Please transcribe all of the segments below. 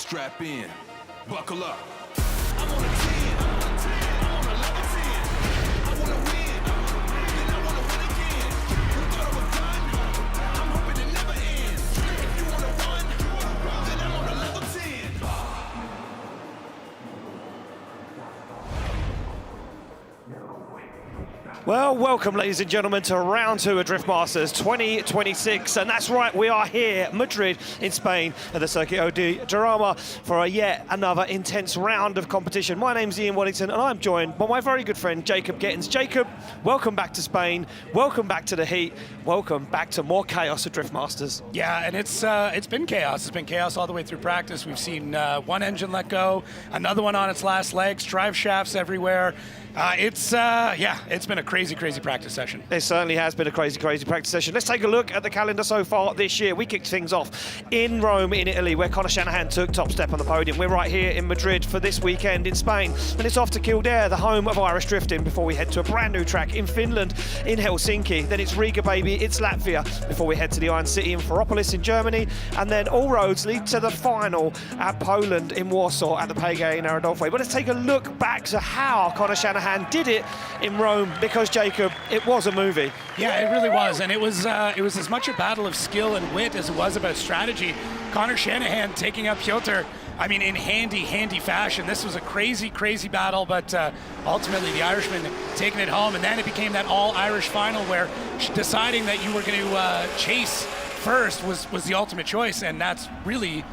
Strap in, buckle up. I'm on a 10, I'm on a level 10. I wanna win, then I wanna win again. You thought it was done? I'm hoping it never ends. If you wanna run, then I'm on a level 10. Well, welcome, ladies and gentlemen, to round 2 of Drift Masters 2026. And that's right, we are here, Madrid in Spain, at the Circuito del Jarama for a yet another intense round of competition. My name's Ian Wellington, and I'm joined by my very good friend, Jakub Gittens. Jakub, welcome back to Spain. Welcome back to the heat. Welcome back to more chaos at Drift Masters. Yeah, and it's been chaos. It's been chaos all the way through practice. We've seen one engine let go, another one on its last legs, drive shafts everywhere. It's been a crazy practice session. It certainly has been a crazy practice session. Let's take a look at the calendar so far this year. We kicked things off in Rome, in Italy, where Conor Shanahan took top step on the podium. We're right here in Madrid for this weekend in Spain. And it's off to Kildare, the home of Irish drifting, before we head to a brand new track in Finland, in Helsinki. Then it's Riga, baby, it's Latvia, before we head to the Iron City in Ferropolis in Germany. And then all roads lead to the final at Poland in Warsaw at the Pegay in Aradolfo. But let's take a look back to how Conor Shanahan did it in Rome, because Jakub, it was a movie. Yeah, it really was, and it was as much a battle of skill and wit as it was about strategy. Conor Shanahan taking up Piotr, I mean, in handy fashion. This was a crazy battle, but ultimately the Irishman taking it home, and then it became that all-Irish final where deciding that you were going to chase first was the ultimate choice, and that's really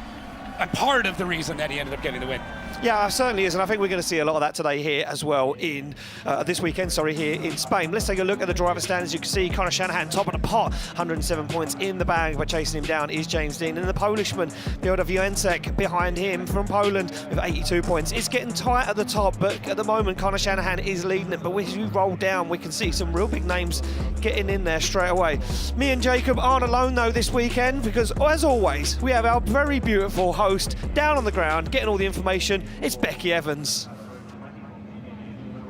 a part of the reason that he ended up getting the win. Yeah, it certainly is, and I think we're going to see a lot of that today here as well in this weekend, here in Spain. Let's take a look at the driver standings. You can see Conor Shanahan top of the pot, 107 points in the bag, but chasing him down is James Dean, and the Polishman, Piotr Wieńczek, behind him from Poland with 82 points. It's getting tight at the top, but at the moment Conor Shanahan is leading it, but as you roll down, we can see some real big names getting in there straight away. Me and Jakub aren't alone though this weekend, because as always, we have our very beautiful host down on the ground, getting all the information. It's Becky Evans.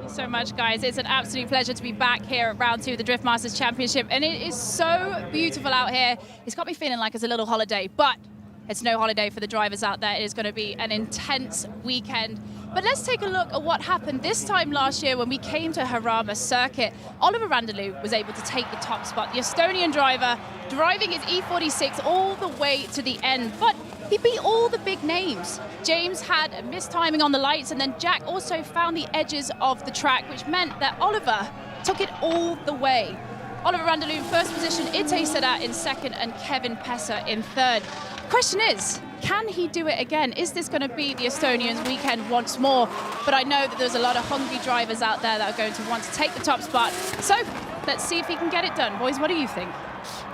So much, guys. It's an absolute pleasure to be back here at round 2 of the Drift Masters Championship, and it is so beautiful out here. It's got me feeling like it's a little holiday, but it's no holiday for the drivers out there. It is going to be an intense weekend. But let's take a look at what happened this time last year when we came to Jarama circuit. Oliver Randalou was able to take the top spot. The Estonian driver driving his E46 all the way to the end, but he beat all the big names. James had a mistiming on the lights, and then Jack also found the edges of the track, which meant that Oliver took it all the way. Oliver Randalou in first position, Itay Sadeh in second, and Kevin Pesur in third. Question is, can he do it again? Is this going to be the Estonians' weekend once more? But I know that there's a lot of hungry drivers out there that are going to want to take the top spot. So let's see if he can get it done. Boys, what do you think?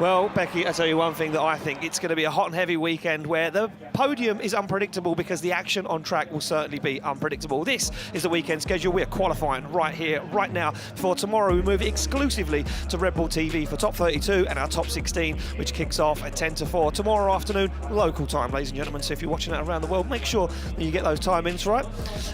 Well, Becky, I'll tell you one thing that I think. It's going to be a hot and heavy weekend where the podium is unpredictable because the action on track will certainly be unpredictable. This is the weekend schedule. We're qualifying right here, right now. For tomorrow, we move exclusively to Red Bull TV for top 32 and our top 16, which kicks off at 10 to 4 tomorrow afternoon, local time, ladies and gentlemen. So if you're watching that around the world, make sure that you get those timings right.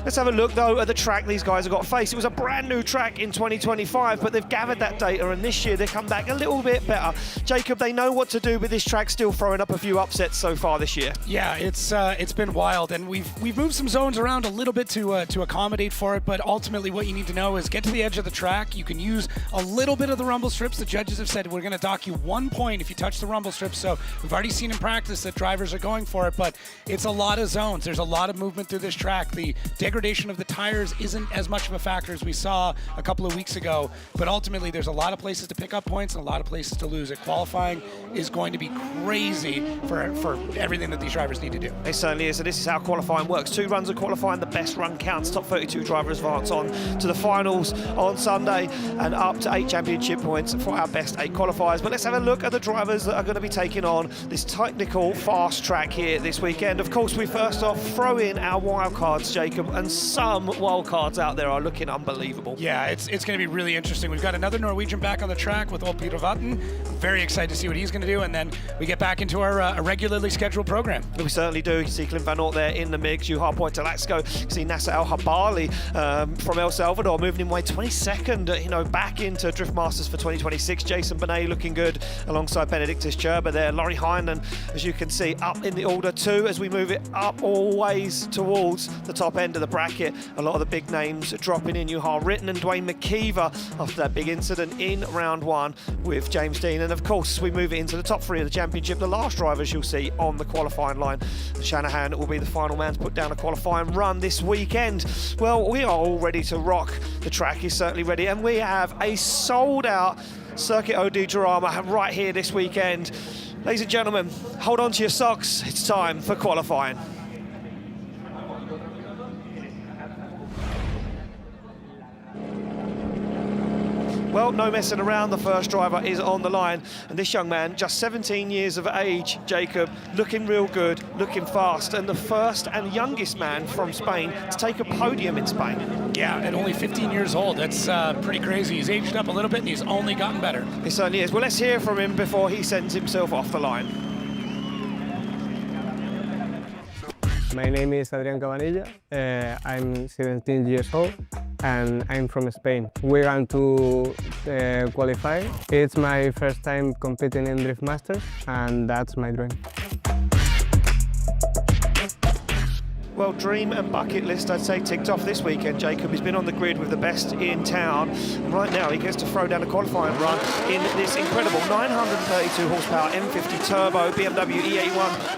Let's have a look, though, at the track these guys have got to face. It was a brand new track in 2025, but they've gathered that data, and this year they come back a little bit better. Jakub, they know what to do with this track, still throwing up a few upsets so far this year. Yeah, it's been wild, and we've moved some zones around a little bit to accommodate for it, but ultimately what you need to know is get to the edge of the track. You can use a little bit of the rumble strips. The judges have said we're going to dock you 1 point if you touch the rumble strips, so we've already seen in practice that drivers are going for it, but it's a lot of zones. There's a lot of movement through this track. The degradation of the tires isn't as much of a factor as we saw a couple of weeks ago, but ultimately there's a lot of places to pick up points and a lot of places to lose it. Qualifying is going to be crazy for everything that these drivers need to do. It certainly is, and this is how qualifying works. 2 runs of qualifying, the best run counts. Top 32 drivers advance on to the finals on Sunday, and up to 8 championship points for our best 8 qualifiers. But let's have a look at the drivers that are going to be taking on this technical fast track here this weekend. Of course, we first off throw in our wildcards, Jakub, and some wildcards out there are looking unbelievable. Yeah, it's going to be really interesting. We've got another Norwegian back on the track with Ole Peter Vatn. very excited to see what he's going to do, and then we get back into our regularly scheduled program. We certainly do. You can see Clint van Oort there in the mix. Joao Vieira. You can see Nasser Alharbali from El Salvador moving him way 22nd, back into Drift Masters for 2026. Jason Benet looking good alongside Benediktas Cirba there. Lauri Heinonen, as you can see, up in the order too as we move it up always towards the top end of the bracket. A lot of the big names dropping in. Juha Ritten and Dwayne McKeever after that big incident in round 1 with James Dean. And of course, we move it into the top 3 of the championship. The last drivers you'll see on the qualifying line. Shanahan will be the final man to put down a qualifying run this weekend. Well, we are all ready to rock. The track is certainly ready, and we have a sold-out Circuito del Jarama right here this weekend. Ladies and gentlemen, hold on to your socks. It's time for qualifying. Well, no messing around, the first driver is on the line, and this young man, just 17 years of age, Jacob, looking real good, looking fast, and the first and youngest man from Spain to take a podium in Spain. Yeah, at only 15 years old, that's pretty crazy. He's aged up a little bit and he's only gotten better. He certainly is. Well, let's hear from him before he sends himself off the line. My name is Adrien Cabanillas. I'm 17 years old and I'm from Spain. We're going to qualify. It's my first time competing in Drift Masters, and that's my dream. Well, dream and bucket list, I'd say, ticked off this weekend, Jacob. He's been on the grid with the best in town. And right now, he gets to throw down a qualifying run in this incredible 932 horsepower M50 turbo BMW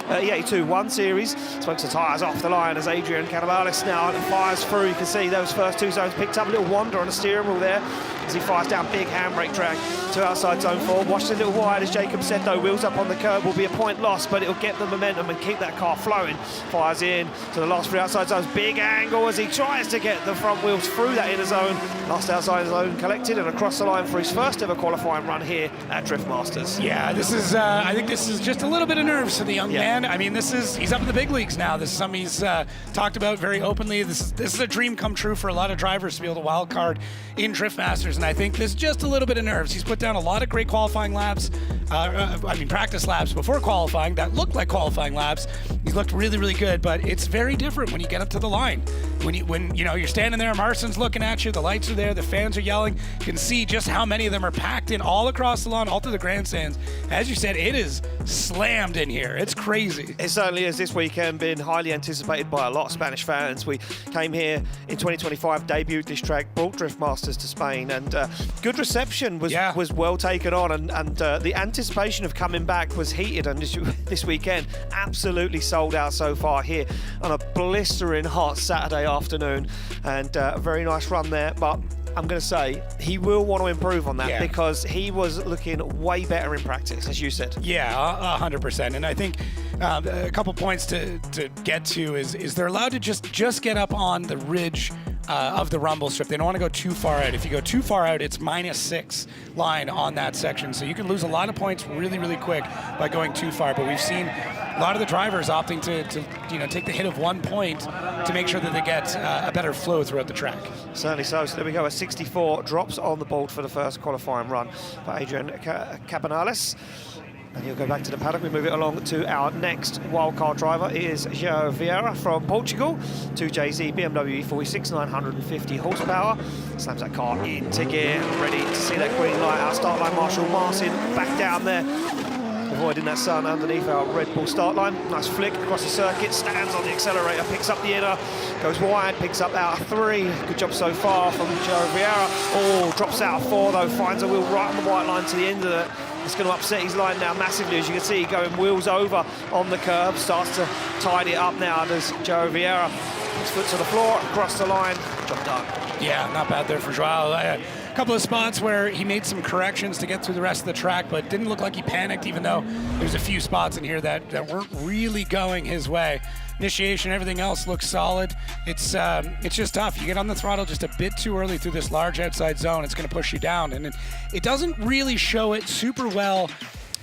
E82 1 Series. Smokes the tyres off the line as Adrien Cabanillas now fires through. You can see those first 2 zones picked up a little wander on the steering wheel there as he fires down big handbrake drag to outside zone 4. Watch a little wide, as Jacob said, though. Wheels up on the curb will be a point loss, but it'll get the momentum and keep that car flowing. Fires in to the last 3 outside zones. Big angle as he tries to get the front wheels through that inner zone. Last outside zone collected and across the line for his first ever qualifying run here at Drift Masters. Yeah, this is, I think this is just a little bit of nerves for the young man. I mean, he's up in the big leagues now. This is something he's talked about very openly. This is a dream come true for a lot of drivers to be able to wild card in Drift Masters, and I think there's just a little bit of nerves. He's put down a lot of great qualifying laps, practice laps before qualifying that looked like qualifying laps. He's looked really, really good, but it's very different when you get up to the line. When you're standing there, Marston's looking at you, the lights are there, the fans are yelling. You can see just how many of them are packed in all across the lawn, all through the grandstands. As you said, it is slammed in here. It's crazy. It certainly is. This weekend been highly anticipated by a lot of Spanish fans. We came here in 2025, debuted this track, brought Drift Masters to Spain, and good reception was well taken on, and the anticipation of coming back was heated, and this weekend absolutely sold out so far here on a blistering hot Saturday afternoon, and a very nice run there, but I'm going to say he will want to improve on that because he was looking way better in practice, as you said. Yeah, 100%. And I think a couple points to get to is they're allowed to just get up on the ridge of the rumble strip. They don't want to go too far out. If you go too far out, it's -6 line on that section. So you can lose a lot of points really, really quick by going too far. But we've seen a lot of the drivers opting to take the hit of 1 point to make sure that they get a better flow throughout the track. Certainly so. So there we go. A 64 drops on the board for the first qualifying run by Adrien Cabanillas. And he'll go back to the paddock. We move it along to our next wildcard driver. It is Joao Vieira from Portugal. 2JZ BMW E46, 950 horsepower. Slams that car into gear, ready to see that green light. Our start line marshal Martin back down there, avoiding that sun underneath our Red Bull start line. Nice flick across the circuit, stands on the accelerator, picks up the inner, goes wide, picks up out of 3. Good job so far from Joao Vieira. Oh, drops out of 4 though, finds a wheel right on the white line to the end of it. It's going to upset his line now massively, as you can see, going wheels over on the curb, starts to tidy it up now. Does Joao Vieira, his foot to the floor, across the line, job done. Yeah, not bad there for Joao. A couple of spots where he made some corrections to get through the rest of the track, but didn't look like he panicked, even though there's a few spots in here that weren't really going his way. Initiation, everything else looks solid. It's just tough. You get on the throttle just a bit too early through this large outside zone, it's going to push you down. And it doesn't really show it super well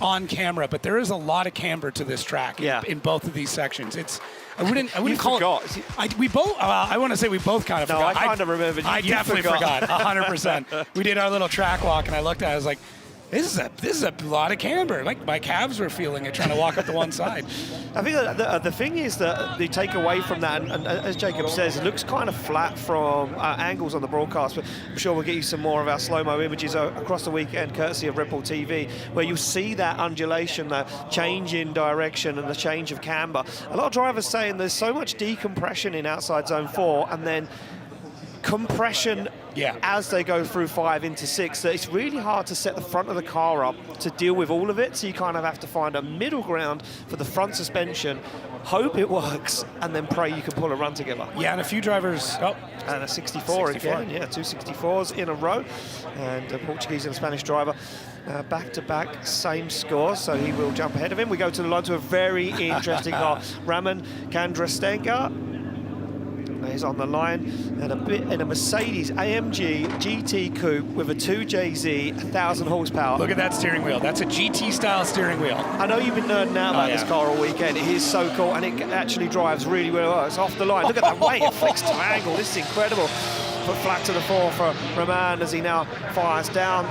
on camera, but there is a lot of camber to this track in both of these sections. I wouldn't call it. We both. I want to say we both kind of forgot. I kind of remembered. I definitely forgot. 100%. We did our little track walk, and I looked at it. I was like, This is a lot of camber. Like my calves were feeling it trying to walk up the one side. I think that the thing is that the takeaway from that, and as Jacob says, it looks kind of flat from angles on the broadcast, but I'm sure we'll get you some more of our slow-mo images across the weekend, courtesy of Ripple TV, where you see that undulation, that change in direction and the change of camber. A lot of drivers saying there's so much decompression in outside zone 4 and then compression as they go through 5 into 6, that it's really hard to set the front of the car up to deal with all of it, so you kind of have to find a middle ground for the front suspension, hope it works, and then pray you can pull a run together. Yeah, and a few drivers... And a 64 again, yeah, 2 64s in a row, and a Portuguese and a Spanish driver back-to-back, same score, so he will jump ahead of him. We go to the line to a very interesting car, Raman Kandra. He's on the line, and in a Mercedes AMG GT Coupe with a 2JZ, 1,000 horsepower. Look at that steering wheel. That's a GT-style steering wheel. I know you've been nerding out about this car all weekend. It is so cool, and it actually drives really well. It's off the line. Look at that way. It flicks to angle. This is incredible. Put flat to the floor for Raman as he now fires down.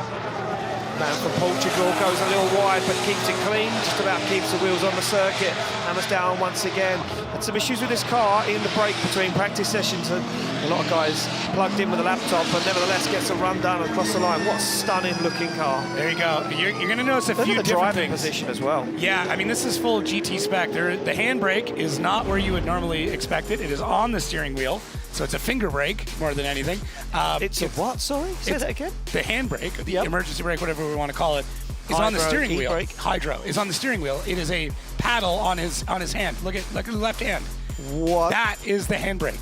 Man from Portugal goes a little wide, but keeps it clean, just about keeps the wheels on the circuit. Hammers down once again. Had some issues with this car in the break between practice sessions, and a lot of guys plugged in with a laptop, but nevertheless gets a run down across the line. What a stunning looking car. There you go. You're going to notice a few different different driving things. position as well. Yeah, I mean, this is full GT spec. The handbrake is not where you would normally expect it. It is on the steering wheel. So it's a finger brake more than anything. It's a what, sorry? Say that again? The handbrake, or the emergency brake, whatever we want to call it, is on the steering wheel. Brake. Hydro is on the steering wheel. It is a paddle on his hand. Look at the left hand. What? That is the handbrake.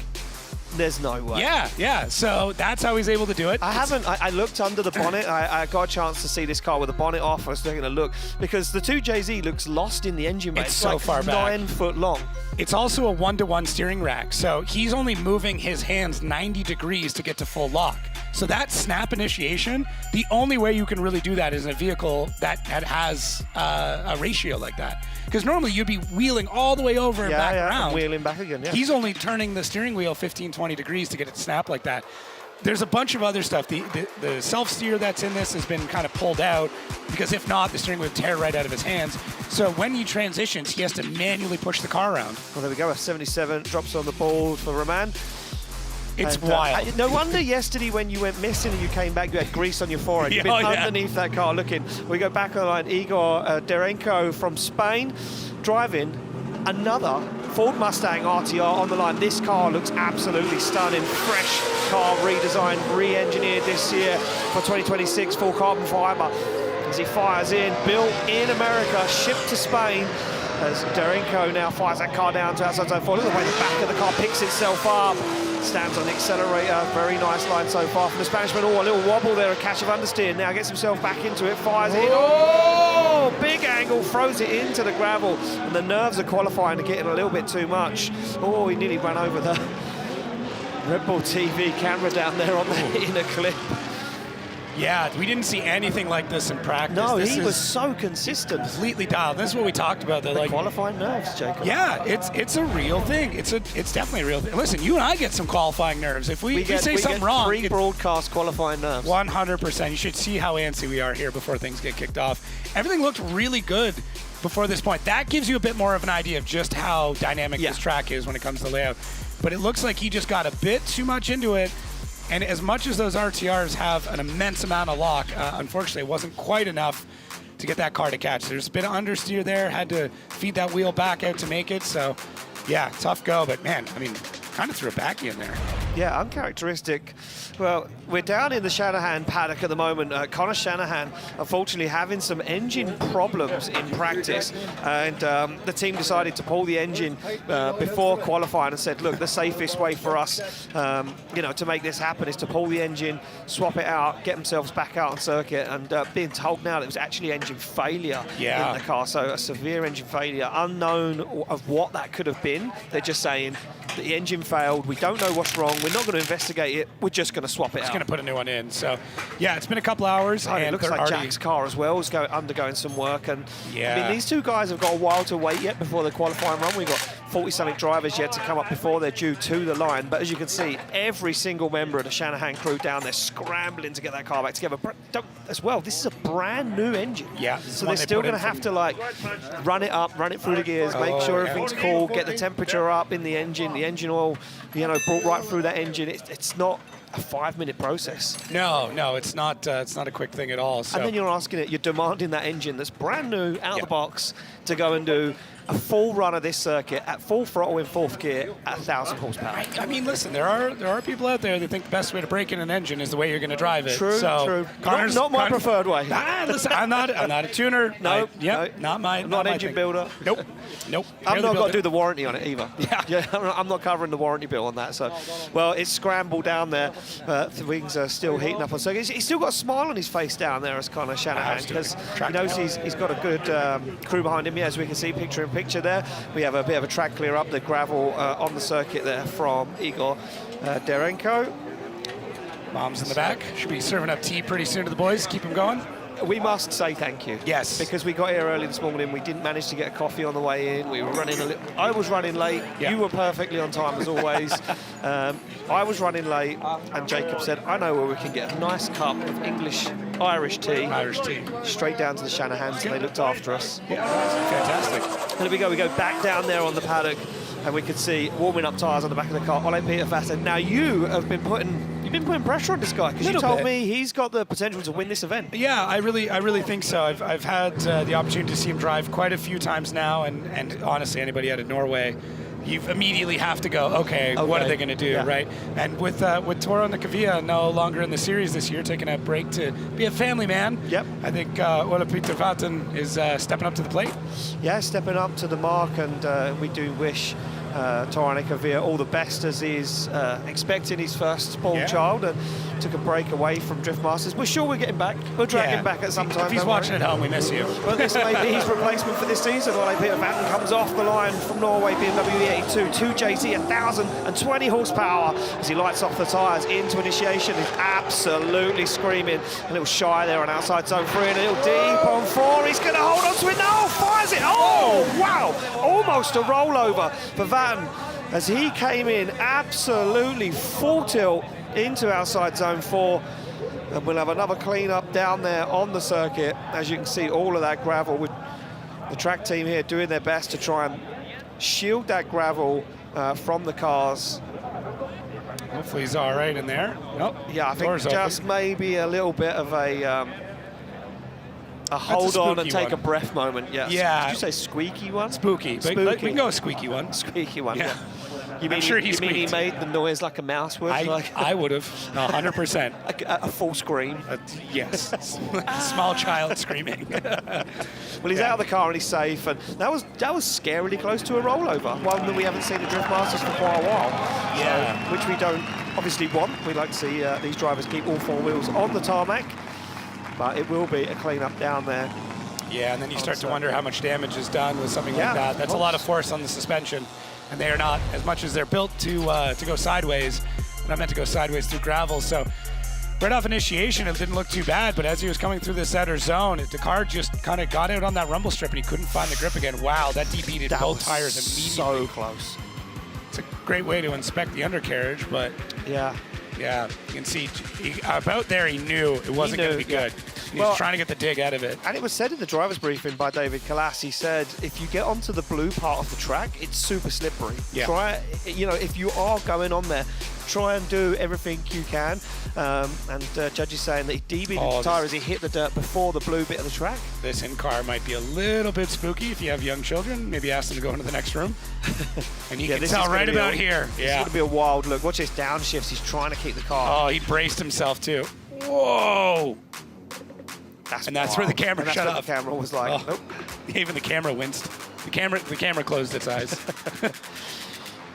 There's no way. Yeah. So that's how he's able to do it. I looked under the bonnet. I got a chance to see this car with the bonnet off. I was taking a look because the 2JZ looks lost in the engine bay. It's so far back. 9 foot long. It's also a 1-to-1 steering rack. So he's only moving his hands 90 degrees to get to full lock. So that snap initiation, the only way you can really do that is in a vehicle that has a ratio like that. Because normally you'd be wheeling all the way over and back around. And wheeling back again, He's only turning the steering wheel 15, 20 degrees to get it to snap like that. There's a bunch of other stuff. The self-steer that's in this has been kind of pulled out, because if not, the steering wheel would tear right out of his hands. So when he transitions, he has to manually push the car around. Well, there we go. A 77 drops on the board for Raman. It's wild. No wonder yesterday when you went missing and you came back, you had grease on your forehead. You've been underneath that car looking. We go back on the line. Igor Denko from Spain driving another Ford Mustang RTR on the line. This car looks absolutely stunning. Fresh car, redesigned, re-engineered this year for 2026, full carbon fiber. As he fires in, built in America, shipped to Spain. As Denko now fires that car down to outside zone 4. Look at the way the back of the car picks itself up. Stands on the accelerator. Very nice line so far from the Spanishman. Oh, a little wobble there, a catch of understeer. Now gets himself back into it, fires it in. Oh, big angle, throws it into the gravel. And the nerves of qualifying are getting a little bit too much. Oh, he nearly ran over the Red Bull TV camera down there on the inner clip. Yeah, we didn't see anything like this in practice. No, he was so consistent. Completely dialed. This is what we talked about. The qualifying nerves, Jacob. Yeah, it's a real thing. It's definitely a real thing. Listen, you and I get some qualifying nerves. If we say something wrong, pre-broadcast qualifying nerves. 100%. You should see how antsy we are here before things get kicked off. Everything looked really good before this point. That gives you a bit more of an idea of just how dynamic this track is when it comes to layout. But it looks like he just got a bit too much into it. And as much as those RTRs have an immense amount of lock, unfortunately, it wasn't quite enough to get that car to catch. There's a bit of understeer there, had to feed that wheel back out to make it. So, yeah, tough go. But, man, I mean, kind of threw a backy in there. Yeah, uncharacteristic. Well, we're down in the Shanahan paddock at the moment. Conor Shanahan, unfortunately, having some engine problems in practice. And the team decided to pull the engine before qualifying and said, look, the safest way for us, to make this happen is to pull the engine, swap it out, get themselves back out on circuit. And being told now that it was actually engine failure in the car. So a severe engine failure, unknown of what that could have been. They're just saying that the engine failed. We don't know what's wrong. We're not going to investigate it. We're just going to swap it out. Just going to put a new one in. So, yeah, it's been a couple hours. And it looks like Jack's car as well is undergoing some work. And I mean, these two guys have got a while to wait yet before the qualifying run. We've got 40-something drivers yet to come up before they're due to the line. But as you can see, every single member of the Shanahan crew down there scrambling to get that car back together. As well, this is a brand new engine. Yeah. So they're still going to have to like run it up, run it through the gears, make sure everything's cool, get the temperature up in the engine oil, you know, brought right through that engine. It's not a 5-minute process. No, it's not a quick thing at all. So. And then you're demanding that engine that's brand new out of the box to go and do a full run of this circuit at full throttle in 4th gear at 1,000 horsepower. I mean, listen, there are people out there that think the best way to break in an engine is the way you're going to drive it. True. Not my preferred way. Listen, I'm not a tuner. No, not my. I'm not an engine builder. Nope. I've not got to do the warranty on it either. Yeah. I'm not covering the warranty bill on that. So, well, it's scrambled down there. The wings are still heating up on circuit. He's still got a smile on his face down there as Conor Shanahan, because he knows he's got a good crew behind him. Yeah, as we can see, picture in picture there. We have a bit of a track clear up, the gravel on the circuit there from Igor Denko. Mom's in the back. Should be serving up tea pretty soon to the boys. Keep them going. We must say thank you. Yes. Because we got here early this morning. We didn't manage to get a coffee on the way in. We were running a little. I was running late. Yeah. You were perfectly on time as always. I was running late, and Jacob said, I know where we can get a nice cup of Irish tea. Straight down to the Shanahans, and they looked after us. Yeah, fantastic. And here we go. We go back down there on the paddock, and we could see warming up tyres on the back of the car. Ole Peter Vatn. Now you have been putting pressure on this guy, because you told me he's got the potential to win this event. Yeah, I really think so. I've had the opportunity to see him drive quite a few times now, and honestly, anybody out of Norway, you immediately have to go, okay, what are they going to do, right? And with Toro Nikavia no longer in the series this year, taking a break to be a family man, I think Ole Peter Vatn is stepping up to the plate. Yeah, stepping up to the mark, and we do wish Toro Nikavia all the best as he's expecting his first born child, and took a break away from Drift Masters. We're sure we're getting back. We'll drag him back at some time. If he's watching at home, we miss you. Well, this may be his replacement for this season. Ole Peter Vatn comes off the line from Norway, BMW E82, 2JZ, 1,020 horsepower as he lights off the tyres into initiation. He's absolutely screaming. A little shy there on outside zone 3, and a little deep on 4. He's going to hold on to it now. Fires it. Oh, wow. Almost a rollover for Vatn as he came in absolutely full tilt into outside zone 4, and we'll have another clean up down there on the circuit. As you can see, all of that gravel, with the track team here doing their best to try and shield that gravel from the cars. Hopefully he's all right in there. Nope. Yeah, I think just open. Maybe a little bit of a hold on and take a breath moment. Yeah. Did you say squeaky one? Spooky. Spooky. We can go a squeaky one. Squeaky one. Yeah. You mean he made the noise like a mouse would? I would have, 100%. A full scream? Yes. Small child screaming. Well, he's out of the car and he's safe, and that was scarily close to a rollover, one that we haven't seen at Drift Masters for quite a while. Yeah. So, which we don't obviously want. We'd like to see these drivers keep all 4 wheels on the tarmac, but it will be a clean-up down there. Yeah, and then you start to wonder how much damage is done with something like that. That's a lot of force on the suspension. And they are not, as much as they're built to go sideways, not meant to go sideways through gravel. So right off initiation, it didn't look too bad, but as he was coming through this outer zone, the car just kind of got out on that rumble strip and he couldn't find the grip again. Wow, that DP'd both tires immediately. So close. It's a great way to inspect the undercarriage, but yeah, you can see about there he knew it wasn't going to be good. He was trying to get the dig out of it. And it was said in the driver's briefing by David Nikolass, he said, if you get onto the blue part of the track, it's super slippery. Yeah. If you are going on there, try and do everything you can. And Judge is saying that he DB'd the tyre as he hit the dirt before the blue bit of the track. This in-car might be a little bit spooky if you have young children. Maybe ask them to go into the next room. And you can tell right about here. This is going to be a wild look. Watch his downshifts. He's trying to keep the car. Oh, he braced himself too. Whoa! That's where the camera shut off. The camera was like, nope. Even the camera winced. The camera closed its eyes.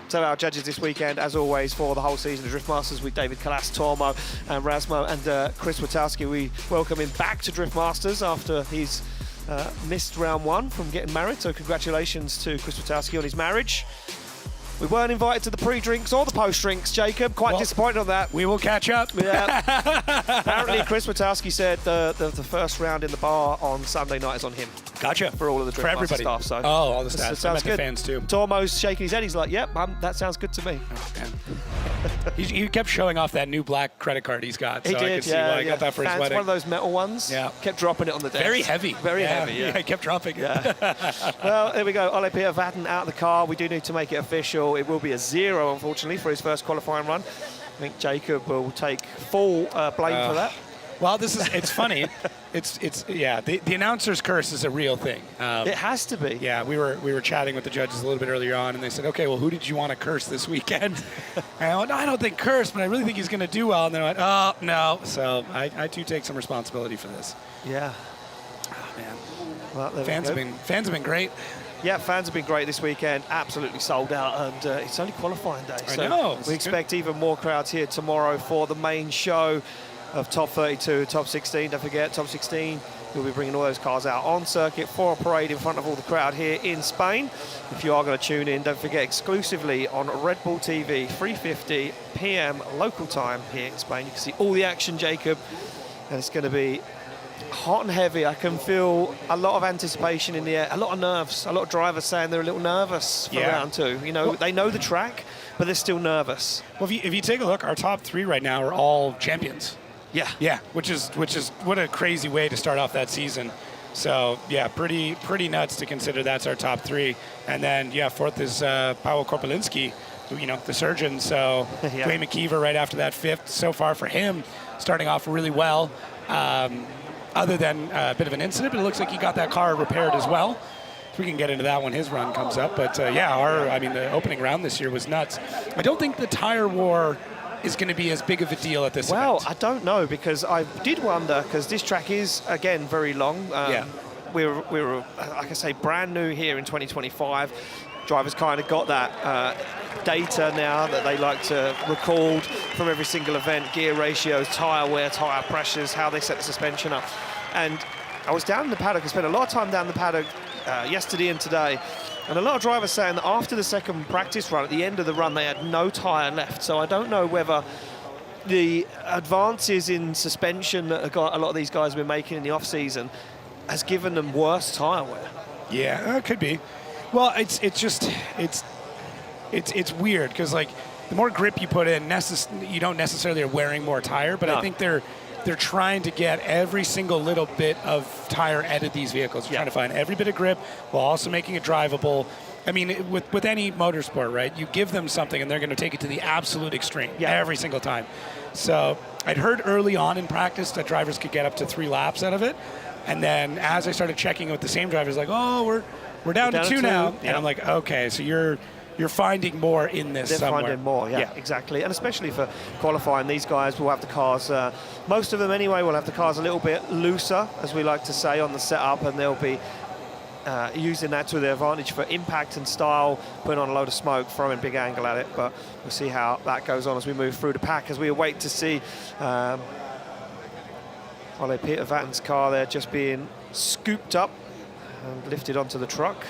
So our judges this weekend, as always, for the whole season of Drift Masters with David Nikolass, Tormo and Rasmo, and Chris Witkowski. We welcome him back to Drift Masters after he's missed round 1 from getting married. So congratulations to Chris Witkowski on his marriage. We weren't invited to the pre-drinks or the post-drinks, Jacob. Quite disappointed on that. We will catch up. Yeah. Apparently, Chris Witkowski said the first round in the bar on Sunday night is on him. Gotcha. For all of the For Driftmaster everybody. staff. So All the that stats. I sounds meant the good. fans too. Tormo's shaking his head. He's like, "Yep, that sounds good to me." Oh, man. he kept showing off that new black credit card he's got. He so did, I could see why I got that for his Fans, wedding. one of those metal ones. Yeah. Kept dropping it on the desk. Very heavy. Very heavy. Yeah. He kept dropping it. Yeah. Well, there we go. Ole Peter Vatn out of the car. We do need to make it official. It will be a 0, unfortunately, for his first qualifying run. I think Jakub will take full blame for that. Well, it's funny. The announcer's curse is a real thing. It has to be. Yeah, we were chatting with the judges a little bit earlier on, and they said, okay, well, who did you want to curse this weekend? And I went, no, I don't think curse, but I really think he's going to do well. And they went, oh, no. So I too take some responsibility for this. Yeah. Oh, man. Well, there Fans we go. have been great. Yeah, fans have been great this weekend. Absolutely sold out, and it's only qualifying day. So I know. we expect even more crowds here tomorrow for the main show of top 32, top 16. Don't forget, top 16. We'll be bringing all those cars out on circuit for a parade in front of all the crowd here in Spain. If you are going to tune in, don't forget, exclusively on Red Bull TV, 3:50 p.m. local time here in Spain. You can see all the action, Jakub, and it's going to be hot and heavy. I can feel a lot of anticipation in the air, a lot of nerves, a lot of drivers saying they're a little nervous for round 2. You know, they know the track, but they're still nervous. Well, if you take a look, our top 3 right now are all champions. Yeah. Yeah, which is what a crazy way to start off that season. So, yeah, pretty nuts to consider that's our top 3. And then, yeah, 4th is Paweł Korpelinski, the surgeon. So, Yeah. Dwayne McKeever right after that, 5th so far for him, starting off really well. Other than a bit of an incident, but it looks like he got that car repaired as well. So we can get into that when his run comes up. But, the opening round this year was nuts. I don't think the tire war is going to be as big of a deal at this event. I don't know, because I did wonder, because this track is, again, very long. We're like I say, brand new here in 2025. Drivers kind of got that data now that they like to record from every single event, gear ratios, tyre wear, tyre pressures, how they set the suspension up. And I was down in the paddock, I spent a lot of time down the paddock yesterday and today, and a lot of drivers saying that after the second practice run, at the end of the run, they had no tyre left. So I don't know whether the advances in suspension that a lot of these guys have been making in the off-season has given them worse tyre wear. Yeah, it could be. Well, it's weird, because like the more grip you put in, you don't necessarily are wearing more tire, but I think they're trying to get every single little bit of tire out of these vehicles. They're trying to find every bit of grip while also making it drivable. I mean, with any motorsport, right? You give them something and they're going to take it to the absolute extreme every single time. So I'd heard early on in practice that drivers could get up to 3 laps out of it. And then as I started checking with the same drivers, like, oh, we're down to 2 now. Yeah. And I'm like, okay, so you're finding more in this They're somewhere. finding more, yeah, exactly. And especially for qualifying, these guys will have the cars, most of them anyway, will have the cars a little bit looser, as we like to say, on the setup, and they'll be using that to their advantage for impact and style, putting on a load of smoke, throwing big angle at it. But we'll see how that goes on as we move through the pack, as we await to see Ole Peter Vatn's car there just being scooped up and lifted onto the truck.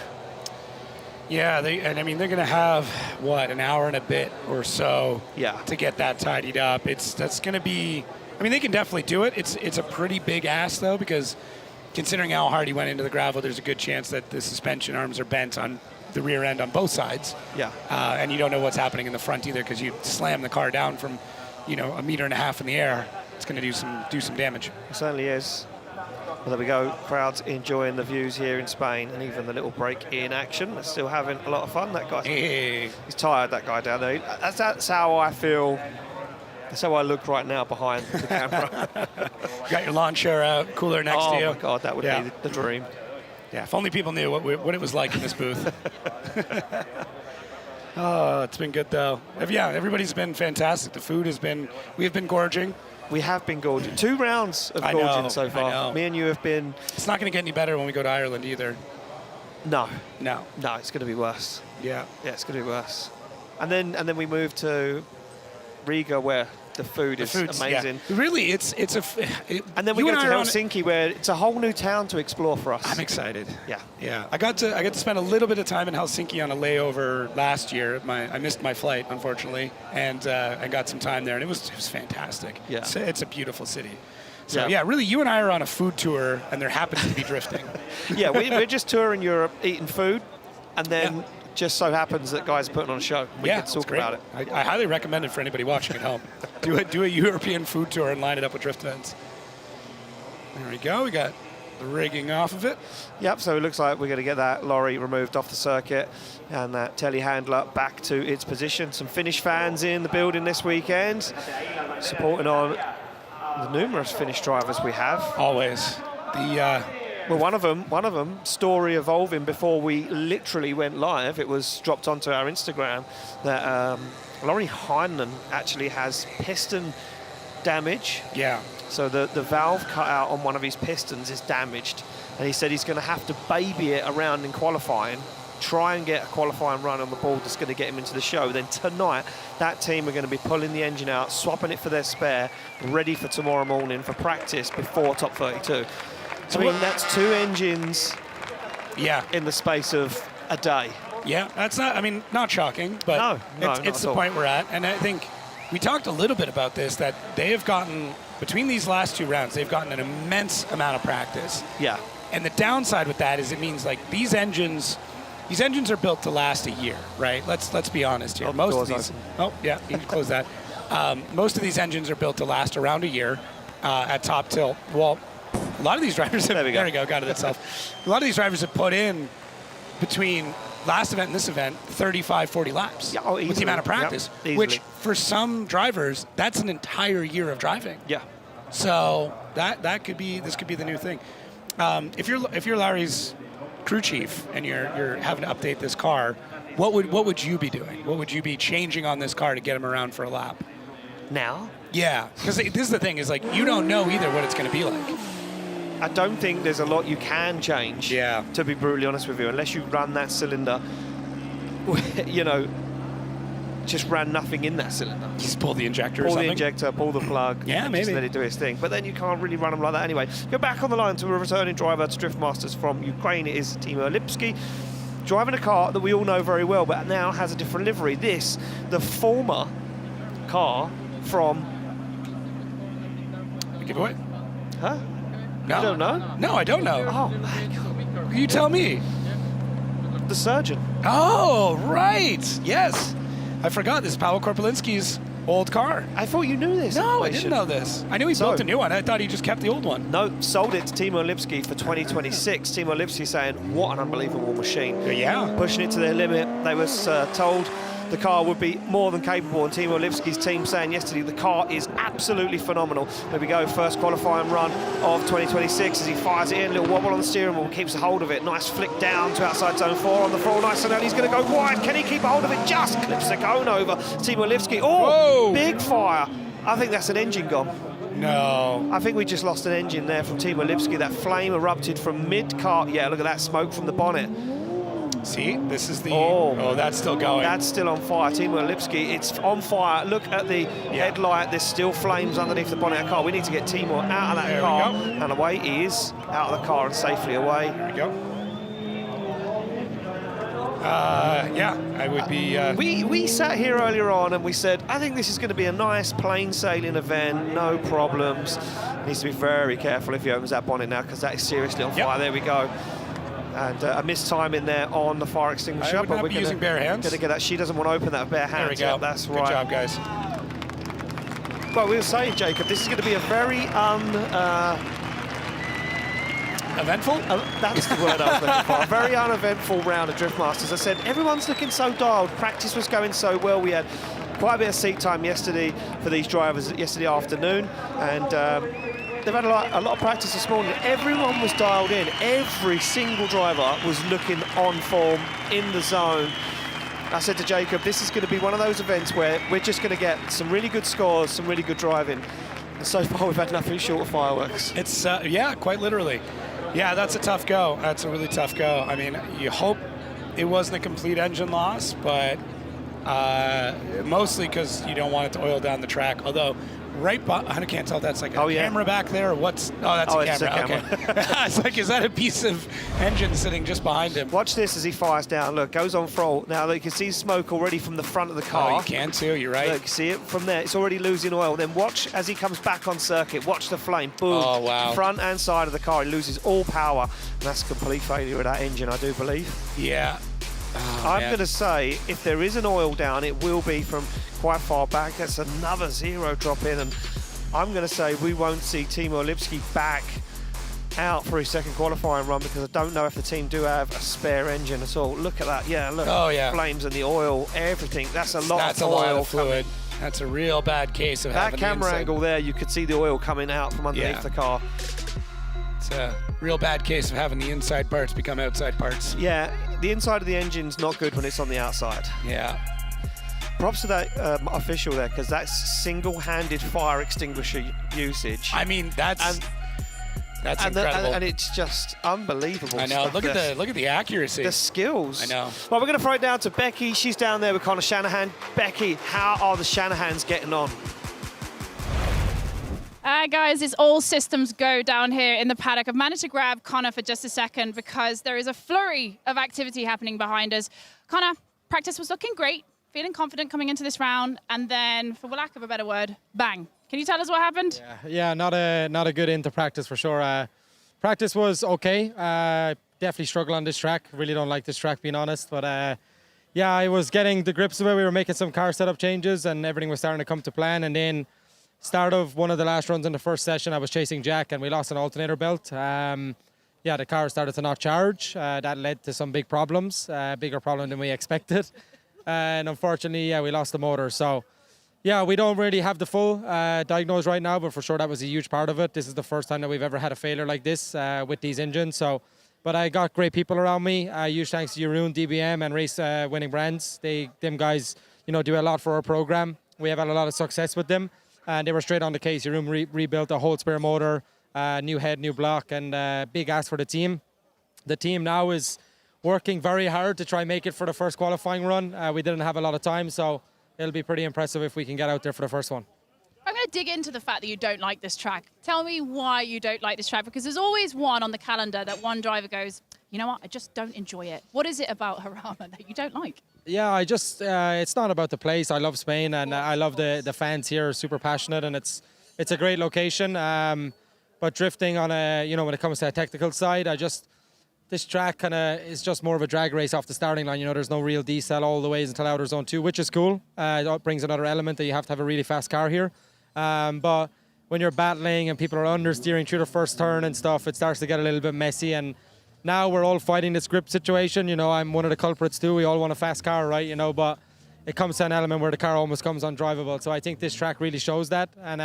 Yeah, they're going to have, an hour and a bit or so to get that tidied up. That's going to be, they can definitely do it. It's a pretty big ask, though, because considering how hard he went into the gravel, there's a good chance that the suspension arms are bent on the rear end on both sides. Yeah. And you don't know what's happening in the front either, because you slam the car down from, 1.5 meters in the air. It's going to do some damage. It certainly is. Well, there we go. Crowds enjoying the views here in Spain, and even the little break in action. They're still having a lot of fun. That guy, he's tired, that guy down there. That's how I feel. That's how I look right now behind the camera. You got your lawn chair out, cooler next to you. Oh, my God, that would be the dream. Yeah, if only people knew what it was like in this booth. Oh, it's been good, though. Yeah, everybody's been fantastic. The food we've been gorging. We have been gorging. 2 rounds of gorging so far. I know. Me and you have been... It's not going to get any better when we go to Ireland either. No, No. it's going to be worse. Yeah. Yeah, it's going to be worse. And then we move to Riga, where the food is amazing. Yeah. Really, and then we go to Helsinki, where it's a whole new town to explore for us. I'm excited. Yeah. Yeah. I got to spend a little bit of time in Helsinki on a layover last year. I missed my flight, unfortunately, and I got some time there, and it was fantastic. Yeah. It's a beautiful city. So Yeah. yeah, really, you and I are on a food tour, and there happens to be drifting. Yeah, we're just touring Europe, eating food, and then Yeah. just so happens that guys are putting on a show. We Yeah, can talk it's great. about it. I highly recommend it for anybody watching at home. do a European food tour and line it up with drift events. There we go. We got the rigging off of it. Yep, so it looks like we're going to get that lorry removed off the circuit and that telehandler back to its position. Some Finnish fans in the building this weekend, supporting on the numerous Finnish drivers we have. Always. The Well, one of them, story evolving before we literally went live. It was dropped onto our Instagram that Lauri Heinonen actually has piston damage. yeah. So the valve cutout on one of his pistons is damaged, and he said he's going to have to baby it around in qualifying, try and get a qualifying run on the board that's going to get him into the show. Then tonight, that team are going to be pulling the engine out, swapping it for their spare, ready for tomorrow morning for practice before top 32. So I mean, that's 2 engines Yeah. in the space of a day. Yeah. That's not, I mean, not shocking, but No, not it's at the all. point we're at. And I think we talked a little bit about this, that they have gotten, between these last 2 rounds, they've gotten an immense amount of practice. Yeah. And the downside with that is it means like these engines are built to last a year, right? Let's be honest here. Oh, Most of doors these, oh yeah, you can close that. Most of these engines are built to last around a year at top tilt. Well, a lot of these drivers have, There we go. got it itself. A lot of these drivers have put in between last event and this event 35, 40 laps Yeah, oh, with the easily. amount of practice, Yep, which easily. for some drivers that's an entire year of driving. Yeah. So that could be the new thing. If you're Lauri's crew chief and you're having to update this car, what would you be doing? What would you be changing on this car to get him around for a lap? Now, Yeah, because this is the thing is like you don't know either what it's going to be like. I don't think there's a lot you can change. Yeah. To be brutally honest with you, unless you run that cylinder, you know, just ran nothing in that cylinder. Just pull the injector or Pull the something. injector, pull the plug, Yeah, and maybe. just let it do its thing. But then you can't really run them like that anyway. Go back on the line to a returning driver to Drift Masters from Ukraine. It is Teemo Lypskyi, driving a car that we all know very well, but now has a different livery. This, the former car from... Give away. Huh? No. You don't know? No, I don't know. Oh, my God. You tell me. The surgeon. Oh, right. Yes. I forgot this is Paweł Korpolinski's old car. I thought you knew this. No, I information. didn't know this. I knew he So- built a new one. I thought he just kept the old one. No, sold it to Teemo Lypskyi for 2026. Teemo Lypskyi saying, what an unbelievable machine. Yeah. Pushing it to their limit. They were told the car would be more than capable, and Teemo Lypskyi's team saying yesterday the car is absolutely phenomenal. There we go, first qualifying run of 2026 as he fires it in, a little wobble on the steering wheel, keeps a hold of it, nice flick down to outside zone 4 on the floor, nice and early, he's going to go wide, can he keep a hold of it? Just clips the cone over, Teemo Lypskyi, oh, Whoa. big fire. I think that's an engine gone. No. I think we just lost an engine there from Teemo Lypskyi. That flame erupted from mid-car. Yeah, look at that smoke from the bonnet. See, this is the... Oh. that's still going. That's still on fire. Teemo Lypskyi, it's on fire. Look at the headlight. There's still flames underneath the bonnet of the car. We need to get Teemo out of that There we car. go. And away he is, out of the car and safely away. There we go. Yeah, I would be... We sat here earlier on and we said, I think this is going to be a nice plain sailing event, no problems. Needs to be very careful if he opens that bonnet now because that is seriously on fire. There we go. And a missed time in there on the fire extinguisher. I would not be using bare hands. Gonna get that. She doesn't want to open that with bare hands. There we go. Yeah, that's Good right. job, guys. Well, we were saying, Jacob, this is going to be a very Eventful? that's the word I was looking for. A very uneventful round of Drift Masters. I said, everyone's looking so dialed. Practice was going so well. We had quite a bit of seat time yesterday for these drivers yesterday afternoon. And they've had a lot of practice this morning. Everyone was dialed in. Every single driver was looking on form, in the zone. I said to Jacob, this is going to be one of those events where we're just going to get some really good scores, some really good driving. And so far, we've had nothing short of fireworks. It's, yeah, quite literally. Yeah, that's a tough go. That's a really tough go. I mean, you hope it wasn't a complete engine loss, but Mostly because you don't want it to oil down the track. Although, I can't tell if that's like a camera back there or what's. Oh, that's a camera. Okay. It's like, is that a piece of engine sitting just behind him? Watch this as he fires down. Look, goes on throttle. Now you can see smoke already from the front of the car. Oh, you can too. You're right. Look, see it from there. It's already losing oil. Then watch as he comes back on circuit. Watch the flame. Boom. Oh, wow. Front and side of the car. He loses all power. And that's complete failure of that engine, I do believe. Yeah. Oh, I'm going to say if there is an oil down, it will be from quite far back. That's another 0 drop in. And I'm going to say we won't see Teemo Lypskyi back out for his second qualifying run because I don't know if the team do have a spare engine at all. Look at that. Yeah, look. Oh, yeah. Flames and the oil, everything. That's a lot That's of a oil. lot of fluid. That's a real bad case of having that camera angle there, you could see the oil coming out from underneath the car. It's a real bad case of having the inside parts become outside parts. Yeah, the inside of the engine's not good when it's on the outside. Yeah. Props to that official there, because that's single-handed fire extinguisher usage. I mean, that's incredible. And it's just unbelievable. I know. Look at the accuracy. The skills. I know. Well, we're going to throw it down to Becky. She's down there with Conor Shanahan. Becky, how are the Shanahans getting on? Guys, it's all systems go down here in the paddock. I've managed to grab Conor for just a second because there is a flurry of activity happening behind us. Conor, practice was looking great, feeling confident coming into this round, and then, for lack of a better word, bang. Can you tell us what happened? Yeah, not a good into practice for sure. Practice was okay. Definitely struggle on this track. Really don't like this track, being honest. But yeah, I was getting the grips of it. We were making some car setup changes, and everything was starting to come to plan. And then, start of one of the last runs in the first session, I was chasing Jack, and we lost an alternator belt. Yeah, the car started to not charge. That led to some big problems, bigger problem than we expected. And unfortunately, yeah, we lost the motor. So, yeah, we don't really have the full diagnose right now, but for sure that was a huge part of it. This is the first time that we've ever had a failure like this with these engines. So, but I got great people around me. Huge thanks to Jeroen, DBM, and Race Winning Brands. Them guys, do a lot for our program. We have had a lot of success with them, and they were straight on the case. Jeroen rebuilt a whole spare motor, new head, new block, and big ask for the team. The team now is working very hard to try and make it for the first qualifying run. We didn't have a lot of time, so it'll be pretty impressive if we can get out there for the first one. I'm going to dig into the fact that you don't like this track. Tell me why you don't like this track, because there's always one on the calendar that one driver goes, you know what, I just don't enjoy it. What is it about Jarama that you don't like? Yeah, it's not about the place. I love Spain, and I love the fans here are super passionate, and it's a great location. But drifting on when it comes to a technical side, this track kind of is just more of a drag race off the starting line. There's no real decel all the ways until outer zone 2, which is cool. It brings another element that you have to have a really fast car here. But when you're battling and people are understeering through the first turn and stuff, it starts to get a little bit messy. And now we're all fighting this grip situation. I'm one of the culprits too. We all want a fast car, right? But it comes to an element where the car almost comes undrivable. So I think this track really shows that. And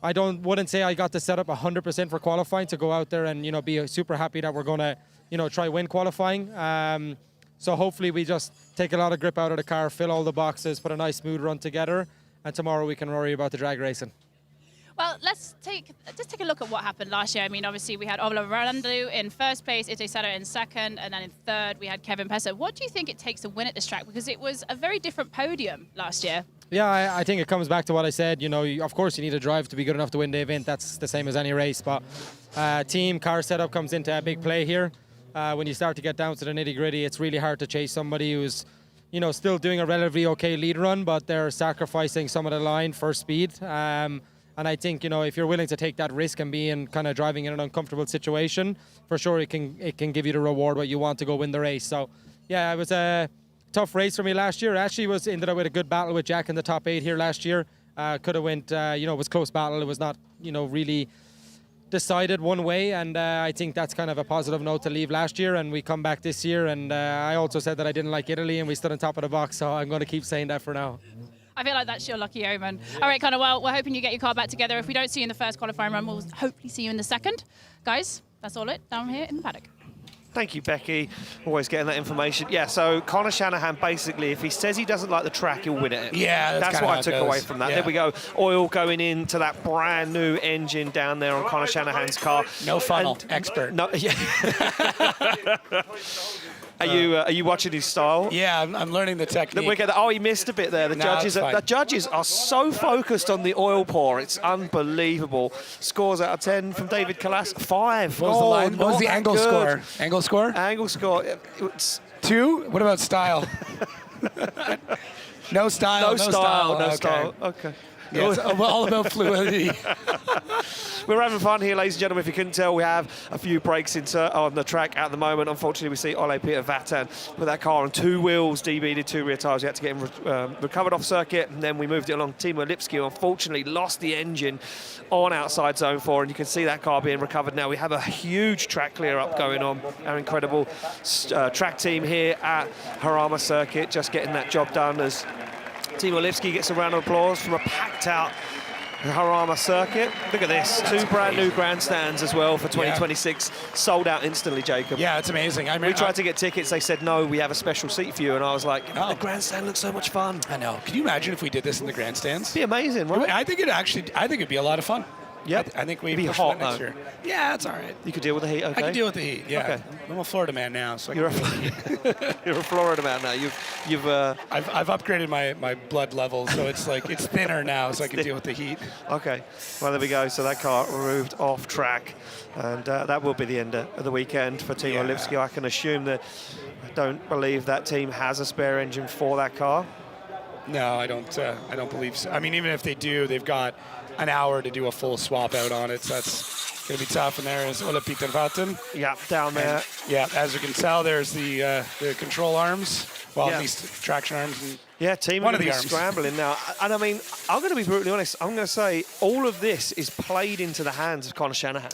I wouldn't say I got the setup 100% for qualifying to go out there and be super happy that we're going to try win qualifying. So hopefully we just take a lot of grip out of the car, fill all the boxes, put a nice smooth run together, and tomorrow we can worry about the drag racing. Well, let's take a look at what happened last year. I mean, obviously we had Ole Peter in first place, Itay Sadeh in second, and then in third we had Kevin Pesur. What do you think it takes to win at this track? Because it was a very different podium last year. Yeah, I think it comes back to what I said. Of course you need a drive to be good enough to win the event. That's the same as any race. But team car setup comes into a big play here. When you start to get down to the nitty-gritty, it's really hard to chase somebody who's still doing a relatively okay lead run, but they're sacrificing some of the line for speed. And I think, if you're willing to take that risk and be in kind of driving in an uncomfortable situation, for sure it can give you the reward what you want to go win the race. So, yeah, it was a tough race for me last year. Actually, ended up with a good battle with Jack in the top 8 here last year. Could have went, it was close battle. It was not, really decided one way. And I think that's kind of a positive note to leave last year. And we come back this year. And I also said that I didn't like Italy, and we stood on top of the box. So I'm going to keep saying that for now. I feel like that's your lucky omen. All right, Conor, well, we're hoping you get your car back together. If we don't see you in the first qualifying run, we'll hopefully see you in the second. Guys, that's all it down here in the paddock. Thank you, Becky. Always getting that information. Yeah, so Conor Shanahan, basically, if he says he doesn't like the track, he'll win it. Yeah, that's what I took away from that. Yeah. There we go. Oil going into that brand new engine down there on Conor Shanahan's car. No funnel, expert. No, yeah. Are you watching his style? Yeah, I'm learning the technique. Oh, he missed a bit there. No, it's fine. The judges are so focused on the oil pour. It's unbelievable. Scores out of 10 from David Kalas. 5. What was the line? What was the not angle good. score? Angle score? Angle score. It's 2? What about style? No style. no style. Okay. Style. Okay. Yeah, it's all about fluidity. We're having fun here, ladies and gentlemen. If you couldn't tell, we have a few breaks on the track at the moment. Unfortunately, we see Ole Peter Vatn put that car on 2 wheels, DB did 2 rear tyres. We had to get him recovered off circuit, and then we moved it along. Teemo Lypskyi, unfortunately, lost the engine on outside zone 4, and you can see that car being recovered now. We have a huge track clear up going on. Our incredible track team here at Jarama Circuit just getting that job done as Teemo Lypskyi gets a round of applause from a packed-out Jarama Circuit. Look at this, 2 brand new grandstands as well for 2026. Sold out instantly, Jacob. Yeah, it's amazing. We tried to get tickets. They said, no, we have a special seat for you. And I was like, Oh. the grandstand looks so much fun. I know. Can you imagine if we did this in the grandstands? It'd be amazing, right? I think it'd be a lot of fun. Yep. I think we It'd be push hot, that next though. year. Yeah, it's all right. You could deal with the heat, okay? I can deal with the heat. Yeah. Okay. I'm a Florida man now, so I You're can deal with the heat. You're a Florida man now. I've upgraded my blood level, so it's like it's thinner now, so I can deal with the heat. Okay, well, there we go. So that car moved off track, and that will be the end of the weekend for Teemo Lypskyi. I can assume that I don't believe that team has a spare engine for that car. No, I don't believe so. I mean, even if they do, they've got an hour to do a full swap out on it, so that's going to be tough. And there is Ole Peter Vatn. Yeah, down there. And, yeah, as you can tell, there's the control arms, well, Yeah. at least traction arms. And Yeah, team one are of the going to be arms. scrambling now. And I mean, I'm going to be brutally honest. I'm going to say all of this is played into the hands of Conor Shanahan.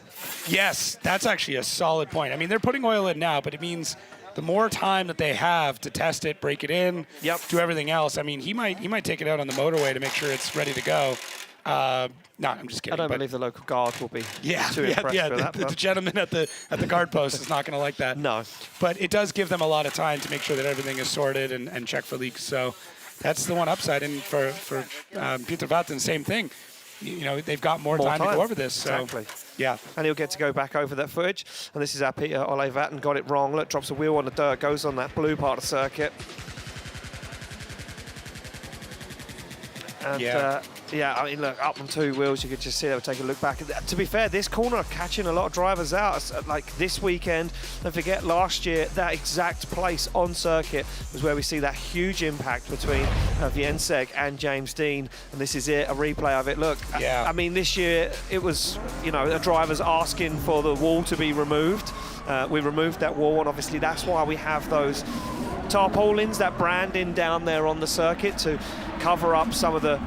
Yes, that's actually a solid point. I mean, they're putting oil in now, but it means the more time that they have to test it, break it in, do everything else. I mean, he might take it out on the motorway to make sure it's ready to go. No, I'm just kidding. I don't believe the local guard will be too impressed with that. The gentleman at the guard post is not going to like that. No. But it does give them a lot of time to make sure that everything is sorted and check for leaks. So that's the one upside. And for Peter Vatn, same thing. You know, they've got more time to go over this. So, exactly. yeah. And he'll get to go back over that footage. And this is our Peter Ole Vatn got it wrong. Look, drops a wheel on the dirt, goes on that blue part of the circuit. And I mean, look, up on 2 wheels, you could just see they would take a look back. To be fair, this corner are catching a lot of drivers out. Like this weekend, don't forget last year, that exact place on circuit was where we see that huge impact between Vienseg and James Dean. And this is it, a replay of it. Look, I mean, this year it was, the drivers asking for the wall to be removed. We removed that wall, and obviously that's why we have those tarpaulins, that branding down there on the circuit to cover up some of the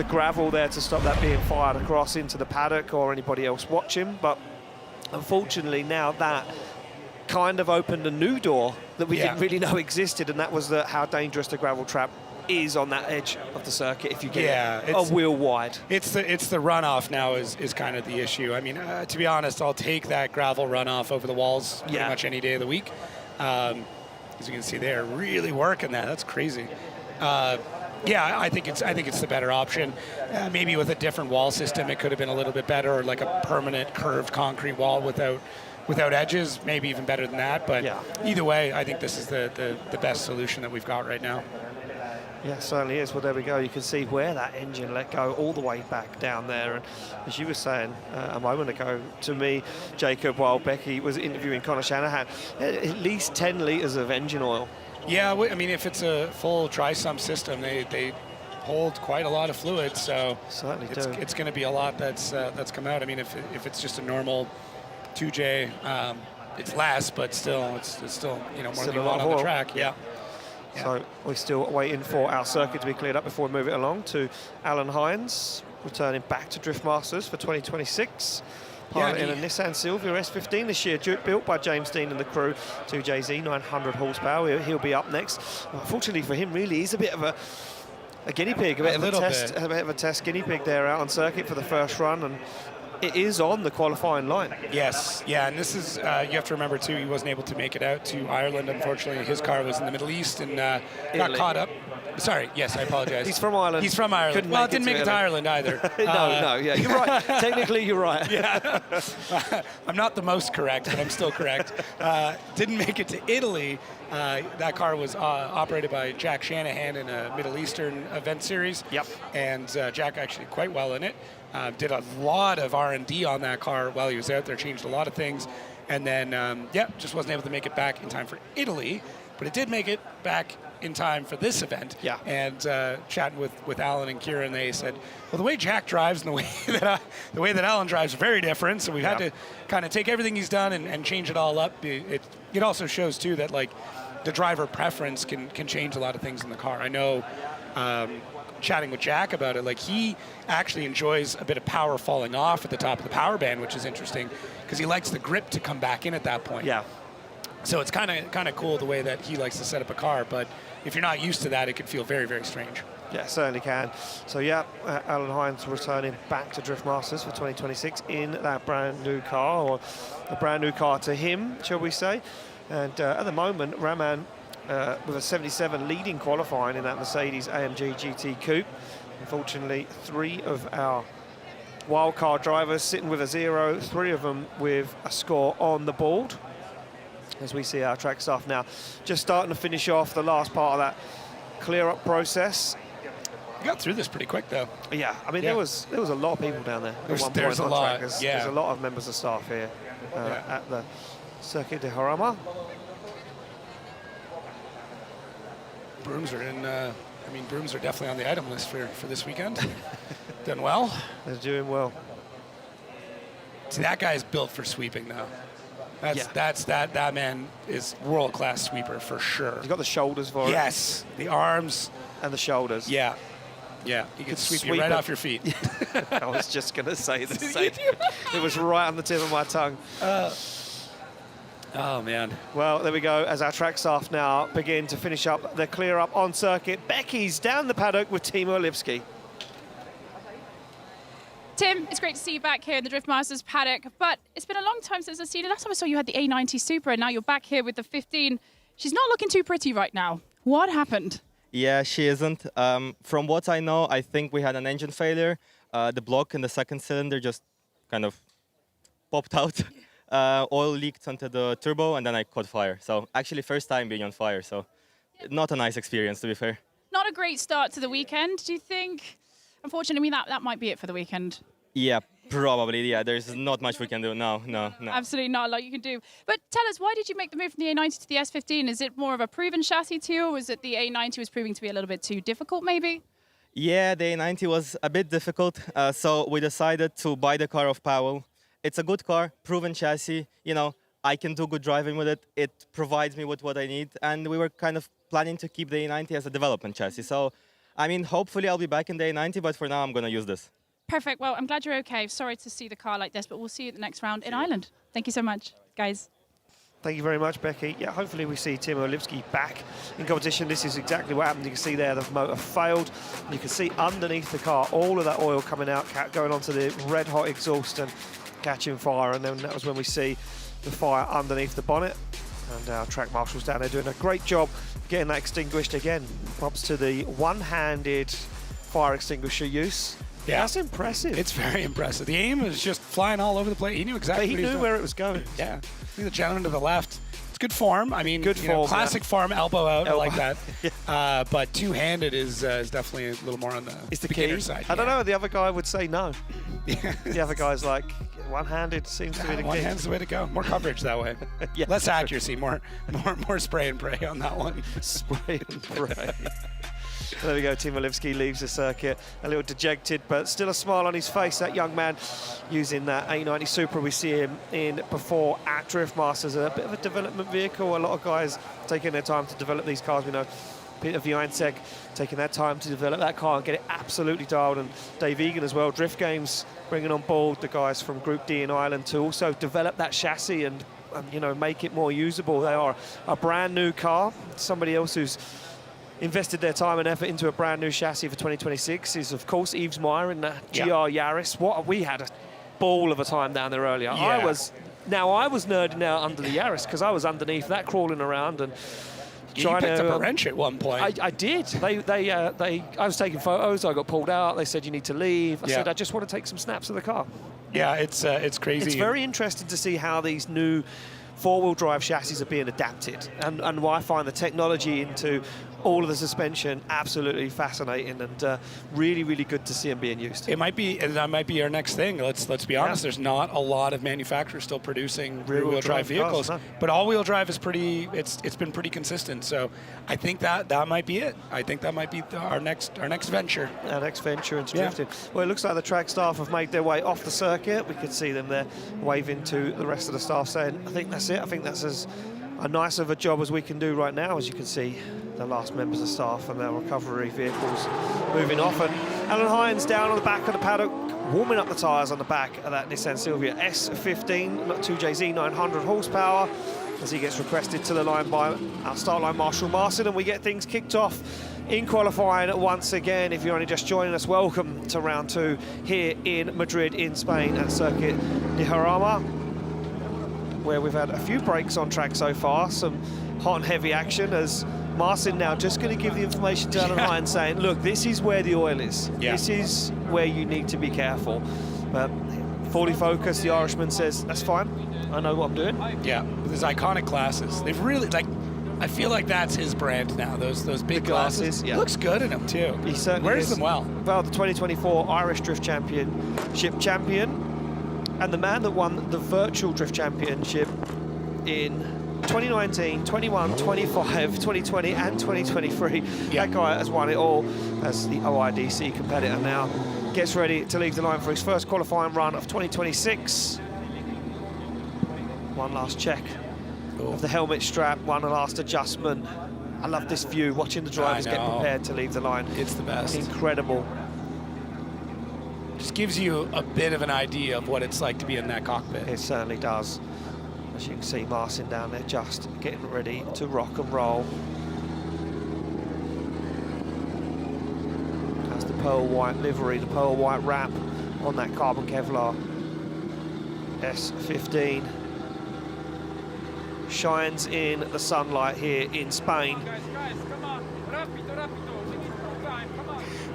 gravel there to stop that being fired across into the paddock or anybody else watching. But unfortunately now that kind of opened a new door that we didn't really know existed, and that was how dangerous the gravel trap is on that edge of the circuit if you get a wheel wide. It's the runoff now is kind of the issue. I mean, to be honest, I'll take that gravel runoff over the walls pretty much any day of the week. As you can see, they're really working that. That's crazy. I think it's the better option. Maybe with a different wall system, it could have been a little bit better, or like a permanent curved concrete wall without edges, maybe even better than that. But either way, I think this is the best solution that we've got right now. Yeah, certainly is. Well, there we go. You can see where that engine let go all the way back down there. And as you were saying a moment ago to me, Jacob, while Becky was interviewing Conor Shanahan, at least 10 litres of engine oil. Yeah, I mean, if it's a full dry sump system, they hold quite a lot of fluid. So certainly it's going to be a lot that's come out. I mean, if it's just a normal 2J, it's less, but still, it's still more than you want on the track. Yeah. So we're still waiting for our circuit to be cleared up before we move it along to Alan Hynes, returning back to Drift Masters for 2026. Piloting a Nissan Silvia S15 this year, built by James Dean and the crew, 2JZ, 900 horsepower. He'll be up next. Unfortunately for him, really, he's a bit of a guinea pig, a bit of a test guinea pig there out on circuit for the first run, and it is on the qualifying line. Yes, yeah, and this is, you have to remember too, he wasn't able to make it out to Ireland, unfortunately. His car was in the Middle East and got caught up. Sorry, yes, I apologize. He's from Ireland. He's from Ireland. Well, didn't make it to Ireland either. No, you're right. Technically, you're right. I'm not the most correct, but I'm still correct. Didn't make it to Italy, That car was operated by Jack Shanahan in a Middle Eastern event series. Yep. And Jack actually did quite well in it. Did a lot of R&D on that car while he was out there, changed a lot of things. And then, just wasn't able to make it back in time for Italy. But it did make it back in time for this event. Yeah. And chatting with Alan and Kieran, they said, well, the way Jack drives and the way that Alan drives are very different. So we've had to kind of take everything he's done and change it all up. It also shows too that like the driver preference can change a lot of things in the car. I know, chatting with Jack about it, like he actually enjoys a bit of power falling off at the top of the power band, which is interesting because he likes the grip to come back in at that point. Yeah. So it's kind of cool the way that he likes to set up a car, but if you're not used to that, it can feel very, very strange. Yeah, certainly can. So Alan Hynes returning back to Drift Masters for 2026 in that brand new car, or a brand new car to him, shall we say. And at the moment, Raman with a 77 leading qualifying in that Mercedes AMG GT Coupe. Unfortunately, 3 of our wildcard drivers sitting with a 0, 3 of them with a score on the board. As we see our track staff now just starting to finish off the last part of that clear-up process. We got through this pretty quick, though. Yeah, I mean, there was a lot of people down there. There's a lot, There's a lot of members of staff here at the Circuito del Jarama. Brooms are in. Brooms are definitely on the item list for this weekend. Done well. They're doing well. See, that guy's built for sweeping, though. That man is world-class sweeper for sure. He's got the shoulders for it. Yes, the arms and the shoulders. Yeah. He can sweep you right off your feet. I was just going to say the same. It was right on the tip of my tongue. Oh, man. Well, there we go. As our track staff now begin to finish up the clear up on circuit, Becky's down the paddock with Teemo Lypskyi. Tim, it's great to see you back here in the Drift Masters paddock, but it's been a long time since I've seen you. Last time I saw you had the A90 Supra, and now you're back here with the 15. She's not looking too pretty right now. What happened? Yeah, she isn't. From what I know, I think we had an engine failure. The block in the second cylinder just kind of popped out. Oil leaked onto the turbo, and then I caught fire. So actually, first time being on fire, so not a nice experience, to be fair. Not a great start to the weekend, do you think? Unfortunately, that might be it for the weekend. Yeah, probably. Yeah, there's not much we can do. No. Absolutely not a lot you can do. But tell us, why did you make the move from the A90 to the S15? Is it more of a proven chassis to you, or was it the A90 was proving to be a little bit too difficult, maybe? Yeah, the A90 was a bit difficult, so we decided to buy the car of Powell. It's a good car, proven chassis. I can do good driving with it. It provides me with what I need, and we were kind of planning to keep the A90 as a development chassis. So, hopefully I'll be back in the A90, but for now I'm going to use this. Perfect. Well, I'm glad you're okay. Sorry to see the car like this, but we'll see you at the next round in Ireland. Thank you so much, guys. Thank you very much, Becky. Yeah, hopefully we see Teemo Lypskyi back in competition. This is exactly what happened. You can see there the motor failed. You can see underneath the car all of that oil coming out, going onto the red hot exhaust and catching fire. And then that was when we see the fire underneath the bonnet. And our track marshals down there doing a great job getting that extinguished again. Props to the one-handed fire extinguisher use. Yeah. That's impressive. It's very impressive. The aim is just flying all over the place. He knew exactly what he was doing. where it was going. Yeah. See the gentleman to the left. It's good form. Good form. Classic farm elbow out. I like that. Yeah. But two-handed is definitely a little more on the beginner side. I don't know. The other guy would say no. The other guy's like, one-handed seems to be the key. One-hand's the way to go. More coverage that way. Yeah. Less accuracy. More spray and pray on that one. Spray and pray. There we go, Teemo Lypskyi leaves the circuit a little dejected, but still a smile on his face, that young man using that A90 Supra we see him in before at Drift Masters, a bit of a development vehicle. A lot of guys taking their time to develop these cars. We know Peter Vatn taking their time to develop that car and get it absolutely dialed, and Dave Egan as well. Drift Games bringing on board the guys from Group D in Ireland to also develop that chassis and make it more usable. They are a brand new car. Somebody else who's invested their time and effort into a brand new chassis for 2026 is, of course, Yves Meyer in the GR Yaris. We had a ball of a time down there earlier. Yeah. I was nerding out under the Yaris because I was underneath that, crawling around and trying to. You picked up a wrench at one point. I did. I was taking photos. I got pulled out. They said you need to leave. I said I just want to take some snaps of the car. Yeah, it's crazy. It's very interesting to see how these new four-wheel drive chassis are being adapted, and I find the technology into all of the suspension absolutely fascinating, and really, really good to see them being used. It might be, and that might be our next thing. Let's be honest. There's not a lot of manufacturers still producing rear-wheel drive vehicles, but all-wheel drive is pretty. It's been pretty consistent. So I think that might be it. I think that might be our next venture. Our next venture into drifting. Well, it looks like the track staff have made their way off the circuit. We could see them there waving to the rest of the staff, saying, "I think that's it. I think that's as nice of a job as we can do right now." As you can see, the last members of staff and their recovery vehicles moving off, and Alan Hynes down on the back of the paddock, warming up the tyres on the back of that Nissan Silvia S15, 2JZ 900 horsepower, as he gets requested to the line by our start line Marshall Martin, and we get things kicked off in qualifying once again. If you're only just joining us, welcome to round 2 here in Madrid in Spain at Circuit del Jarama, where we've had a few breaks on track so far, some hot and heavy action, as Martin now just going to give the information to Alan Hynes, saying, look, this is where the oil is. This is where you need to be careful. But fully focused, the Irishman says, that's fine, I know what I'm doing. Yeah, with his iconic glasses. They've really, I feel like that's his brand now, those big glasses. Yeah. Looks good in them too. He certainly wears is. them well. Well, the 2024 Irish Drift Championship champion, and the man that won the virtual Drift Championship in 2019, 21, 25, 2020 and 2023. That guy has won it all as the OIDC competitor now. Gets ready to leave the line for his first qualifying run of 2026. One last check of the helmet strap, one last adjustment. I love this view, watching the drivers get prepared to leave the line. It's the best. Incredible. Just gives you a bit of an idea of what it's like to be in that cockpit. It certainly does. As you can see, Martin down there just getting ready to rock and roll. That's the pearl white livery, the pearl white wrap on that carbon Kevlar S15. Shines in the sunlight here in Spain.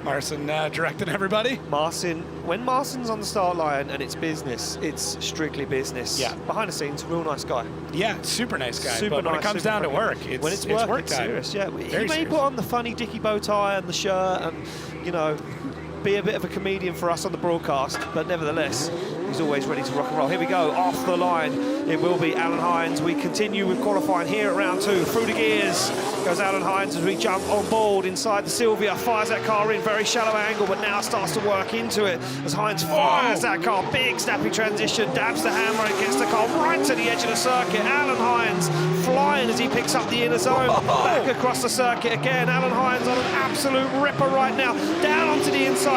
Martin directing everybody. When Martin's on the start line and it's business, it's strictly business. Yeah. Behind the scenes, real nice guy. Yeah, super nice guy. Super but when nice, it comes super down to friendly. work, When it's work time. serious. Yeah, he Very may serious. put on the funny dicky bow tie and the shirt and, you know, be a bit of a comedian for us on the broadcast, but nevertheless, he's always ready to rock and roll. Here we go, off the line. It will be Alan Hynes. We continue with qualifying here at round 2. Through the gears goes Alan Hynes as we jump on board inside the Silvia. Fires that car in, very shallow angle, but now starts to work into it as Hynes fires that car. Big snappy transition, dabs the hammer and gets the car right to the edge of the circuit. Alan Hynes flying as he picks up the inner zone. Back across the circuit again. Alan Hynes on an absolute ripper right now. Down onto the inside.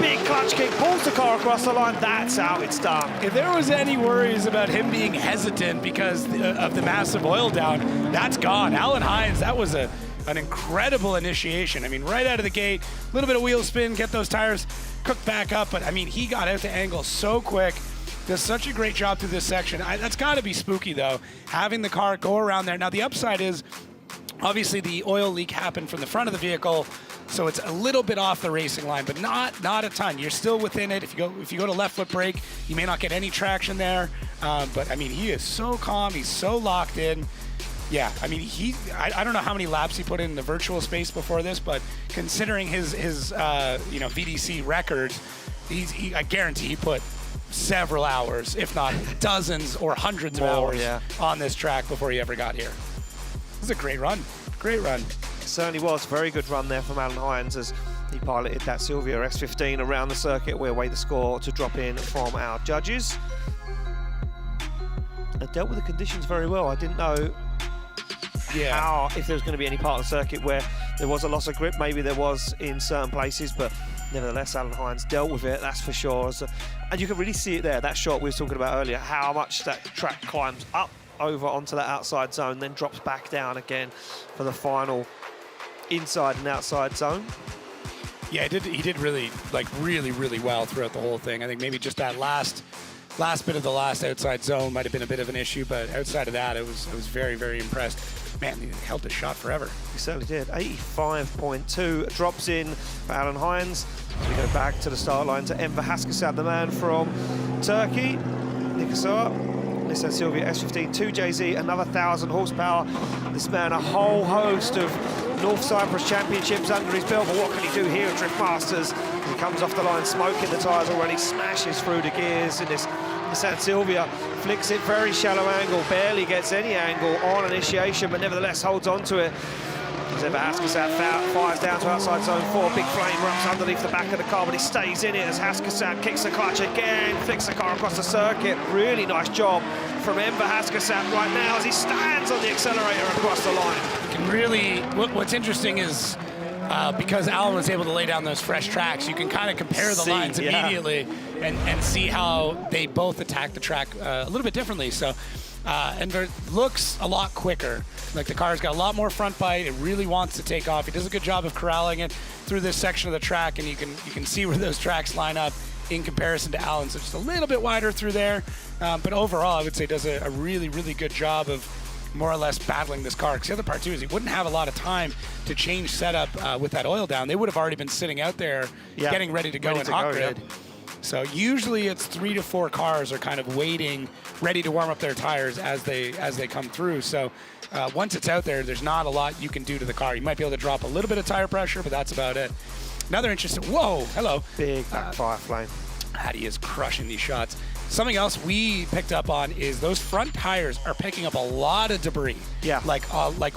Big clutch kick, pulls the car across the line. That's how it's done. If there was any worries about him being hesitant because of the massive oil down, that's gone. Alan Hynes, that was an incredible initiation. I mean, right out of the gate, a little bit of wheel spin, get those tires cooked back up. But I mean, he got out to angle so quick. Does such a great job through this section. That's got to be spooky, though, having the car go around there. Now, the upside is, obviously, the oil leak happened from the front of the vehicle, so it's a little bit off the racing line, but not a ton. You're still within it. If you go to left foot brake, you may not get any traction there. But I mean, he is so calm. He's so locked in. Yeah, I mean, I don't know how many laps he put in the virtual space before this, but considering his VDC record, I guarantee he put several hours, if not dozens or hundreds of hours on this track before he ever got here. This is a great run. Great run. It certainly was. Very good run there from Alan Hynes as he piloted that Silvia S15 around the circuit. We'll await the score to drop in from our judges. And dealt with the conditions very well. I didn't know if there was going to be any part of the circuit where there was a loss of grip. Maybe there was in certain places, but nevertheless, Alan Hynes dealt with it, that's for sure. And you can really see it there, that shot we were talking about earlier, how much that track climbs up over onto that outside zone, then drops back down again for the final inside and outside zone. Yeah, he did really well throughout the whole thing. I think maybe just that last bit of the last outside zone might have been a bit of an issue, but outside of that, I was very, very impressed. Man, he held the shot forever. He certainly did. 85.2 drops in for Alan Hynes. We go back to the start line to Enver Haskan, the man from Turkey. Nikolass Nissan Silvia S15 2JZ, another 1,000 horsepower. This man, a whole host of North Cyprus championships under his belt, but what can he do here at Drift Masters? He comes off the line smoking the tyres already, smashes through the gears in this Nissan Silvia, flicks it very shallow angle, barely gets any angle on initiation, but nevertheless holds on to it. As Enver Haskan fires down to outside zone 4, big flame erupts underneath the back of the car, but he stays in it as Haskan kicks the clutch again, flicks the car across the circuit. Really nice job from Enver Haskan right now as he stands on the accelerator across the line. You can really, what's interesting is because Alan was able to lay down those fresh tracks, you can kind of compare the lines immediately and see how they both attack the track a little bit differently. So Enver looks a lot quicker. Like the car's got a lot more front bite. It really wants to take off. He does a good job of corralling it through this section of the track, and you can see where those tracks line up in comparison to Alan. So just a little bit wider through there. But overall, I would say does a really, really good job of more or less battling this car. Because the other part too is he wouldn't have a lot of time to change setup with that oil down. They would have already been sitting out there getting ready to go in hot grid. So usually it's 3 to 4 cars are kind of waiting, ready to warm up their tires as they come through. So once it's out there, there's not a lot you can do to the car. You might be able to drop a little bit of tire pressure, but that's about it. Another interesting, whoa, hello. Big backfire flame. Hany is crushing these shots. Something else we picked up on is those front tires are picking up a lot of debris. Yeah. Like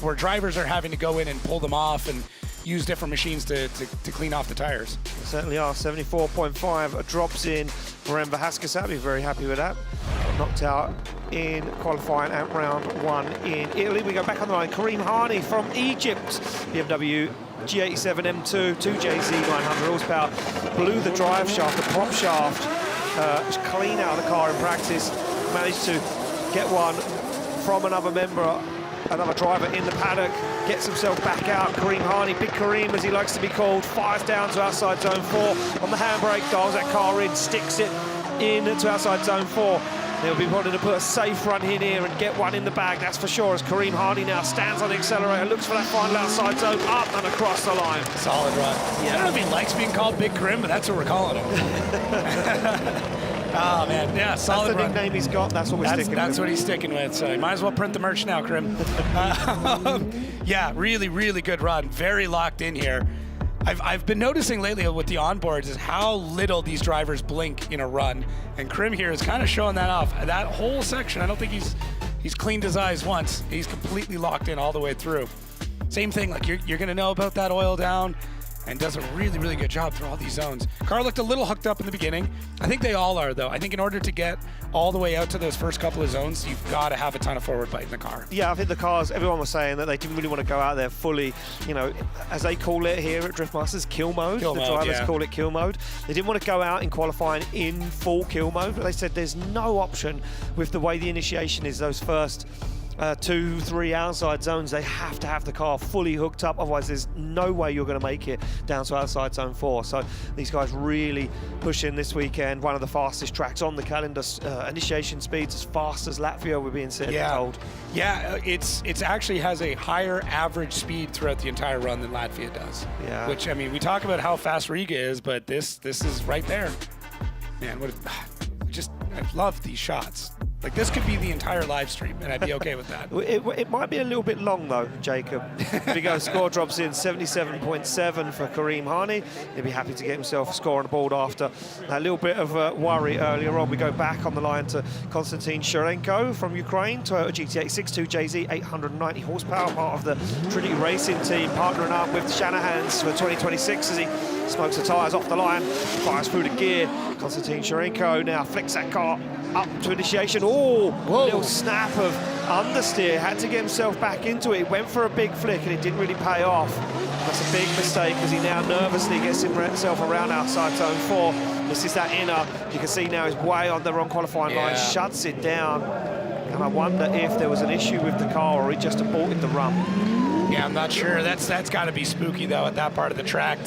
where drivers are having to go in and pull them off and use different machines to clean off the tires. They certainly are. 74.5 drops in for Enver Haskan. Be very happy with that. Knocked out in qualifying at round 1 in Italy. We go back on the line. Kareem Hany from Egypt. BMW G87 M2 2JZ 900 horsepower. Blew the drive shaft, the prop shaft. Clean out of the car in practice. Managed to get one from another driver in the paddock. Gets himself back out. Kareem Hany, Big Kareem as he likes to be called, fires down to outside zone 4 on the handbrake, dials that car in, sticks it in to outside zone 4. They'll be wanting to put a safe run in here and get one in the bag, that's for sure, as Kareem Hany now stands on the accelerator, looks for that final outside zone, up and across the line. Solid run. Yeah. I don't know if he likes being called Big Kareem, but that's what we're calling him. Oh, man, yeah, solid run. That's the run. nickname he's got, that's what we're sticking with. That's what he's sticking with, so you might as well print the merch now, Kareem. Yeah, really, really good run. Very locked in here. I've been noticing lately with the onboards is how little these drivers blink in a run, and Kareem here is kind of showing that off. That whole section, I don't think he's cleaned his eyes once. He's completely locked in all the way through. Same thing, like you're going to know about that oil down, and does a really, really good job through all these zones. Car looked a little hooked up in the beginning. I think they all are, though. I think in order to get all the way out to those first couple of zones, you've got to have a ton of forward bite in the car. Yeah, I think the cars, everyone was saying that they didn't really want to go out there fully, you know, as they call it here at Drift Masters, kill mode. The drivers call it kill mode. They didn't want to go out in qualifying in full kill mode, but they said there's no option with the way the initiation is, those first 2-3 outside zones. They have to have the car fully hooked up, otherwise there's no way you're going to make it down to outside zone 4. So these guys really pushing this weekend. One of the fastest tracks on the calendar. Initiation speeds as fast as Latvia, we're being said. Told. Yeah, it's actually has a higher average speed throughout the entire run than Latvia does. Yeah. Which, I mean, we talk about how fast Riga is, but this is right there. Man, I love these shots. Like, this could be the entire live stream, and I'd be okay with that. It might be a little bit long, though, Jacob. If we go, score drops in 77.7 for Kareem Hany. He'll be happy to get himself a score on the board after a little bit of worry earlier on. We go back on the line to Konstantin Shurenko from Ukraine, Toyota GT86 2JZ, 890 horsepower, part of the Trinity Racing team, partnering up with Shanahan's for 2026 as he smokes the tyres off the line, fires through the gear. Konstantin Shurenko now flicks that car up to initiation. Oh, little snap of understeer. Had to get himself back into it. He went for a big flick and it didn't really pay off. That's a big mistake as he now nervously gets himself around outside zone 4. This is that inner. You can see now he's way on the wrong qualifying line, shuts it down. And I wonder if there was an issue with the car or he just aborted the run. Yeah, I'm not sure. That's got to be spooky, though, at that part of the track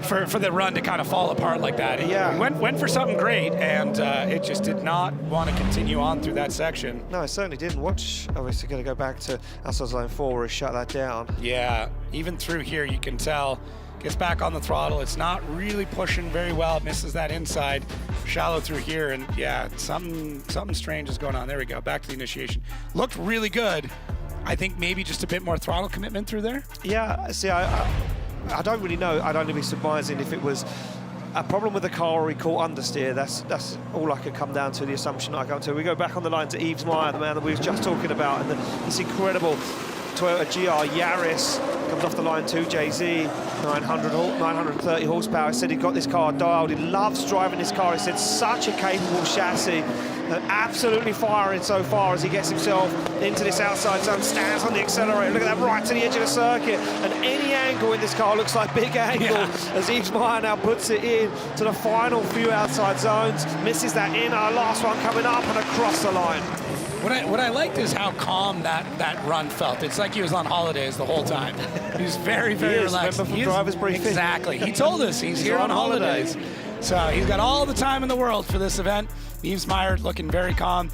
for the run to kind of fall apart like that. He went for something great, and it just did not want to continue on through that section. No, it certainly didn't. Watch, obviously going to go back to outside zone 4 where he shut that down. Yeah, even through here you can tell gets back on the throttle. It's not really pushing very well. It misses that inside, shallow through here, and yeah, something strange is going on. There we go, back to the initiation. Looked really good. I think maybe just a bit more throttle commitment through there. Yeah, see, I don't really know. I'd only be surprising if it was a problem with the car or he caught understeer. That's all I could come down to, the assumption I come to. We go back on the line to Yves Meyer, the man that we were just talking about, and this incredible Toyota GR Yaris comes off the line to JZ, 930 horsepower. He said he got this car dialed. He loves driving this car. He said such a capable chassis. Absolutely firing so far as he gets himself into this outside zone, stands on the accelerator. Look at that, right to the edge of the circuit. And any angle in this car looks like big angle as Yves Meyer now puts it in to the final few outside zones. Misses that in, our last one coming up and across the line. What I liked is how calm that run felt. It's like he was on holidays the whole time. He was very, very relaxed. Remember from driver's briefing? Exactly. He told us he's here on holidays. So he's got all the time in the world for this event. Yves Meyer looking very calm.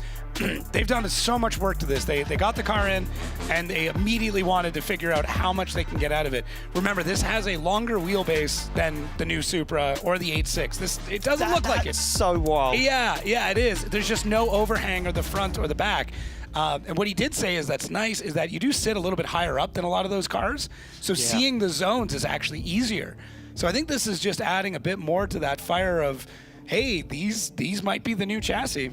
They've done so much work to this. They got the car in, and they immediately wanted to figure out how much they can get out of it. Remember, this has a longer wheelbase than the new Supra or the 8.6. It doesn't look like it. It's so wild. Yeah, it is. There's just no overhang or the front or the back. And what he did say is that's nice is that you do sit a little bit higher up than a lot of those cars. So seeing the zones is actually easier. So I think this is just adding a bit more to that fire of, hey, these might be the new chassis.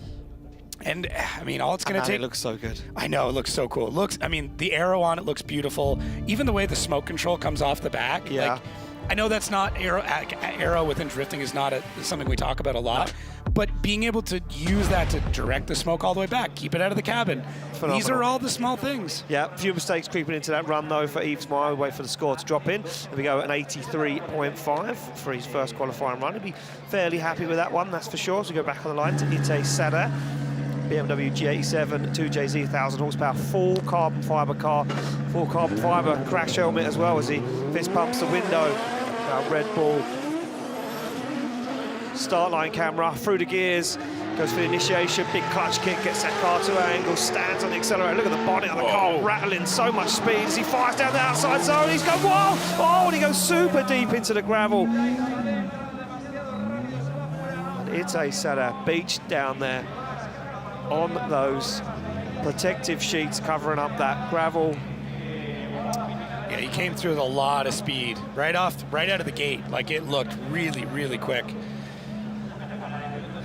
And I mean, all it's going to take. It looks so good. I know, it looks so cool. It looks, I mean, the aero on it looks beautiful. Even the way the smoke control comes off the back. Yeah. Like, I know that's not aero within drifting is not something we talk about a lot, but being able to use that to direct the smoke all the way back, keep it out of the cabin. Phenomenal. These are all the small things. Yeah, a few mistakes creeping into that run though for Yves Meyer. We wait for the score to drop in. There we go, an 83.5 for his first qualifying run. He'll be fairly happy with that one, that's for sure. So we go back on the line to Itay Sadeh. BMW G87 2JZ, 1,000 horsepower, full carbon fibre car, full carbon fibre crash helmet as well as he fist pumps the window. Red Bull start line camera through the gears, goes for the initiation, big clutch kick, gets that car to angle, stands on the accelerator. Look at the bonnet of the car rattling, so much speed as he fires down the outside zone. He's going, whoa! Oh, and he goes super deep into the gravel. And Itay Sadeh beached down there on those protective sheets covering up that gravel. Yeah, he came through with a lot of speed right out of the gate. Like, it looked really, really quick.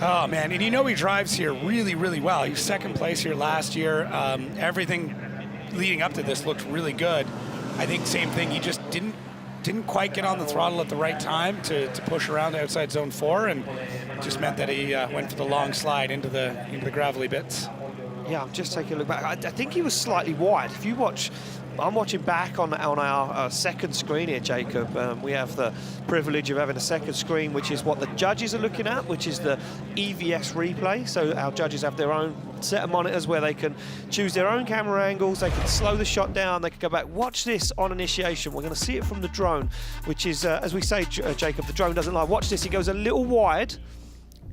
Oh man, and you know he drives here really, really well. He was second place here last year. Everything leading up to this looked really good. I think same thing. He just didn't quite get on the throttle at the right time to push around outside zone 4, and just meant that he went for the long slide into the gravelly bits. Yeah, I'm just taking a look back. I think he was slightly wide. If you watch, I'm watching back on our second screen here, Jacob. We have the privilege of having a second screen, which is what the judges are looking at, which is the EVS replay. So our judges have their own set of monitors where they can choose their own camera angles, they can slow the shot down, they can go back. Watch this on initiation. We're going to see it from the drone, which is, as we say, Jacob, the drone doesn't lie. Watch this, he goes a little wide.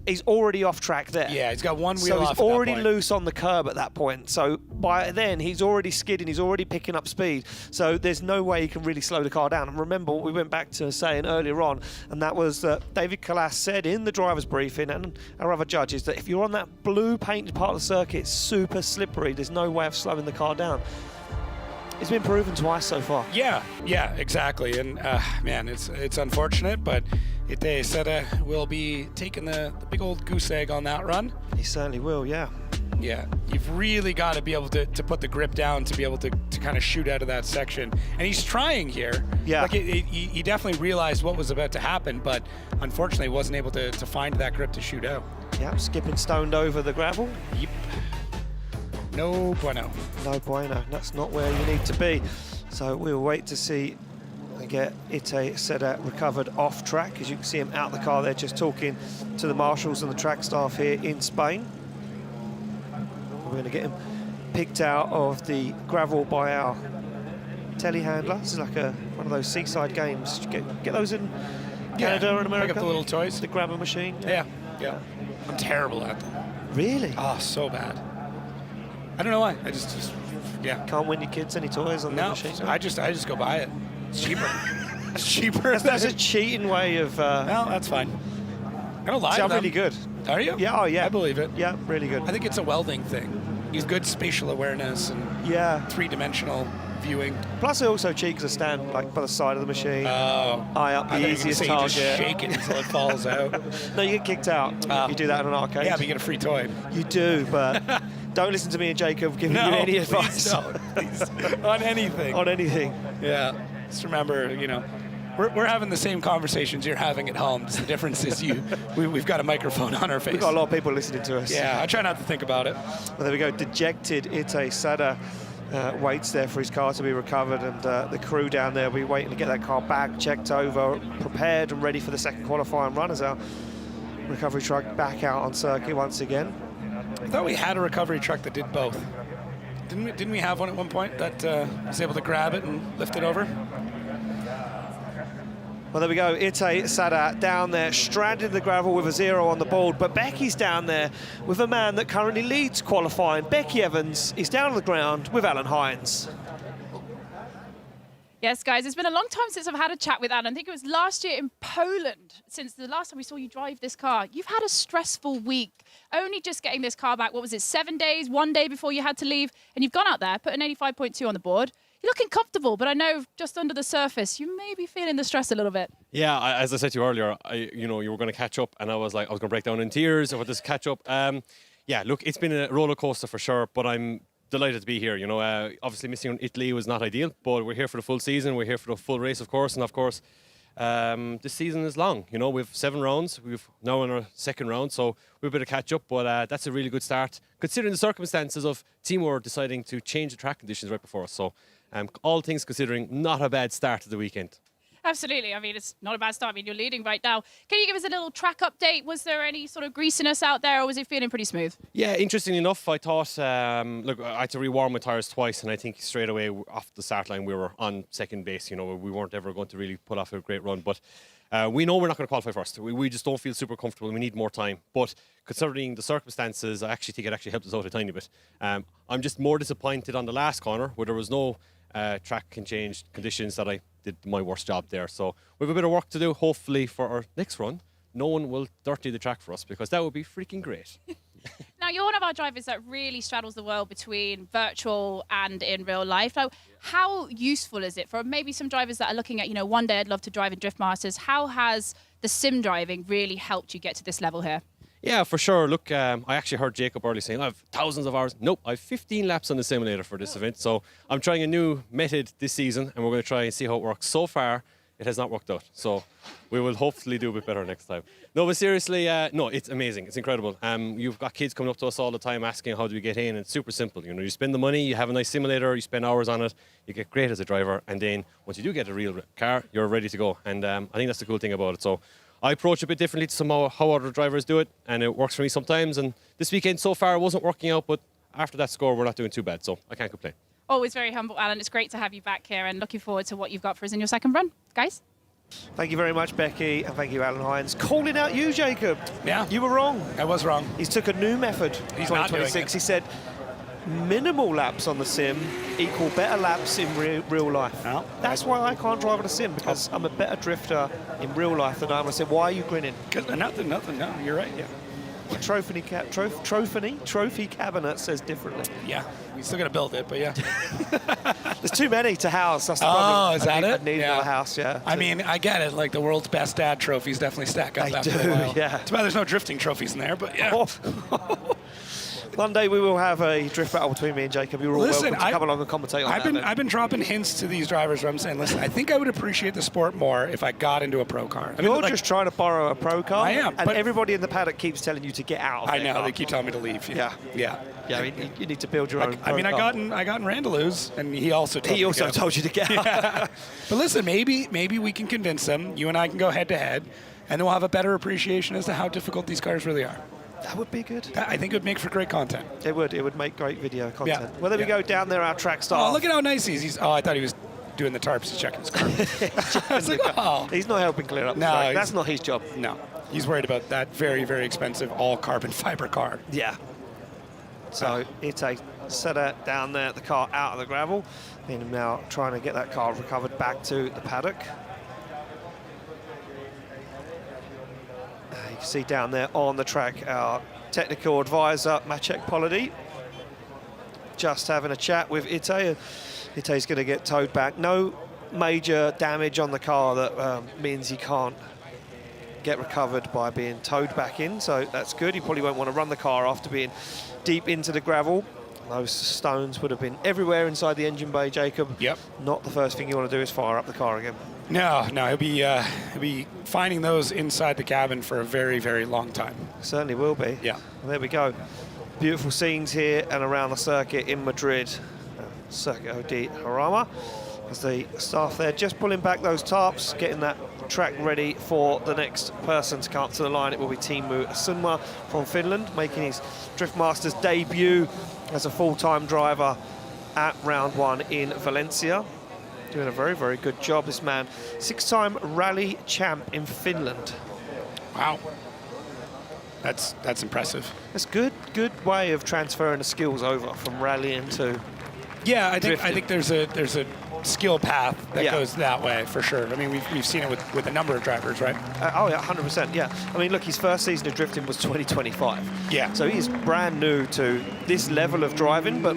He's already off track there. Yeah, he's got one wheel off. So he's already loose on the curb at that point. So by then, he's already skidding, he's already picking up speed. So there's no way he can really slow the car down. And remember what we went back to saying earlier on, and that was that David Nikolass said in the driver's briefing and our other judges that if you're on that blue painted part of the circuit, it's super slippery. There's no way of slowing the car down. It's been proven twice so far. Yeah, exactly. And man, it's unfortunate, but Itay Sadeh will be taking the big old goose egg on that run. He certainly will, yeah. Yeah, you've really got to be able to put the grip down to be able to kind of shoot out of that section. And he's trying here. Yeah. Like he definitely realized what was about to happen, but unfortunately wasn't able to find that grip to shoot out. Yeah, skipping stoned over the gravel. Yep. No bueno. No bueno. That's not where you need to be. So we'll wait to see and get Itay Sadeh recovered off track. As you can see him out the car there, just talking to the marshals and the track staff here in Spain. We're going to get him picked out of the gravel by our telehandler. This is like one of those seaside games. Get those in Canada and America. Pick up the little toys. The grabber machine. Yeah. I'm terrible at them. Really? Oh, so bad. I don't know why. I just Can't win your kids any toys on the machine. I just go buy it. It's cheaper. It's cheaper. That's a cheating way of... Well, that's fine. I'm gonna lie to I'm them. really good. Are you? Yeah, oh yeah. I believe it. Yeah, really good. I think it's a welding thing. He's good spatial awareness and Yeah. three-dimensional viewing. Plus, I also cheat because I stand like by the side of the machine. Oh. Eye up the easiest You target. just shake it until it falls out. No, you get kicked out. If you do that in an arcade. Yeah, but you get a free toy. You do, but don't listen to me and Jacob giving you any advice. Please. On anything. On anything. Yeah. Just remember, we're having the same conversations you're having at home. Just the difference is we've got a microphone on our face. We've got a lot of people listening to us. Yeah, I try not to think about it. Well, there we go. Dejected Itay Sadeh waits there for his car to be recovered, and the crew down there will be waiting to get that car back, checked over, prepared and ready for the second qualifying run as our recovery truck back out on circuit once again. I thought we had a recovery truck that did both. Didn't we have one at one point that was able to grab it and lift it over? Well, there we go. Itay Sadeh down there, stranded in the gravel with a 0 on the board. But Becky's down there with a man that currently leads qualifying. Becky Evans is down on the ground with Alan Hynes. Yes, guys, it's been a long time since I've had a chat with Alan. I think it was last year in Poland, since the last time we saw you drive this car. You've had a stressful week, only just getting this car back. What was it, 7 days, 1 day before you had to leave? And you've gone out there, put an 85.2 on the board. You're looking comfortable, but I know just under the surface, you may be feeling the stress a little bit. Yeah, as I said to you earlier, you were going to catch up, and I was going to break down in tears over this catch up. Yeah, look, it's been a roller coaster for sure, but I'm delighted to be here. Obviously missing on Italy was not ideal, but we're here for the full season. We're here for the full race, of course, and of course, this season is long. We've 7 rounds. We've now in our second round, so we've a bit of catch up, but that's a really good start considering the circumstances of Teemu deciding to change the track conditions right before us. So, all things considering, not a bad start to the weekend. Absolutely. I mean, it's not a bad start. I mean, you're leading right now. Can you give us a little track update? Was there any sort of greasiness out there, or was it feeling pretty smooth? Yeah, interestingly enough, I thought, look, I had to rewarm my tyres twice, and I think straight away off the start line we were on second base. We weren't ever going to really pull off a great run, but we know we're not going to qualify first. We just don't feel super comfortable. We need more time. But considering the circumstances, I actually think it actually helped us out a tiny bit. I'm just more disappointed on the last corner where there was no track can change conditions that I did my worst job there. So we have a bit of work to do. Hopefully for our next run, no one will dirty the track for us, because that would be freaking great. Now, you're one of our drivers that really straddles the world between virtual and in real life. Now, how useful is it for maybe some drivers that are looking at, one day I'd love to drive in Drift Masters? How has the sim driving really helped you get to this level here? Yeah, for sure. Look, I actually heard Jacob earlier saying, I have thousands of hours. Nope, I have 15 laps on the simulator for this event. So I'm trying a new method this season, and we're going to try and see how it works. So far, it has not worked out. So we will hopefully do a bit better next time. No, but seriously, no, it's amazing. It's incredible. You've got kids coming up to us all the time asking how do we get in, and it's super simple. You spend the money, you have a nice simulator, you spend hours on it, you get great as a driver, and then once you do get a real car, you're ready to go. And I think that's the cool thing about it. So I approach it a bit differently to how other drivers do it, and it works for me sometimes. And this weekend so far it wasn't working out, but after that score we're not doing too bad, so I can't complain. Always very humble, Alan. It's great to have you back here, and looking forward to what you've got for us in your second run. Guys? Thank you very much, Becky, and thank you, Alan Hynes. Calling out you, Jacob. Yeah. You were wrong. I was wrong. He's took a new method. He's not doing it. He said minimal laps on the sim equal better laps in real life. No. That's why I can't drive on a sim, because I'm a better drifter in real life than I am. I said, why are you grinning? Nothing. No, you're right. Yeah. My trophy cabinet says differently. Yeah. We still got to build it, but yeah. There's too many to house. That's the problem. Oh, is that it? I need another house, yeah. I mean, I get it. Like, the world's best dad trophies definitely stack up They after do, a while. yeah. Too bad there's no drifting trophies in there, but yeah. One day we will have a drift battle between me and Jacob. You're all welcome to come along and commentate on that. I've been dropping hints to these drivers where I'm saying, listen, I think I would appreciate the sport more if I got into a pro car. I mean, You're just trying to borrow a pro car. I am, and but everybody in the paddock keeps telling you to get out of I their know, car. they keep telling me to leave. Yeah. I mean, you need to build your own. I mean, car. I got in Randaloo's, and he also told me to go. told you to get out. Yeah. But listen, maybe we can convince them. You and I can go head to head, and then we'll have a better appreciation as to how difficult these cars really are. That would be good. I think it would make for great content. It would. It would make great video content. Yeah. Well, there we go. Down there, our track star. Oh, look at how nice he is. I thought he was doing the tarps to check his car. I was like, oh. He's not helping clear up the No, track. That's not his job. No. He's worried about that very, very expensive all-carbon fiber car. Yeah. So Itay Sadeh down there, the car out of the gravel. And now trying to get that car recovered back to the paddock. You can see down there on the track our technical advisor, Maciek Polody, just having a chat with Itay. Itay's going to get towed back. No major damage on the car that means he can't get recovered by being towed back in, so that's good. He probably won't want to run the car after being deep into the gravel. Those stones would have been everywhere inside the engine bay, Jacob. Yep. Not the first thing you want to do is fire up the car again. No, he'll be finding those inside the cabin for a very, very long time. Certainly will be. Yeah. Well, there we go. Beautiful scenes here and around the circuit in Madrid. Circuito del Jarama. As the staff there just pulling back those tarps, getting that track ready for the next person to come up to the line. It will be Teemu Asunmaa from Finland, making his Drift Masters debut as a full-time driver at round 1 in Valencia. Doing a very, very good job, this man. 6-time rally champ in Finland. Wow. That's impressive. That's good way of transferring the skills over from rallying to Yeah, I drifting. think there's a skill path that goes that way for sure. I mean, we've seen it with a number of drivers, right? Oh yeah, 100%. Yeah. I mean, look, his first season of drifting was 2025. Yeah. So he's brand new to this level of driving, but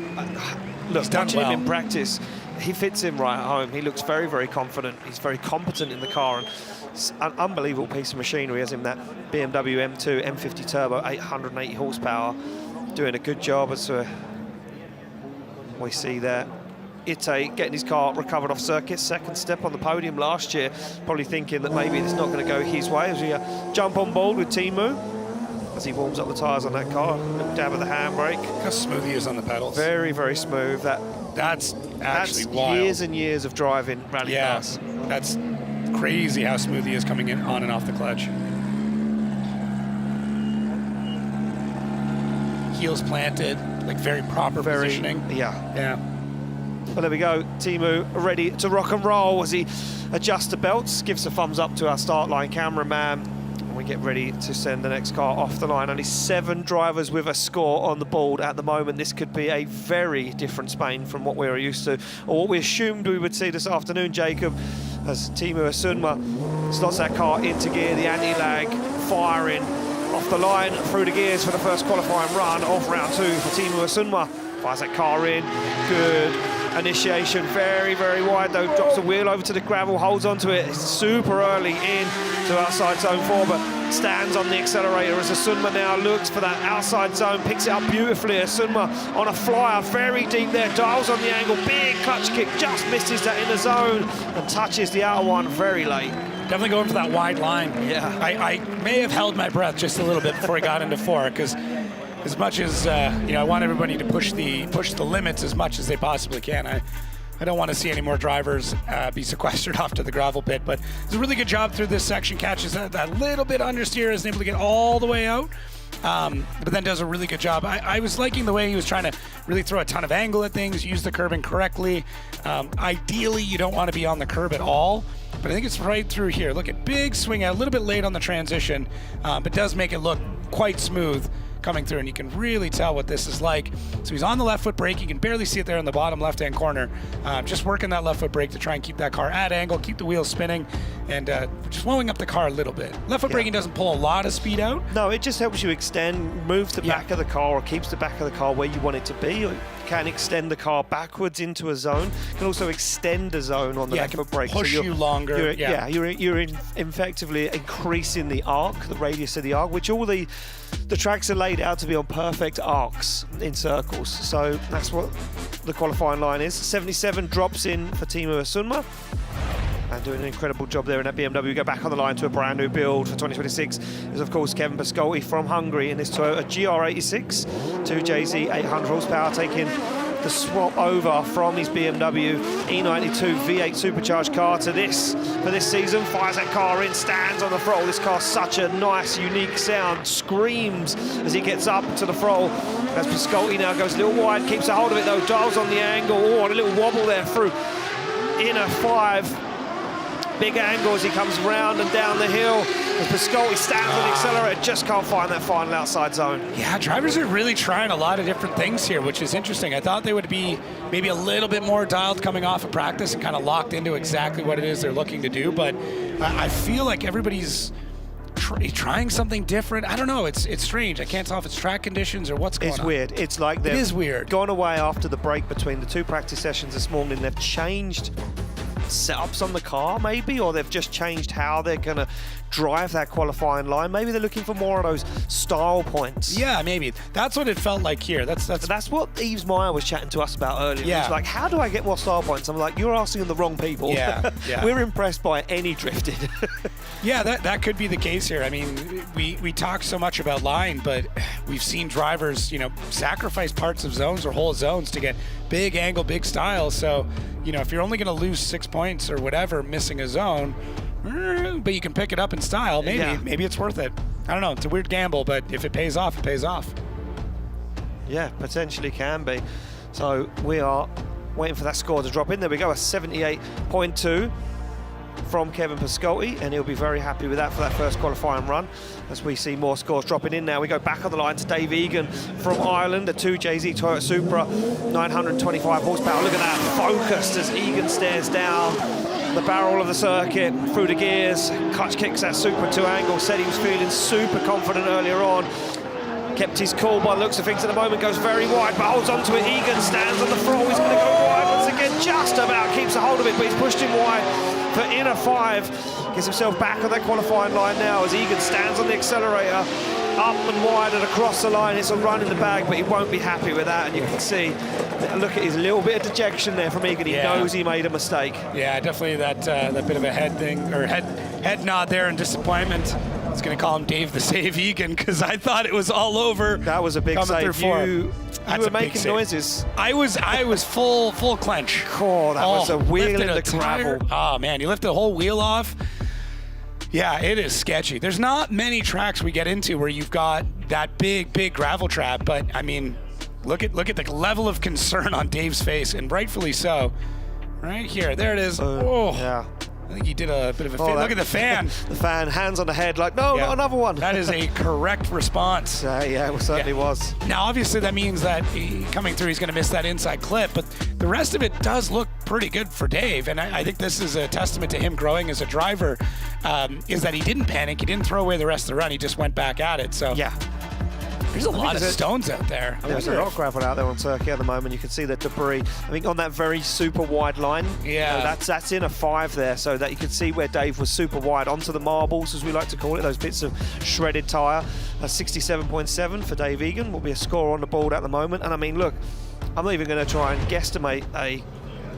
look, done watching well. him in practice, he fits in right at home. He looks very, very confident. He's very competent in the car, and it's an unbelievable piece of machinery. He has him that BMW M2 M50 Turbo, 880 horsepower, doing a good job as we see there. Itay getting his car recovered off circuit, second step on the podium last year, probably thinking that maybe it's not going to go his way as we jump on board with Teemu as he warms up the tyres on that car. Little dab of the handbrake. How smooth he is on the pedals. Very, very smooth. That's actually That's wild. years and years of driving rally cars. That's crazy how smooth he is coming in on and off the clutch. Heels planted, like very proper positioning. Yeah. Well, there we go. Teemu ready to rock and roll as he adjusts the belts, gives a thumbs up to our start line cameraman, and we get ready to send the next car off the line. Only 7 drivers with a score on the board at the moment. This could be a very different Spain from what we were used to, or what we assumed we would see this afternoon, Jacob, as Teemu Asunmaa slots that car into gear, the anti-lag firing off the line through the gears for the first qualifying run of round 2 for Teemu Asunmaa. Fires that car in, good initiation, very, very wide though, drops the wheel over to the gravel, holds onto it. It's super early in to outside zone 4, but stands on the accelerator as Asunmaa now looks for that outside zone, picks it up beautifully. Asunmaa on a flyer, very deep there, dials on the angle, big clutch kick, just misses that inner zone and touches the outer one very late. Definitely going for that wide line. Yeah. I may have held my breath just a little bit before I got into 4, because as much as I want everybody to push the limits as much as they possibly can. I don't want to see any more drivers be sequestered off to the gravel pit, but it's a really good job through this section. Catches that little bit understeer, isn't able to get all the way out, but then does a really good job. I was liking the way he was trying to really throw a ton of angle at things, use the curbing correctly. Ideally, you don't want to be on the curb at all, but I think it's right through here. Look at big swing out, a little bit late on the transition, but does make it look quite smooth coming through, and you can really tell what this is like. So he's on the left foot brake. You can barely see it there in the bottom left-hand corner. Just working that left foot brake to try and keep that car at angle, keep the wheels spinning, and just blowing up the car a little bit. Left foot braking doesn't pull a lot of speed out. No, it just helps you extend, moves the back of the car, or keeps the back of the car where you want it to be. Or can extend the car backwards into a zone. Can also extend a zone on the left foot brake. Push you longer. You're effectively increasing the arc, the radius of the arc, which all the tracks are laid out to be on perfect arcs in circles. So that's what the qualifying line is. 77 drops in for Teemu Asunmaa. And doing an incredible job there in that BMW. Go back on the line to a brand new build for 2026 is, of course, Kevin Pascolti from Hungary in this Toyota GR86 2JZ 800 horsepower, taking the swap over from his BMW E92 V8 supercharged car to this for this season. Fires that car in, stands on the throttle. This car's such a nice, unique sound. Screams as he gets up to the throttle. As Pascolti now goes a little wide, keeps a hold of it though, dials on the angle. Oh, and a little wobble there through inner 5. Big angle as he comes round and down the hill. As Pascolti stands on the accelerator, just can't find that final outside zone. Yeah, drivers are really trying a lot of different things here, which is interesting. I thought they would be maybe a little bit more dialed coming off of practice and kind of locked into exactly what it is they're looking to do, but I feel like everybody's trying something different. I don't know. It's strange. I can't tell if it's track conditions or what's going on. It's weird. It's like It is weird. gone away after the break between the 2 practice sessions this morning. They've changed setups on the car maybe, or they've just changed how they're going to drive that qualifying line. Maybe they're looking for more of those style points. Yeah, maybe. That's what it felt like here. That's what Yves Meyer was chatting to us about earlier. Yeah. He's like, how do I get more style points? I'm like, you're asking the wrong people. Yeah. We're impressed by any drifted. Yeah, that could be the case here. I mean, we talk so much about line, but we've seen drivers, sacrifice parts of zones or whole zones to get big angle, big style. So, if you're only going to lose 6 points or whatever, missing a zone, but you can pick it up in style, maybe it's worth it. I don't know. It's a weird gamble, but if it pays off, it pays off. Yeah, potentially can be. So we are waiting for that score to drop in. There we go, a 78.2 from Kevin Pascotti, and he'll be very happy with that for that first qualifying run. As we see more scores dropping in now, we go back on the line to Dave Egan from Ireland, a 2JZ Toyota Supra, 925 horsepower. Look at that, focused as Egan stares down the barrel of the circuit, through the gears, clutch kicks that Supra 2 angle, said he was feeling super confident earlier on. Kept his cool by the looks of things at the moment, goes very wide, but holds on to it. Egan stands on the throttle, he's going to go wide once again, just about keeps a hold of it, but he's pushed him wide for inner 5. Gets himself back on that qualifying line now as Egan stands on the accelerator, up and wide and across the line. It's a run in the bag, but he won't be happy with that, and you can see, look at his little bit of dejection there from Egan. He knows he made a mistake. Yeah, definitely that bit of a head thing, or head nod there in disappointment. I was going to call him Dave the Save Egan because I thought it was all over. That was a big save. You were making noises. I was full clench. Oh, that was a wheel in the gravel. Oh man, you lifted the whole wheel off. Yeah, it is sketchy. There's not many tracks we get into where you've got that big gravel trap, but I mean, look at the level of concern on Dave's face, and rightfully so. Right here, there it is. Yeah. I think he did a bit of a fin. Look at the fan. The fan, hands on the head, like, no, not another one. That is a correct response. Yeah, it certainly was. Now, obviously, that means that coming through, he's going to miss that inside clip, but the rest of it does look pretty good for Dave, and I think this is a testament to him growing as a driver, is that he didn't panic, he didn't throw away the rest of the run, he just went back at it. So yeah. There's a lot of stones out there. There's a lot of gravel out there on Turkey at the moment. You can see the debris. I think on that very super wide line, that's in a 5 there, so that you can see where Dave was super wide onto the marbles, as we like to call it, those bits of shredded tyre. A 67.7 for Dave Egan will be a score on the board at the moment. And I mean, look, I'm not even going to try and guesstimate a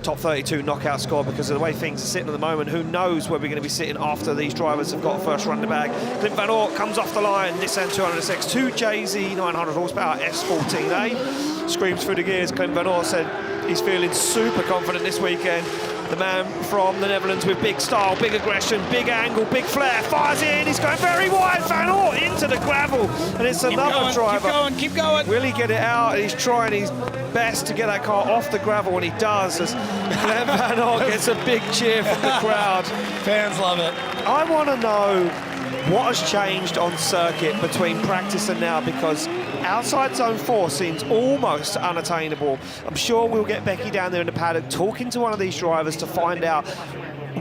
top 32 knockout score because of the way things are sitting at the moment. Who knows where we're going to be sitting after these drivers have got first run in the bag. Clint van Oort comes off the line, Nissan 200SX 2JZ 900 horsepower S14A, screams through the gears. Clint van Oort said he's feeling super confident this weekend. The man from the Netherlands with big style, big aggression, big angle, big flair, fires in, he's going very wide, Van Oort into the gravel, and it's another driver. Keep going. Will he get it out? He's trying his best to get that car off the gravel, and he does, as Clint van Oort gets a big cheer from the crowd. Fans love it. I want to know what has changed on circuit between practice and now, because outside zone 4 seems almost unattainable. I'm sure we'll get Becky down there in the paddock talking to one of these drivers to find out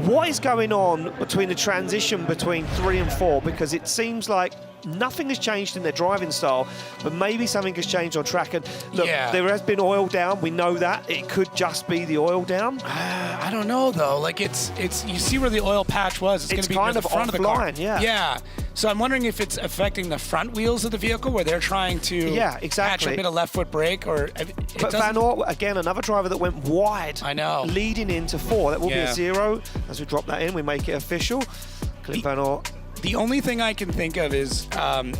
what is going on between the transition between 3 and 4, because it seems like nothing has changed in their driving style, but maybe something has changed on track. And look, there has been oil down. We know that. It could just be the oil down. I don't know though. Like it's you see where the oil patch was. It's going to be kind near of the front of the car. Yeah. So I'm wondering if it's affecting the front wheels of the vehicle where they're trying to catch a bit of left foot brake, or. But Van Oort, again, another driver that went wide. I know. Leading into 4. That will be a 0. As we drop that in, we make it official. Clint van Oort. The only thing I can think of is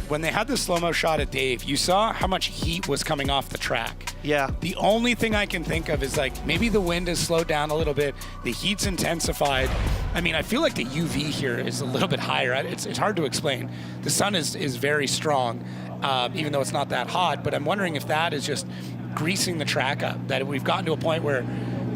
when they had the slow-mo shot at Dave, you saw how much heat was coming off the track. Yeah. The only thing I can think of is like maybe the wind has slowed down a little bit, the heat's intensified. I mean, I feel like the UV here is a little bit higher. It's hard to explain. The sun is very strong, even though it's not that hot, but I'm wondering if that is just greasing the track up, that we've gotten to a point where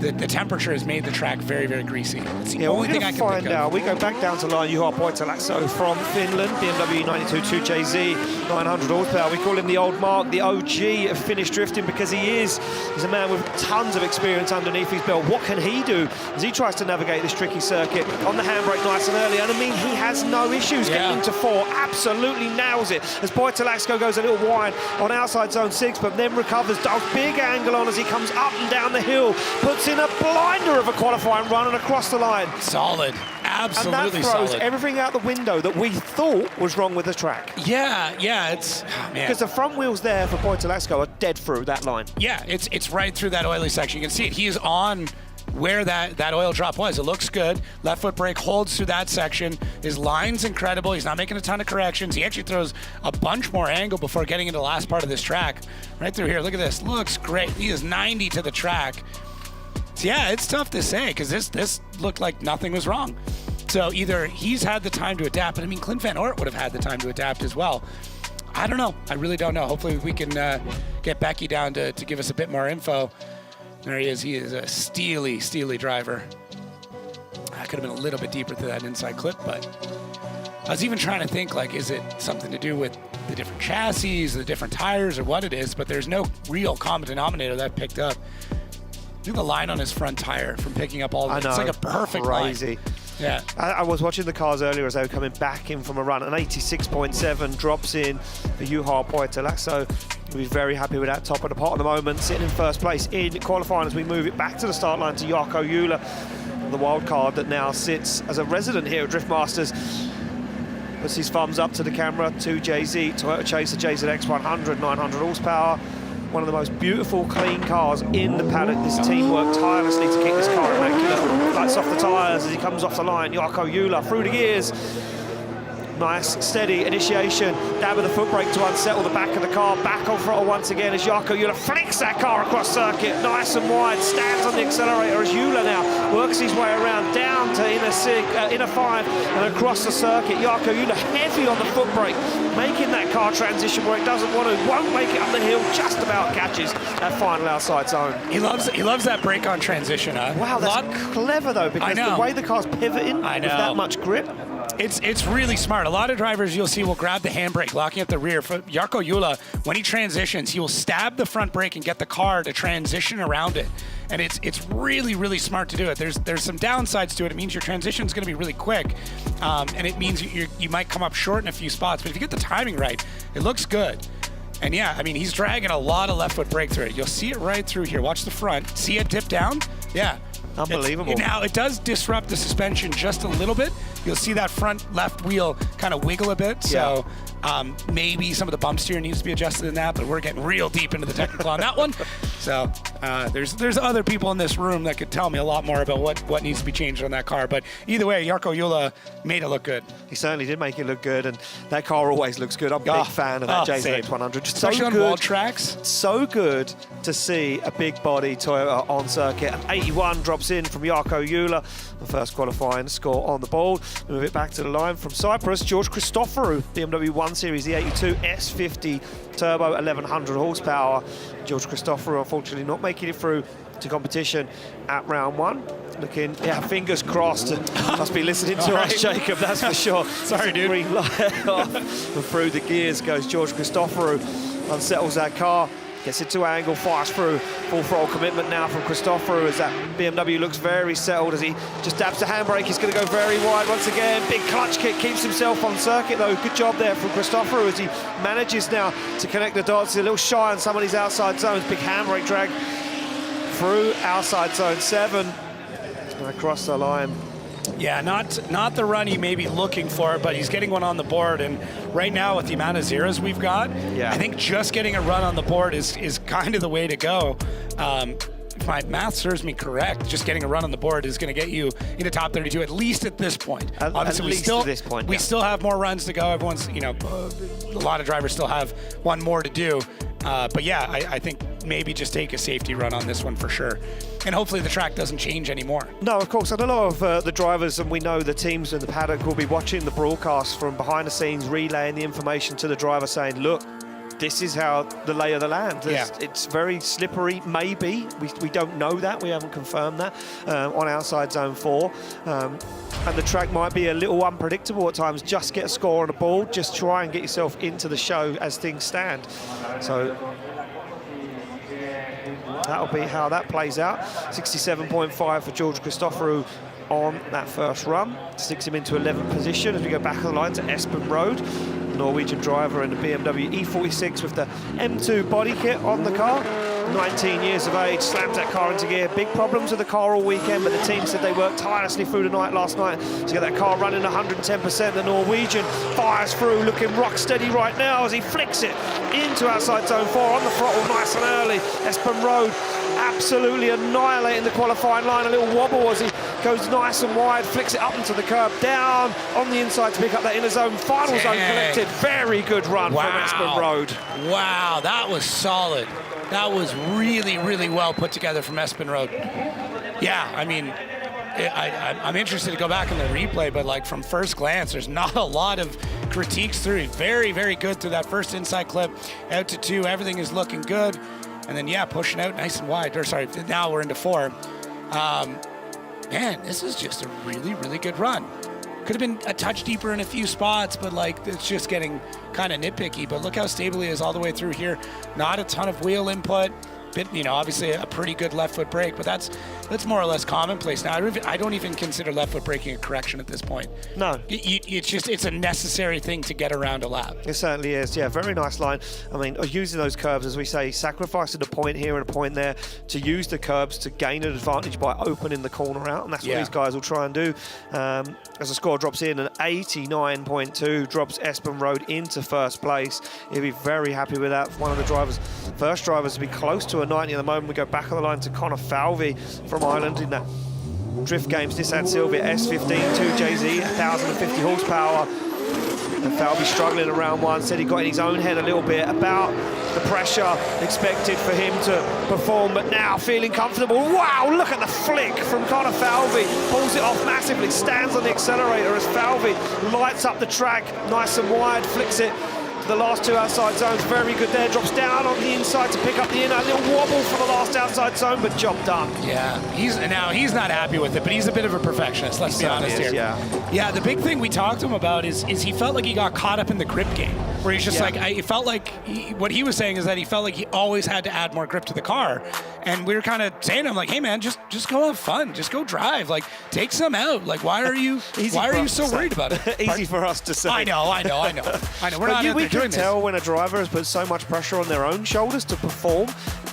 the temperature has made the track very, very greasy. It's the Yeah, we're only going thing I to can find think of. out. We go back down to line Juha Poitalasso from Finland, BMW 92.2JZ, 900 horsepower. We call him the old Mark, the OG of Finnish drifting, because he's a man with tons of experience underneath his belt. What can he do as he tries to navigate this tricky circuit on the handbrake nice and early? And I mean, he has no issues getting into 4. Absolutely nails it as Poitalasso goes a little wide on outside zone 6, but then recovers, does big angle on as he comes up and down the hill, puts in a blinder of a qualifying run and across the line. Solid. Absolutely and that throws solid. everything out the window that we thought was wrong with the track. Yeah, it's man. Because the front wheels there for Poitalasso are dead through that line. Yeah, it's right through that oily section. You can see it. He is on where that oil drop was. It looks good. Left foot brake holds through that section. His line's incredible. He's not making a ton of corrections. He actually throws a bunch more angle before getting into the last part of this track. Right through here. Look at this. Looks great. He is 90 to the track. So yeah, it's tough to say because this looked like nothing was wrong. So either he's had the time to adapt, but I mean, Clint van Oort would have had the time to adapt as well. I don't know. I really don't know. Hopefully we can get Becky down to give us a bit more info. There he is. He is a steely driver. I could have been a little bit deeper to that inside clip, but I was even trying to think, like, is it something to do with the different chassis, the different tires, or what it is, but there's no real common denominator that I picked up. Look at the line on his front tire from picking up all of it. It's like a perfect crazy line. Yeah. I was watching the cars earlier as they were coming back in from a run. An 86.7 drops in for Juha Poitalasso. We'll be very happy with that top of the pot at the moment, sitting in first place in qualifying as we move it back to the start line to Jarkko Jula, the wild card that now sits as a resident here at Drift Masters. Puts his thumbs up to the camera. 2JZ, Toyota Chaser JZX 100, 900 horsepower. One of the most beautiful, clean cars in the paddock. This team worked tirelessly to keep this car immaculate. Lights off the tyres as he comes off the line. Jarkko Jula through the gears. Nice, steady initiation. Dab of the foot brake to unsettle the back of the car. Back on throttle once again as Jarkko Jula flicks that car across circuit. Nice and wide. Stands on the accelerator as Jula now works his way around down to inner 5 and across the circuit. Jarkko Jula heavy on the foot brake, making that car transition where it doesn't want to. Won't make it up the hill. Just about catches that final outside zone. He loves that brake on transition. Wow, that's clever though, because the way the car's pivoting with that much grip. It's really smart. A lot of drivers you'll see will grab the handbrake, locking up the rear. For Jarkko Jula, when he transitions, he will stab the front brake and get the car to transition around it. And it's really, really smart to do it. There's some downsides to it. It means your transition is going to be really quick, and it means you might come up short in a few spots. But if you get the timing right, it looks good. And yeah, I mean, he's dragging a lot of left foot brake through it. You'll see it right through here. Watch the front. See it dip down? Yeah. Unbelievable. Now, it does disrupt the suspension just a little bit. You'll see that front left wheel kind of wiggle a bit. So maybe some of the bump steer needs to be adjusted in that, but we're getting real deep into the technical on that one. So there's other people in this room that could tell me a lot more about what needs to be changed on that car. But either way, Jarkko Jula made it look good. He certainly did make it look good, and that car always looks good. I'm a big fan of that JZX 100. Especially on wall tracks. So good to see a big body Toyota on circuit. An 81 drops in from Jarkko Jula, the first qualifying score on the board. Move it back to the line from Cyprus. George Christoforou, BMW 1 Series, the 82 S50 Turbo, 1100 horsepower. George Christoforou unfortunately not making it through to competition at round 1. Looking, fingers crossed. Must be listening to us, Jacob, that's for sure. Sorry, dude. Green light off. And through the gears goes George Christoforou. Unsettles that car. Gets into angle, fires through. Full throttle commitment now from Christoforou as that BMW looks very settled as he just dabs the handbrake. He's going to go very wide once again. Big clutch kick, keeps himself on circuit though. Good job there from Christoforou as he manages now to connect the dots. He's a little shy on some of these outside zones. Big handbrake drag through outside zone 7. And across the line. Yeah, not the run he may be looking for, but he's getting one on the board. And right now, with the amount of zeros we've got, I think just getting a run on the board is kind of the way to go. If my math serves me correct, just getting a run on the board is going to get you in the top 32, at least at this point. Obviously, we still have more runs to go. Everyone's, a lot of drivers still have one more to do. But yeah, I think maybe just take a safety run on this one for sure. And hopefully the track doesn't change anymore. No, of course. And a lot of the drivers, and we know the teams in the paddock will be watching the broadcast from behind the scenes, relaying the information to the driver saying, look, this is how the lay of the land. It's very slippery, maybe. We don't know that. We haven't confirmed that on outside zone 4. And the track might be a little unpredictable at times. Just get a score on the board. Just try and get yourself into the show as things stand. So that'll be how that plays out. 67.5 for George Christoforou on that first run. Sticks him into 11th position as we go back on the line to Espen Rohde, the Norwegian driver in the BMW E46 with the M2 body kit on the car. 19 years of age, slams that car into gear. Big problems with the car all weekend, but the team said they worked tirelessly through the night last night to get that car running 110%. The Norwegian fires through, looking rock steady right now as he flicks it into outside zone 4 on the throttle nice and early. Espen Rohde absolutely annihilating the qualifying line. A little wobble as he goes nice and wide, flicks it up into the curb, down on the inside to pick up that inner zone. Final zone collected. Very good run from Espen Rohde. Wow, that was solid. That was really, really well put together from Espen Rohde. Yeah, I mean, I'm interested to go back in the replay, but like from first glance, there's not a lot of critiques through. He's very, very good through that first inside clip. Out to 2, everything is looking good. And then, yeah, pushing out nice and wide. Or sorry, now we're into 4. Man, this is just a really, really good run. Could have been a touch deeper in a few spots, but like it's just getting kind of nitpicky. But look how stable he is all the way through here. Not a ton of wheel input. Bit, you know, obviously a pretty good left foot brake, but that's more or less commonplace now. I don't even consider left foot braking a correction at this point. No, it's a necessary thing to get around a lap. It certainly is. Yeah, very nice line. I mean, using those curbs, as we say, sacrificing a point here and a point there to use the curbs to gain an advantage by opening the corner out, and that's what these guys will try and do. As the score drops in, an 89.2 drops Espen Rohde into first place. He'll be very happy with that. One of the first drivers to be close to a 90 at the moment. We go back on the line to Conor Falvey from Ireland in that Drift Games Nissan Silvia S15 2JZ, 1,050 horsepower. And Falvey struggling around 1, said he got in his own head a little bit about the pressure expected for him to perform, but now feeling comfortable. Wow, look at the flick from Conor Falvey. Pulls it off massively, stands on the accelerator as Falvey lights up the track, nice and wide, flicks it. The last 2 outside zones, very good there. Drops down on the inside to pick up the inner. A little wobble for the last outside zone, but job done. Yeah, he's not happy with it, but he's a bit of a perfectionist, let's be honest here. Yeah, the big thing we talked to him about is he felt like he got caught up in the grip game, where he's just it felt like, what he was saying is that he felt like he always had to add more grip to the car. And we were kind of saying to him, like, hey man, just go have fun. Just go drive. Like, take some out. Like, why are you so worried about it? Easy for us to say. I know. We're not we can tell when a driver has put so much pressure on their own shoulders to perform,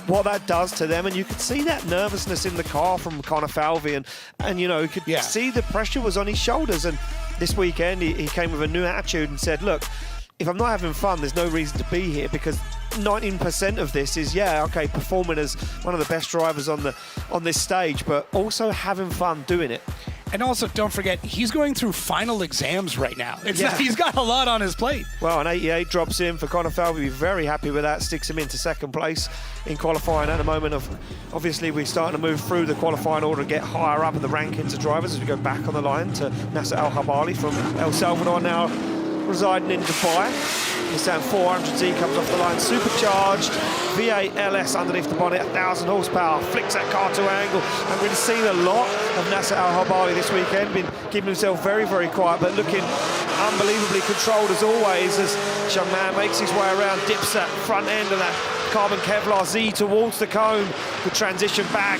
what that does to them. And you could see that nervousness in the car from Conor Falvey. And you know, you could see the pressure was on his shoulders. And this weekend, he came with a new attitude and said, look, if I'm not having fun, there's no reason to be here, because 19% of this is, performing as one of the best drivers on this stage, but also having fun doing it. And also, don't forget, he's going through final exams right now. He's got a lot on his plate. Well, an 88 drops in for Conor Falvey. Very happy with that. Sticks him into second place in qualifying at the moment. Obviously, we're starting to move through the qualifying order and get higher up in the rankings of drivers as we go back on the line to Nasser Alharbali from El Salvador, now residing in Dubai. Nissan 400Z comes off the line, supercharged, V8 LS underneath the bonnet, 1,000 horsepower, flicks that car to angle. I've really seen a lot of Nasser Alharbali this weekend, been keeping himself very, very quiet, but looking unbelievably controlled as always as Shanahan makes his way around, dips that front end of that carbon Kevlar Z towards the cone. Good transition back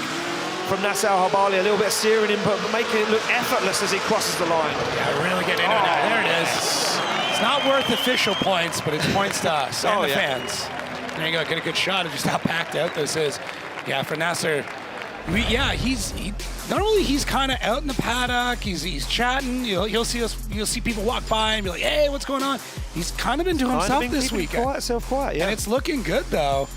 from Nasser Alharbali, a little bit of steering input, but making it look effortless as he crosses the line. Yeah, really getting into it now. There it is. It's not worth official points, but it's points to us and the fans. There you go, get a good shot of just how packed out this is. Yeah, for Nasser, he's not only he's kind of out in the paddock, he's chatting. You'll see people walk by and be like, hey, what's going on? He's kind of been to himself this weekend. Self-quiet, and it's looking good though.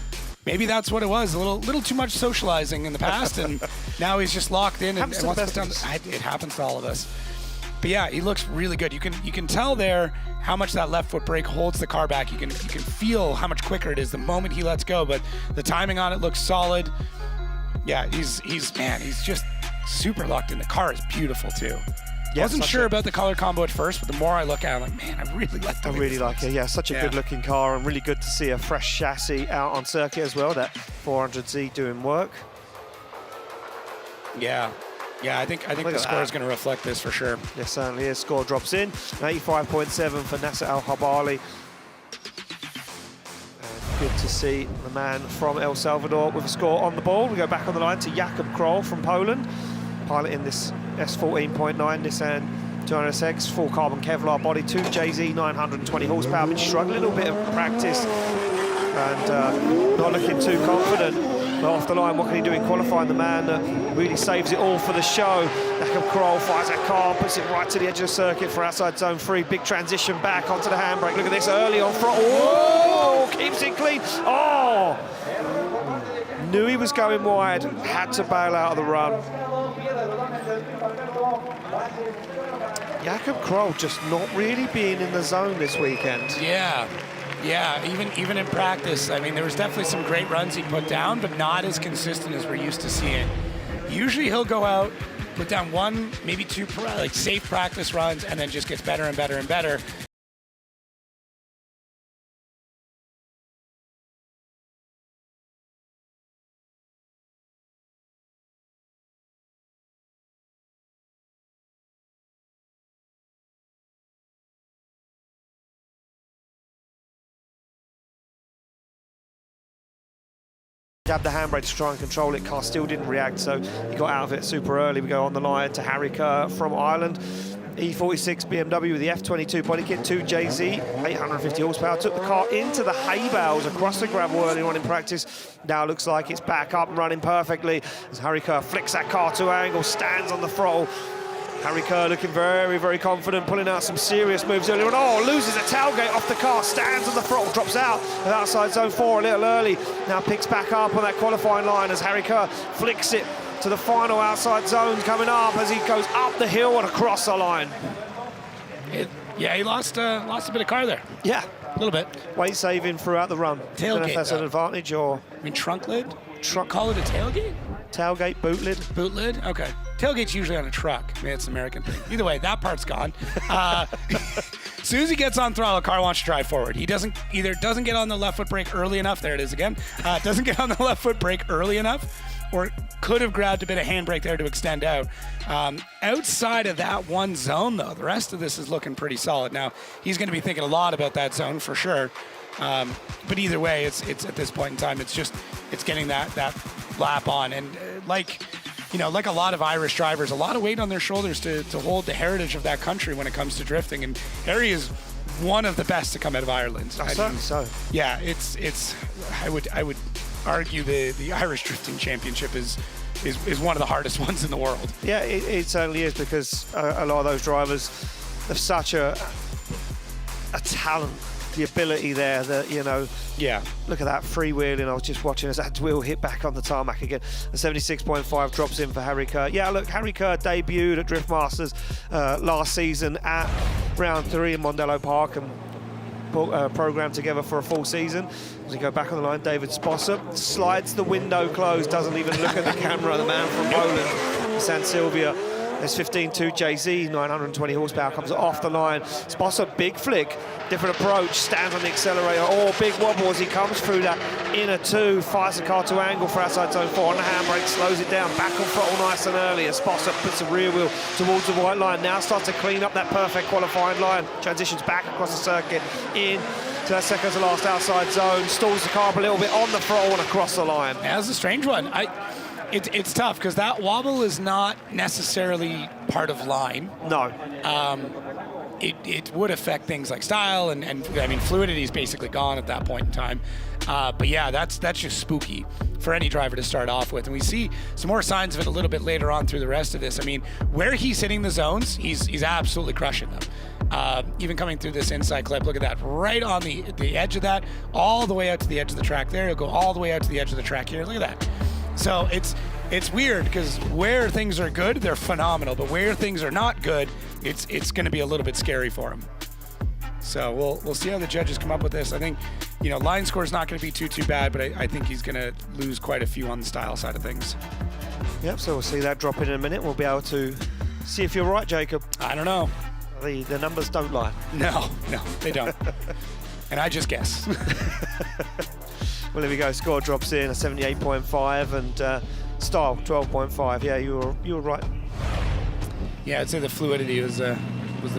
Maybe that's what it was, a little too much socializing in the past, and now he's just locked in and wants to done. It happens to all of us. But yeah, he looks really good. You can tell there how much that left foot brake holds the car back. You can feel how much quicker it is the moment he lets go. But the timing on it looks solid. Yeah, he's just super locked in. The car is beautiful too. I wasn't sure about the color combo at first, but the more I look at it, I'm like, man, I really like that. I really like it. Yeah, such a good-looking car, and really good to see a fresh chassis out on circuit as well. That 400Z doing work. Yeah, I think the score is going to reflect this for sure. Yes, certainly is. Score drops in. 85.7 for Nasser Alharbali. Good to see the man from El Salvador with a score on the ball. We go back on the line to Jakub Krol from Poland, piloting this S14.9 Nissan 200SX, full carbon Kevlar body, 2JZ, 920 horsepower. Been struggling a little bit of practice and not looking too confident. But off the line, what can he do in qualifying? The man that really saves it all for the show. Jakub Krol fires that car, puts it right to the edge of the circuit for outside zone 3. Big transition back onto the handbrake. Look at this early on front. Oh, keeps it clean. Oh, knew he was going wide. Had to bail out of the run. Jakub Krol just not really being in the zone this weekend. Yeah, even in practice, I mean, there was definitely some great runs he put down, but not as consistent as we're used to seeing. Usually he'll go out, put down 1, maybe 2 like safe practice runs, and then just gets better and better and better. Jabbed the handbrake to try and control it. Car still didn't react, so he got out of it super early. We go on the line to Harry Kerr from Ireland. E46 BMW with the F22 body kit, 2JZ, 850 horsepower. Took the car into the hay bales across the gravel early on in practice. Now looks like it's back up and running perfectly as Harry Kerr flicks that car to angle, stands on the throttle. Harry Kerr looking very, very confident, pulling out some serious moves earlier on. Oh, loses a tailgate off the car, stands on the throttle, drops out of outside zone 4 a little early. Now picks back up on that qualifying line as Harry Kerr flicks it to the final outside zone coming up as he goes up the hill and across the line. He lost a bit of car there. Yeah. A little bit. Weight saving throughout the run. Tailgate, I don't know if that's an advantage or... I mean, trunk lid? Call it a tailgate? Tailgate, boot lid. Boot lid? Okay. Tailgate's usually on a truck. Maybe it's an American thing. Either way, that part's gone. As soon as he gets on throttle, the car wants to drive forward. He doesn't get on the left foot brake early enough. There it is again. Doesn't get on the left foot brake early enough, or could have grabbed a bit of handbrake there to extend out. Outside of that one zone, though, the rest of this is looking pretty solid. Now, he's going to be thinking a lot about that zone for sure. But either way, it's at this point in time, it's getting that lap on. And like a lot of Irish drivers, a lot of weight on their shoulders to hold the heritage of that country when it comes to drifting. And Harry is one of the best to come out of Ireland. Certainly so. Yeah, I would argue the Irish drifting championship is one of the hardest ones in the world. Yeah, it certainly is, because a lot of those drivers have such a talent, the ability there that, Yeah. Look at that freewheeling. I was just watching as that wheel hit back on the tarmac again. The 76.5 drops in for Harry Kerr. Yeah, look, Harry Kerr debuted at Drift Masters last season at round 3 in Mondello Park and programmed together for a full season. As we go back on the line, David Sposser slides the window closed, doesn't even look at the camera. The man from Poland, San Silvia. There's 15.2 JZ, 920 horsepower, comes off the line. Sposser, big flick, different approach, stands on the accelerator. Oh, big wobble as he comes through that inner 2, fires the car to angle for outside zone 4 on the handbrake, slows it down, back on throttle nice and early. As Sposser puts the rear wheel towards the white line, now starts to clean up that perfect qualifying line. Transitions back across the circuit, in to that second to last outside zone, stalls the car up a little bit on the throttle and across the line. Yeah, that's a strange one. It's tough because that wobble is not necessarily part of line. No. It would affect things like style and I mean, fluidity is basically gone at that point in time. But yeah, that's just spooky for any driver to start off with. And we see some more signs of it a little bit later on through the rest of this. I mean, where he's hitting the zones, he's absolutely crushing them. Even coming through this inside clip, look at that, right on the edge of that, all the way out to the edge of the track there. He'll go all the way out to the edge of the track here. Look at that. So it's weird because where things are good, they're phenomenal. But where things are not good, it's going to be a little bit scary for him. So we'll see how the judges come up with this. I think, line score is not going to be too bad, but I think he's going to lose quite a few on the style side of things. Yep, so we'll see that drop in a minute. We'll be able to See if you're right, Jacob. I don't know. The numbers don't lie. No, they don't. And I just guess. Well, there we go. Score drops in a 78.5 and style 12.5. Yeah, you were right. Yeah, I'd say the fluidity was the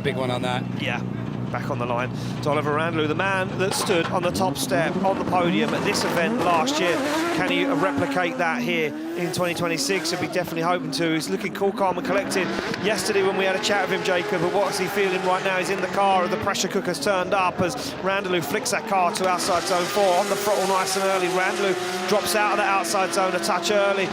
big one on that. Yeah. Back on the line to Oliver Randlew, the man that stood on the top step on the podium at this event last year. Can he replicate that here in 2026? He'll be definitely hoping to. He's looking cool, calm and collected yesterday when we had a chat with him, Jacob, but what's he feeling right now? He's in the car and the pressure cooker's turned up as Randlew flicks that car to outside zone 4 on the throttle nice and early. Randlew drops out of the outside zone a touch early.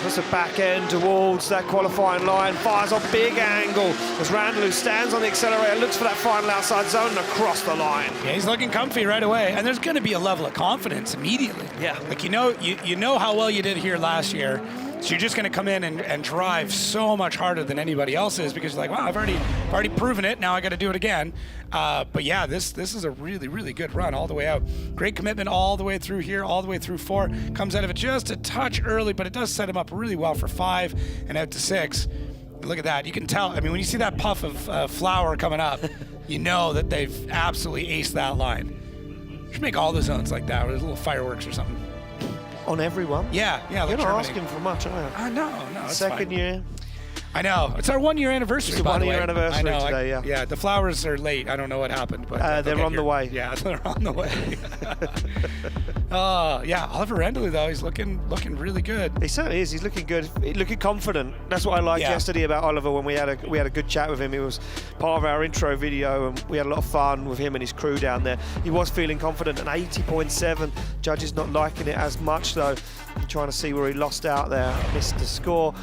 Puts the back end towards that qualifying line, fires on big angle as Randlew stands on the accelerator, looks for that final outside zone and across the line. Yeah, he's looking comfy right away, and there's going to be a level of confidence immediately. Yeah. Like, you know how well you did here last year, so you're just going to come in and drive so much harder than anybody else is because you're like, wow, I've already proven it, now I got to do it again. But yeah, this is a really, really good run all the way out. Great commitment all the way through here, all the way through 4. Comes out of it just a touch early, but it does set him up really well for 5 and out to 6. Look at that. You can tell. I mean, when you see that puff of flour coming up, you know that they've absolutely aced that line. You should make all the zones like that with little fireworks or something. On everyone? Yeah. You're not asking for much, are you? No, it's Second fine. year. I know. It's our 1 year anniversary. It's a by the 1 year way. anniversary I know, today, yeah. Yeah, the flowers are late. I don't know what happened, but they're on the way. Yeah, they're on the way. Yeah, Oliver Randlew though, he's looking really good. He certainly is. He's looking good, looking confident. That's what I liked yesterday about Oliver when we had a good chat with him. It was part of our intro video, and we had a lot of fun with him and his crew down there. He was feeling confident. An 80.7. Judges not liking it as much though. I'm trying to see where he lost out there. Missed the score.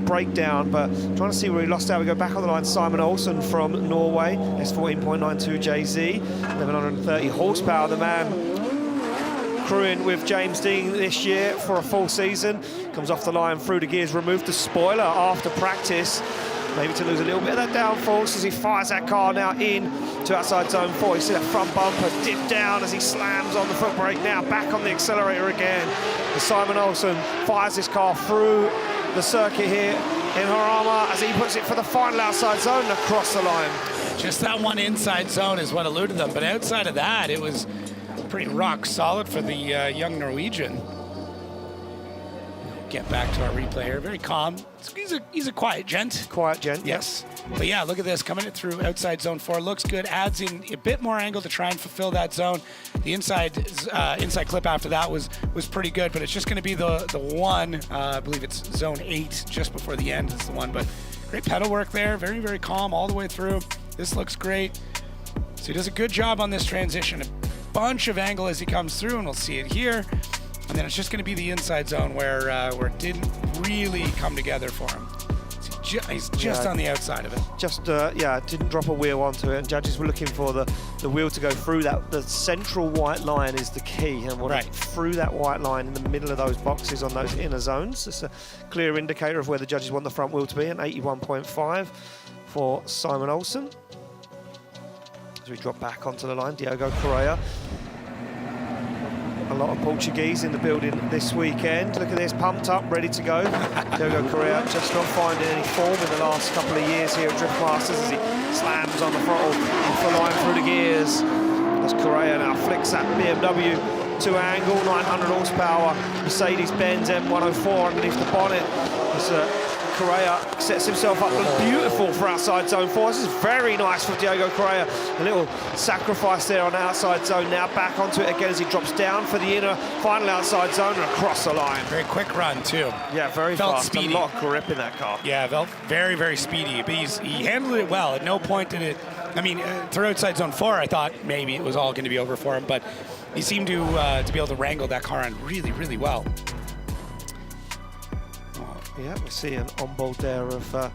Breakdown, but trying to see where he lost out. We go back on the line. Simon Olsen from Norway, S14.92 JZ, 1130 horsepower. The man crewing with James Dean this year for a full season. Comes off the line through the gears, removed the spoiler after practice, maybe to lose a little bit of that downforce as he fires that car now in to outside zone 4. You see that front bumper dip down as he slams on the foot brake, now back on the accelerator again. And Simon Olsen fires his car through the circuit here in Jarama as he puts it for the final outside zone and across the line. Just that one inside zone is what eluded them, but outside of that, it was pretty rock solid for the young Norwegian. Get back to our replay here. Very calm. He's a quiet gent. Quiet gent, yes. But yeah, look at this. Coming it through outside zone 4. Looks good. Adds in a bit more angle to try and fulfill that zone. The inside clip after that was pretty good, but it's just going to be the one. I believe it's zone 8 just before the end is the one. But great pedal work there. Very, very calm all the way through. This looks great. So he does a good job on this transition. A bunch of angle as he comes through, and we'll see it here. And then it's just going to be the inside zone where it didn't really come together for him. So he's just on the outside of it. Just, didn't drop a wheel onto it, and judges were looking for the wheel to go through that. The central white line is the key, and through that white line in the middle of those boxes on those inner zones. It's a clear indicator of where the judges want the front wheel to be, an 81.5 for Simon Olsen. As we drop back onto the line, Diogo Correia. A lot of Portuguese in the building this weekend. Look at this, pumped up, ready to go. Diogo Correia just not finding any form in the last couple of years here at Drift Masters as he slams on the throttle off the line through the gears. As Correia now flicks that BMW to angle, 900 horsepower, Mercedes-Benz M104 underneath the bonnet. Correia sets himself up beautiful for outside zone 4. This is very nice for Diogo Correia. A little sacrifice there on the outside zone. Now back onto it again as he drops down for the inner final outside zone and across the line. Very quick run too. Yeah, very felt fast. Speedy. A lot of grip in that car. Yeah, felt very, very speedy. But he handled it well. At no point did it. I mean, through outside zone 4, I thought maybe it was all going to be over for him, but he seemed to be able to wrangle that car on really, really well. Yeah, we see an onboard there of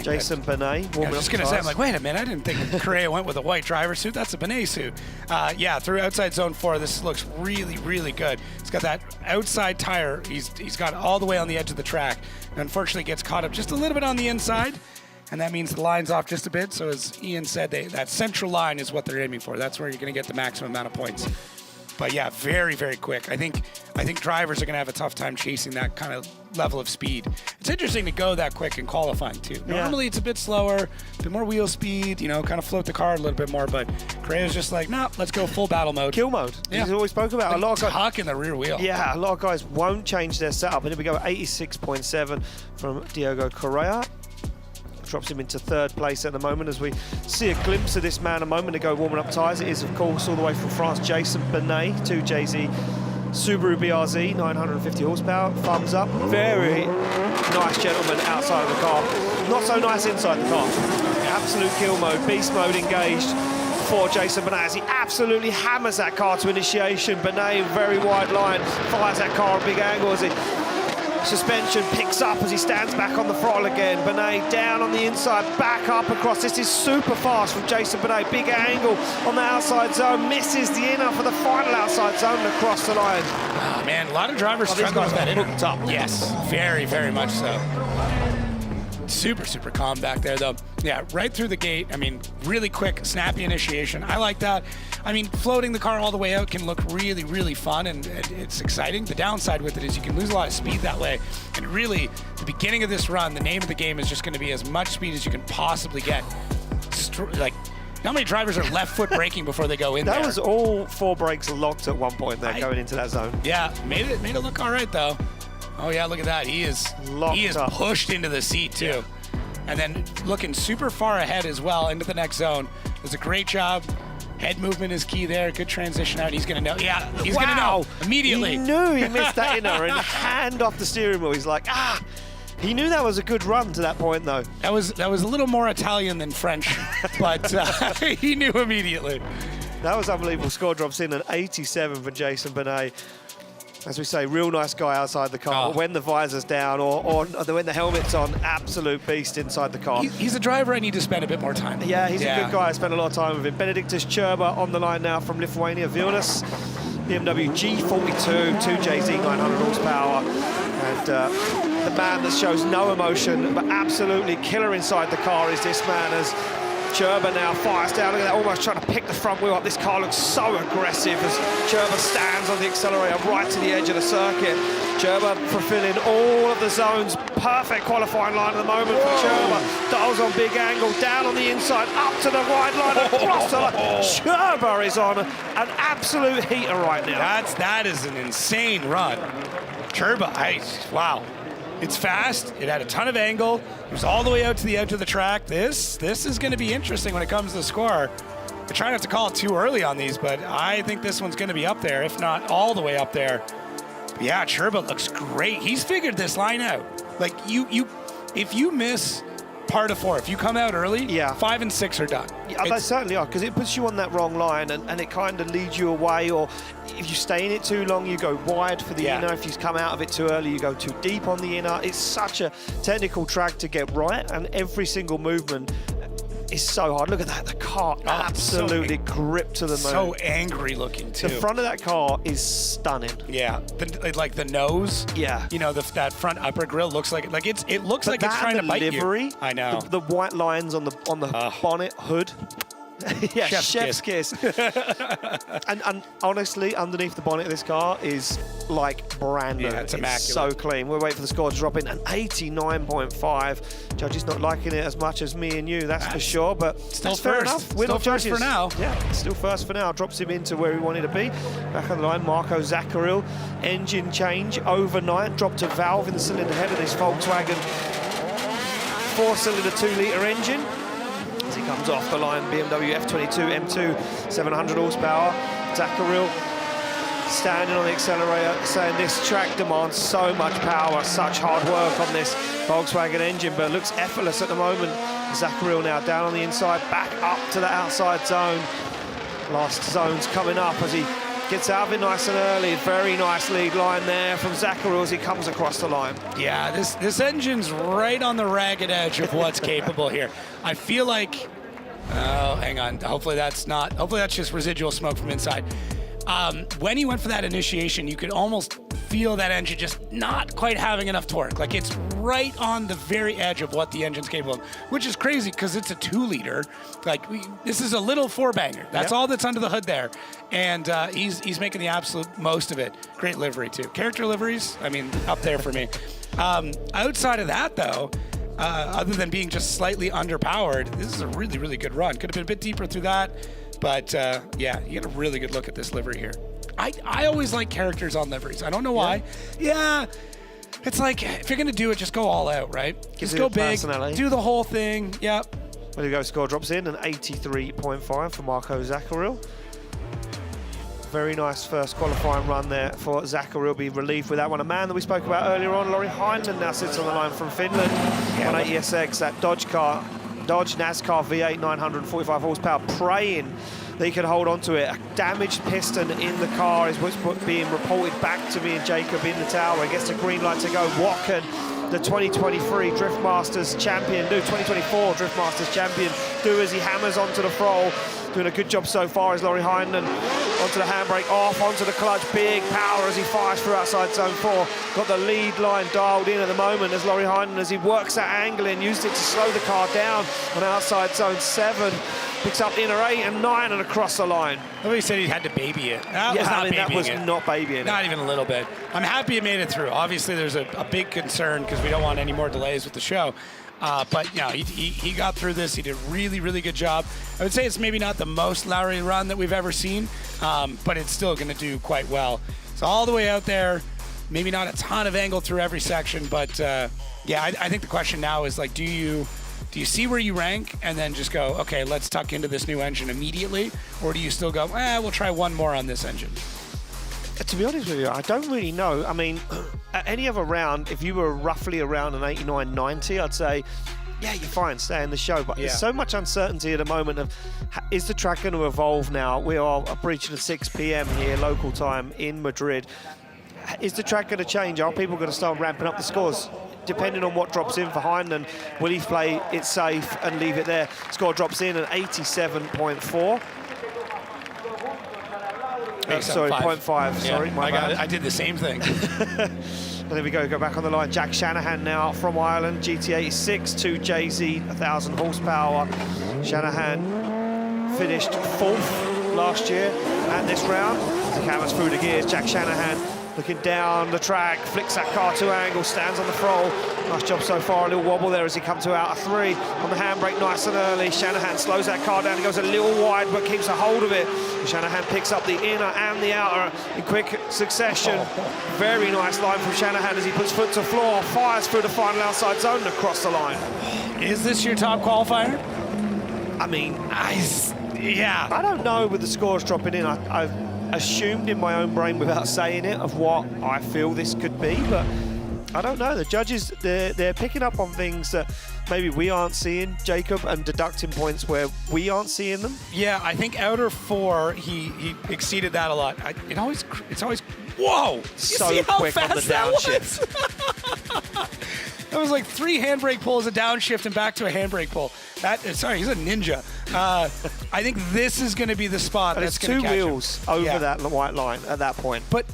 Jason Benet. I was just going to say, I'm like, wait a minute, I didn't think Correia went with a white driver suit. That's a Benet suit. Yeah, through outside zone 4, this looks really, really good. He's got that outside tire. He's got it all the way on the edge of the track. And unfortunately, gets caught up just a little bit on the inside. And that means the line's off just a bit. So as Ian said, that central line is what they're aiming for. That's where you're going to get the maximum amount of points. But yeah, very, very quick. I think drivers are going to have a tough time chasing that kind of level of speed. It's interesting to go that quick in qualifying too. Normally it's a bit slower, a bit more wheel speed, you know, kind of float the car a little bit more, but Correia's just like, nah, let's go full battle mode. Kill mode. Yeah. He's always spoke about. A lot of guys, tuck in the rear wheel. yeah, a lot of guys won't change their setup. And here we go, 86.7 from Diogo Correia. Drops him into third place at the moment as we see a glimpse of this man a moment ago warming up tyres. It is, of course, all the way from France, Jason Benet, 2JZ Subaru BRZ, 950 horsepower. Thumbs up. Very nice gentleman outside of the car. Not so nice inside the car. Absolute kill mode, beast mode engaged for Jason Benet as he absolutely hammers that car to initiation. Benet, very wide line, fires that car at big angle as he suspension picks up as he stands back on the throttle again. Benet down on the inside, back up across. This is super fast from Jason Benet. Big angle on the outside zone, misses the inner for the final outside zone and across the line. Oh, man, a lot of drivers struggle with that inner. Hooked up. Yes, very, very much so. Super, super calm back there, though. Yeah, right through the gate. I mean, really quick, snappy initiation. I like that. I mean, floating the car all the way out can look really, really fun, and it's exciting. The downside with it is you can lose a lot of speed that way. And really, the beginning of this run, the name of the game is just going to be as much speed as you can possibly get. Like, how many drivers are left foot braking before they go in there? That was all 4 brakes locked at one point there going into that zone. Yeah, made it look all right, though. Oh yeah, look at that. He is up. pushed into the seat too. And then looking super far ahead as well into the next zone. Does a great job. Head movement is key there. Good transition out. He's going to know. Yeah, he's going to know immediately. He knew he missed that inner and hand off the steering wheel. He's like, He knew that was a good run to that point, though. That was a little more Italian than French, but he knew immediately. That was unbelievable. Score drops in at 87 for Jason Benet. As we say, real nice guy outside the car. When the visor's down or when the helmet's on, absolute beast inside the car. He's a driver I need to spend a bit more time with. Yeah, he's a good guy. I spent a lot of time with him. Benediktas Cirba on the line now from Lithuania, Vilnius. BMW G42, 2JZ, 900 horsepower. And the man that shows no emotion, but absolutely killer inside the car is this man as Cirba now fires down. Look at that, almost trying to pick the front wheel up. This car looks so aggressive as Cirba stands on the accelerator right to the edge of the circuit. Cirba fulfilling all of the zones. Perfect qualifying line at the moment for Cirba. Dials on big angle, down on the inside, up to the wide line, across the line. Cirba is on an absolute heater right now. That is an insane run. Cirba, wow. It's fast. It had a ton of angle. It was all the way out to the edge of the track. This is going to be interesting when it comes to the score. I try not to call it too early on these, but I think this one's going to be up there, if not all the way up there. But yeah, Cirba looks great. He's figured this line out. Like if you miss part of 4, if you come out early, 5 and 6 are done. Yeah, they certainly are, because it puts you on that wrong line and it kind of leads you away, or if you stay in it too long, you go wide for the inner. If you come out of it too early, you go too deep on the inner. It's such a technical track to get right, and every single movement is so hard. Look at that, the car absolutely gripped to the moon. So angry looking too. The front of that car is stunning. Yeah, like the nose. Yeah, you know that front upper grille looks like it looks like it's trying to bite livery, you. I know the white lines on the bonnet hood. Yeah, chef's kiss. and honestly, underneath the bonnet of this car is like brand new. Yeah, it's immaculate. So clean. We'll wait for the score to drop in. An 89.5. Judges not liking it as much as me and you, that's for sure. But still that's fair first. enough. We're still not first judges for now. Yeah, still first for now. Drops him into where he wanted to be. Back on the line, Marco Zaccaril. Engine change overnight. Dropped a valve in the cylinder head of this Volkswagen 4-cylinder 2-litre engine. As he comes off the line, BMW F22 M2, 700 horsepower. Zaccaril standing on the accelerator, saying this track demands so much power, such hard work on this Volkswagen engine, but looks effortless at the moment. Zaccaril now down on the inside, back up to the outside zone. Last zone's coming up as he gets out of it nice and early. Very nice lead line there from Zaccaril as he comes across the line. Yeah, this engine's right on the ragged edge of what's capable here. I feel like, oh, hang on. Hopefully that's just residual smoke from inside. When he went for that initiation, you could almost feel that engine just not quite having enough torque. Like it's right on the very edge of what the engine's capable of, which is crazy because it's a 2-liter. Like this is a little 4-banger. That's all that's under the hood there. And he's making the absolute most of it. Great livery too. Character liveries, I mean, up there for me. Outside of that though, other than being just slightly underpowered, this is a really, really good run. Could have been a bit deeper through that. But yeah, you get a really good look at this livery here. I always like characters on liveries. I don't know why. Yeah. It's like, if you're going to do it, just go all out, right? Just go big, do the whole thing. Yep. There you go, score drops in, an 83.5 for Marco Zaccaril. Very nice first qualifying run there for Zaccaril. Be relieved with that one. A man that we spoke about earlier on, Lauri Heinonen, now sits on the line from Finland. On 80SX, that Dodge NASCAR V8 945 horsepower, praying that he can hold on to it. A damaged piston in the car is what's being reported back to me and Jacob in the tower. He gets a green light to go. What can the 2023 Drift Masters champion do? 2024 Drift Masters champion do as he hammers onto the throttle. Doing a good job so far is Lauri Heinonen. Onto the handbrake, off, onto the clutch. Big power as he fires through outside zone 4. Got the lead line dialed in at the moment as Lauri Heinonen, as he works that angle in, used it to slow the car down on outside zone 7. Picks up inner 8 and 9 and across the line. Nobody said he had to baby it. That was not babying it. Not even a little bit. I'm happy it made it through. Obviously, there's a big concern because we don't want any more delays with the show. But yeah, he got through this. He did a really, really good job. I would say it's maybe not the most Lauri run that we've ever seen, but it's still going to do quite well. So all the way out there, maybe not a ton of angle through every section, but yeah, I think the question now is like, do you see where you rank and then just go, okay, let's tuck into this new engine immediately? Or do you still go, we'll try one more on this engine? To be honest with you, I don't really know. I mean, at any other round, if you were roughly around an 89-90, I'd say, yeah, you're fine, stay in the show. But there's so much uncertainty at the moment of, is the track going to evolve now? We are breaching at 6 p.m. here, local time in Madrid. Is the track going to change? Are people going to start ramping up the scores? Depending on what drops in for Heinonen, will he play it safe and leave it there? Score drops in at 87.4. Sorry, 0.5. Sorry, my bad. I did the same thing. And there we go back on the line. Jack Shanahan now from Ireland, GT86 to JZ, 1,000 horsepower. Shanahan finished 4th last year, and this round, as he hammers through the gears, Jack Shanahan looking down the track, flicks that car to angle, stands on the throttle. Nice job so far, a little wobble there as he comes to out of 3. On the handbrake, nice and early. Shanahan slows that car down, he goes a little wide, but keeps a hold of it. Shanahan picks up the inner and the outer in quick succession. Very nice line from Shanahan as he puts foot to floor, fires through the final outside zone and across the line. Is this your top qualifier? I mean, yeah. I don't know with the scores dropping in. I've assumed in my own brain without saying it of what I feel this could be, but I don't know. The judges, they're picking up on things that maybe we aren't seeing, Jacob, and deducting points where we aren't seeing them. Yeah, I think outer 4, he exceeded that a lot. It's always whoa! So see how quick fast on the downshift. That was like 3 handbrake pulls, a downshift, and back to a handbrake pull. Sorry, he's a ninja. I think this is going to be the spot and that's it's going to catch 2 wheels him. over that white line at that point. But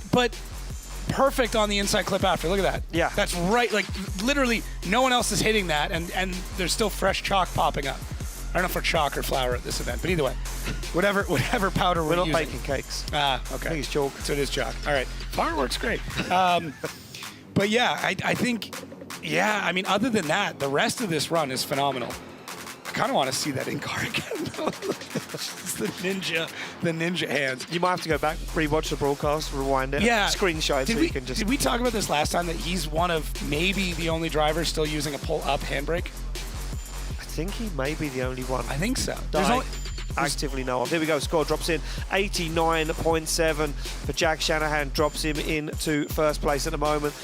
perfect on the inside clip after. Look at that. Yeah. That's right. Like literally, no one else is hitting that, and there's still fresh chalk popping up. I don't know if we're chalk or flour at this event, but either way, whatever powder we're not using. baking cakes. Okay. I think it's chalk. So it is chalk. All right. Flour works great. But yeah, I think, yeah, I mean, other than that, the rest of this run is phenomenal. I kind of want to see that in-car again. It's the ninja hands. You might have to go back, rewatch the broadcast, rewind it, screenshot so you can just... Did we talk about this last time, that he's one of maybe the only drivers still using a pull-up handbrake? I think he may be the only one. I think so. Actively know of. Here we go, score drops in 89.7 for Jack Shanahan, drops him into first place at the moment.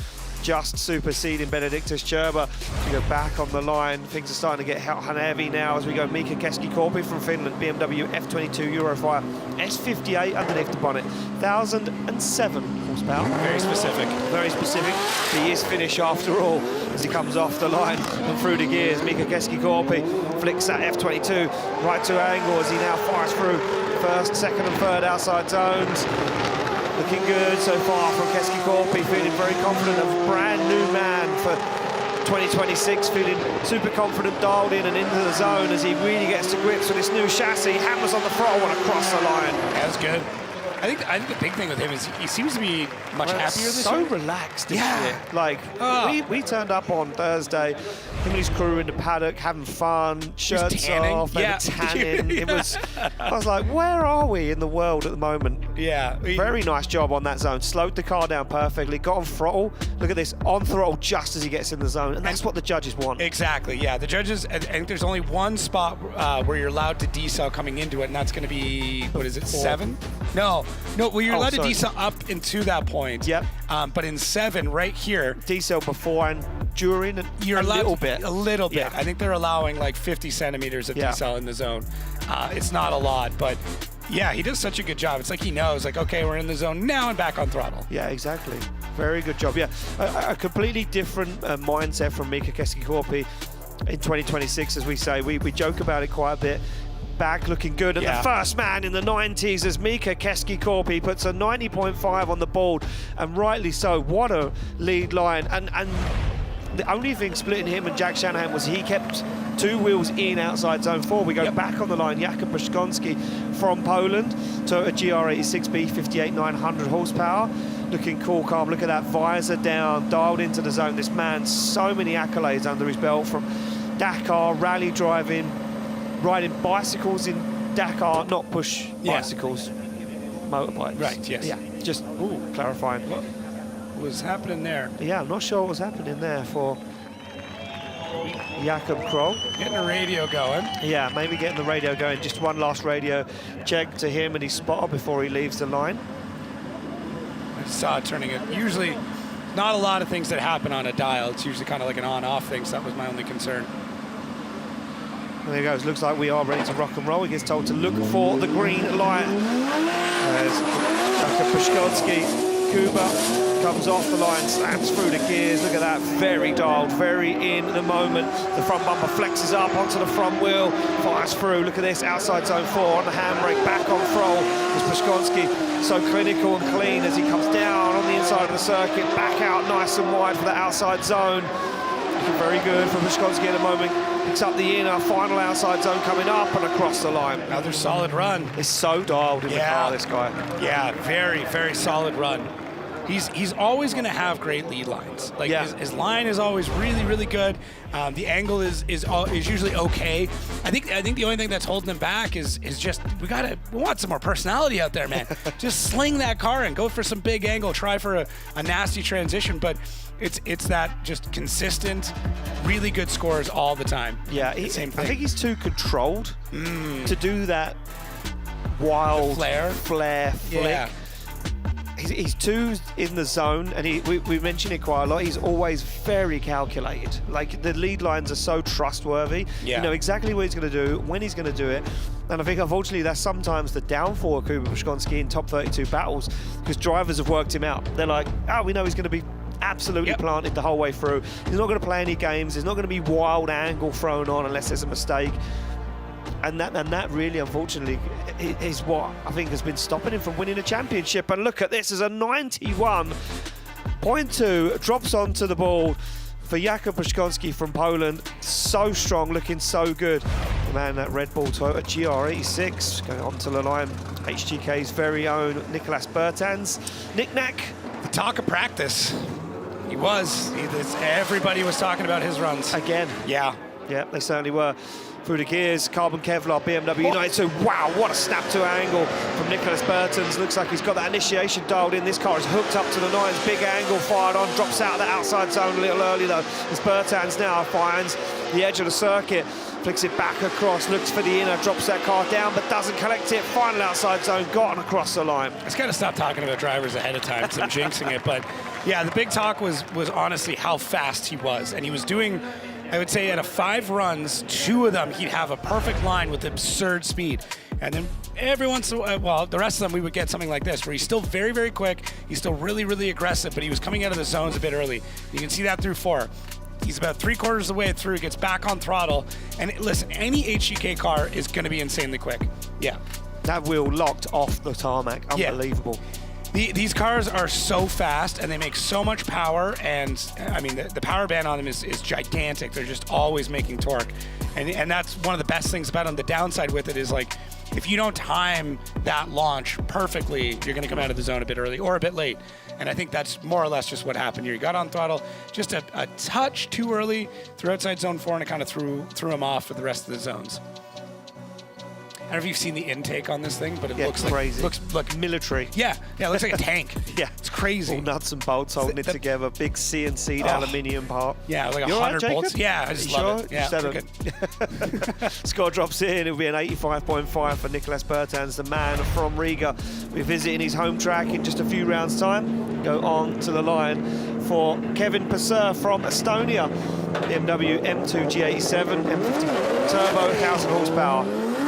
just superseding Benediktas Cirba. We go back on the line. Things are starting to get hot and heavy now as we go. Mika Keski-Korpi from Finland, BMW F22 Eurofire S58 underneath the bonnet, 1,007 horsepower. Very specific. Very specific. He is Finnish after all as he comes off the line and through the gears. Mika Keski-Korpi flicks that F22 right to angle as he now fires through first, second and third outside zones. Looking good so far from Keski-Korpi, feeling very confident, a brand new man for 2026, feeling super confident, dialed in and into the zone as he really gets to grips with this new chassis, hammers on the throttle and across the line. That's good. I think the big thing with him is he seems to be much happier this year. So relaxed this year. Like, we turned up on Thursday, him and his crew in the paddock, having fun, shirts off, they were tanning. It was, I was like, where are we in the world at the moment? Yeah. Very nice job on that zone. Slowed the car down perfectly, got on throttle. Look at this, on throttle just as he gets in the zone. And that's what the judges want. Exactly, yeah. The judges, I think there's only one spot where you're allowed to decel coming into it, and that's going to be, what is it, 7? No, well, you're allowed to decel up into that point. Yep. But in 7, right here, Decel before and during, and you're allowed little bit. A little bit. Yeah. I think they're allowing like 50 centimeters of decel in the zone. It's not a lot, but yeah, he does such a good job. It's like he knows, like, okay, we're in the zone now and back on throttle. Yeah, exactly. Very good job. Yeah, a completely different mindset from Mika Keski-Korpi in 2026, as we say. We joke about it quite a bit. Back looking good, and the first man in the 90s as Mika Keski-Korpi puts a 90.5 on the board, and rightly so. What a lead line. And the only thing splitting him and Jack Shanahan was he kept 2 wheels in outside zone 4. We go back on the line. Jakub Przygonski from Poland, Toyota GR86B 58,900 horsepower. Looking cool, calm. Look at that visor down, dialed into the zone. This man, so many accolades under his belt, from Dakar, rally driving, riding bicycles in Dakar, not push bicycles, motorbikes. Right, yes. Yeah, just clarifying. What was happening there? Yeah, I'm not sure what was happening there for Jakub Krol. Getting the radio going. Yeah, maybe getting the radio going. Just one last radio check to him and his spotter before he leaves the line. I saw it turning it. Usually, not a lot of things that happen on a dial. It's usually kind of like an on-off thing, so that was my only concern. There he goes. Looks like we are ready to rock and roll. He gets told to look for the green light. There's Jakub Przygonski. Kuba comes off the line, slams through the gears. Look at that. Very dialed, very in the moment. The front bumper flexes up onto the front wheel, fires through. Look at this. Outside zone 4 on the handbrake, back on throttle. As Przygonski so clinical and clean as he comes down on the inside of the circuit, back out nice and wide for the outside zone. Looking very good from Przygonski at the moment. Picks up the inner, final outside zone coming up and across the line. Another solid run. He's so dialed in the car, this guy. Yeah, very, very solid run. He's always going to have great lead lines. Like his line is always really, really good. The angle is usually okay. I think the only thing that's holding him back is just we want some more personality out there, man. Just sling that car and go for some big angle. Try for a nasty transition, but it's that just consistent, really good scores all the time. Yeah, same thing. I think he's too controlled to do that wild flare flick. Yeah. He's too in the zone, and we mention it quite a lot. He's always very calculated. Like, the lead lines are so trustworthy. Yeah. You know exactly what he's going to do, when he's going to do it. And I think, unfortunately, that's sometimes the downfall of Jakub Przygonski in top 32 battles, because drivers have worked him out. They're like, we know he's going to be absolutely planted the whole way through. He's not going to play any games. There's not going to be wild angle thrown on unless there's a mistake. And that really, unfortunately, is what I think has been stopping him from winning a championship. And look at this, as a 91.2 drops onto the ball for Jakub Przygonski from Poland. So strong, looking so good. The man, that Red Bull Toyota GR86 going onto the line. HGK's very own Nikolass Bertans. Knick-knack. The talk of practice. He was. Everybody was talking about his runs. Again. Yeah. Yeah, they certainly were. Through the gears, carbon Kevlar, BMW United 2. Wow, what a snap to angle from Nikolass Bertans. Looks like he's got that initiation dialed in. This car is hooked up to the 9s. Big angle fired on, drops out of the outside zone a little early though, as Bertans now finds the edge of the circuit. Flicks it back across, looks for the inner, drops that car down, but doesn't collect it. Final outside zone, gotten across the line. I just got to stop talking about drivers ahead of time because I'm jinxing it. But yeah, the big talk was honestly how fast he was. And he was doing, I would say, out of 5 runs, 2 of them, he'd have a perfect line with absurd speed. And then every once in a while, well, the rest of them, we would get something like this, where he's still very, very quick. He's still really, really aggressive, but he was coming out of the zones a bit early. You can see that through 4. He's about 3/4 of the way through, gets back on throttle. And listen, any HGK car is going to be insanely quick. Yeah. That wheel locked off the tarmac. Unbelievable. Yeah. These cars are so fast and they make so much power, and I mean the power band on them is gigantic. They're just always making torque, and that's one of the best things about them. The downside with it is, like, if you don't time that launch perfectly, you're going to come out of the zone a bit early or a bit late. And I think that's more or less just what happened here. He got on throttle just a touch too early through outside zone 4, and it kind of threw him off for the rest of the zones. I don't know if you've seen the intake on this thing, but it looks crazy. Looks like military. Yeah, it looks like a tank. Yeah, it's crazy. All nuts and bolts holding it together. Big CNC'd aluminium part. Yeah, like 100 bolts. Yeah, I just love it. Yeah, good. Scott drops in. It'll be an 85.5 for Nikolass Bertans, the man from Riga. We're visiting his home track in just a few rounds' time. Go on to the line for Kevin Pesur from Estonia. BMW M2 G87, M50 turbo, 1,000 horsepower.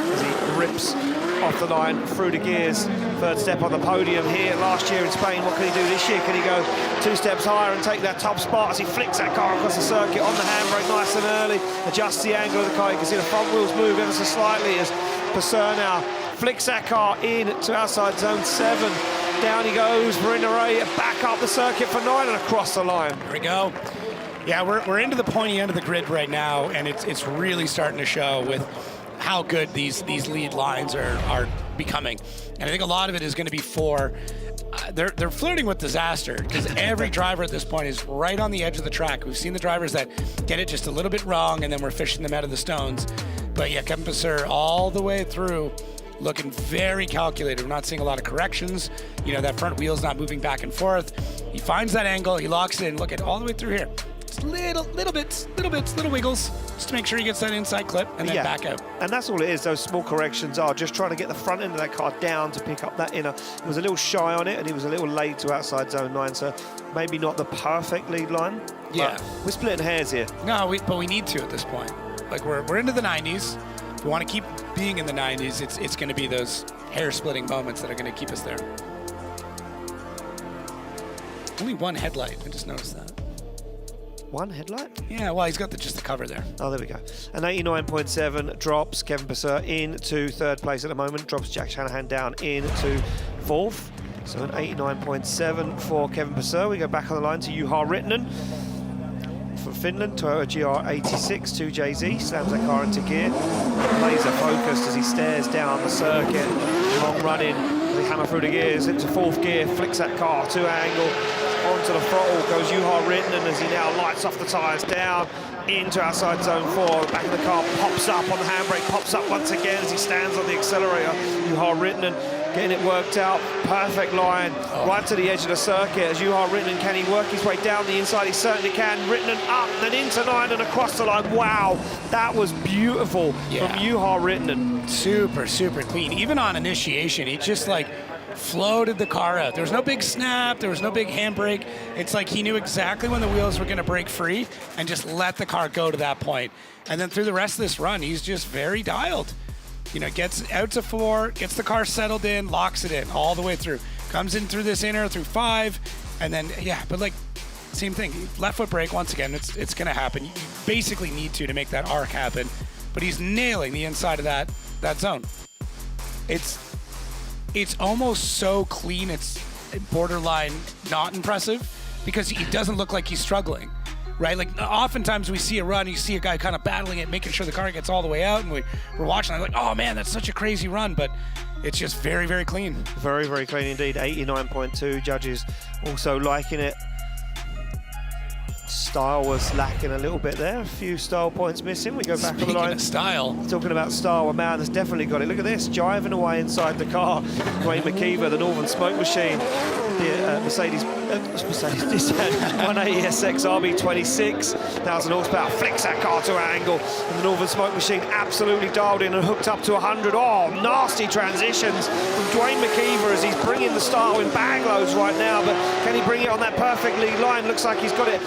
As he rips off the line through the gears. 3rd step on the podium here last year in Spain. What can he do this year? Can he go 2 steps higher and take that top spot as he flicks that car across the circuit on the handbrake nice and early, adjusts the angle of the car. You can see the front wheels move ever so slightly as Pesur now flicks that car in to outside zone 7. Down he goes for Inarray, back up the circuit for 9 and across the line. Here we go. Yeah, we're into the pointy end of the grid right now, and it's really starting to show with how good these lead lines are becoming. And I think a lot of it is going to be for they're flirting with disaster, because every driver at this point is right on the edge of the track. We've seen the drivers that get it just a little bit wrong, and then we're fishing them out of the stones. But yeah, Kevin Pesur all the way through, looking very calculated. We're not seeing a lot of corrections. You know, that front wheel's not moving back and forth. He finds that angle, he locks it in. Look at all the way through here. Just little bits, little wiggles, just to make sure he gets that inside clip and then back out. And that's all it is. Those small corrections are just trying to get the front end of that car down to pick up that inner. He was a little shy on it, and he was a little late to outside zone 9, so maybe not the perfect lead line. Yeah, we're splitting hairs here. No, but we need to at this point. Like, we're into the 90s. If we want to keep being in the 90s, it's going to be those hair-splitting moments that are going to keep us there. Only one headlight. I just noticed that. One headlight? Yeah, well, he's got just the cover there. Oh, there we go. An 89.7 drops Kevin Pesur into 3rd place at the moment, drops Jack Shanahan down into 4th. So an 89.7 for Kevin Pesur. We go back on the line to Juha Rittinen from Finland, Toyota GR86 2JZ, slams that car into gear. Laser focused as he stares down the circuit, long running. They hammer through the gears into 4th gear, flicks that car to angle. Onto the throttle goes Juha Rittinen as he now lights off the tyres down into outside zone 4. The back of the car pops up on the handbrake, pops up once again as he stands on the accelerator. Juha Rittinen getting it worked out. Perfect line right to the edge of the circuit as Juha Rittinen, can he work his way down the inside? He certainly can. Rittinen up and into 9 and across the line. Wow, that was beautiful from Juha Rittinen. Super, super clean. Even on initiation, he just like floated the car out. There was no big snap, there was no big handbrake. It's like he knew exactly when the wheels were going to break free and just let the car go to that point. And then through the rest of this run, he's just very dialed. You know, gets out to 4, gets the car settled in, locks it in all the way through. Comes in through this inner, through 5, and then, but like, same thing. Left foot brake, once again, it's going to happen. You basically need to make that arc happen. But he's nailing the inside of that zone. It's almost so clean, it's borderline not impressive, because he doesn't look like he's struggling, right? Like, oftentimes we see a run, you see a guy kind of battling it, making sure the car gets all the way out, and we're watching, I'm like, oh man, that's such a crazy run, but it's just very, very clean. Very, very clean indeed. 89.2 judges also liking it. Style was lacking a little bit there. A few style points missing. We go back on the line. Speaking of style. Talking about style, a man that's definitely got it. Look at this, driving away inside the car. Dwayne McKeever, the Northern Smoke Machine. The Mercedes Nissan 180 SX RB26, 1,000 horsepower, flicks that car to an angle. And the Northern Smoke Machine absolutely dialed in and hooked up to 100. Oh, nasty transitions from Dwayne McKeever as he's bringing the style in bag loads right now. But can he bring it on that perfect lead line? Looks like he's got it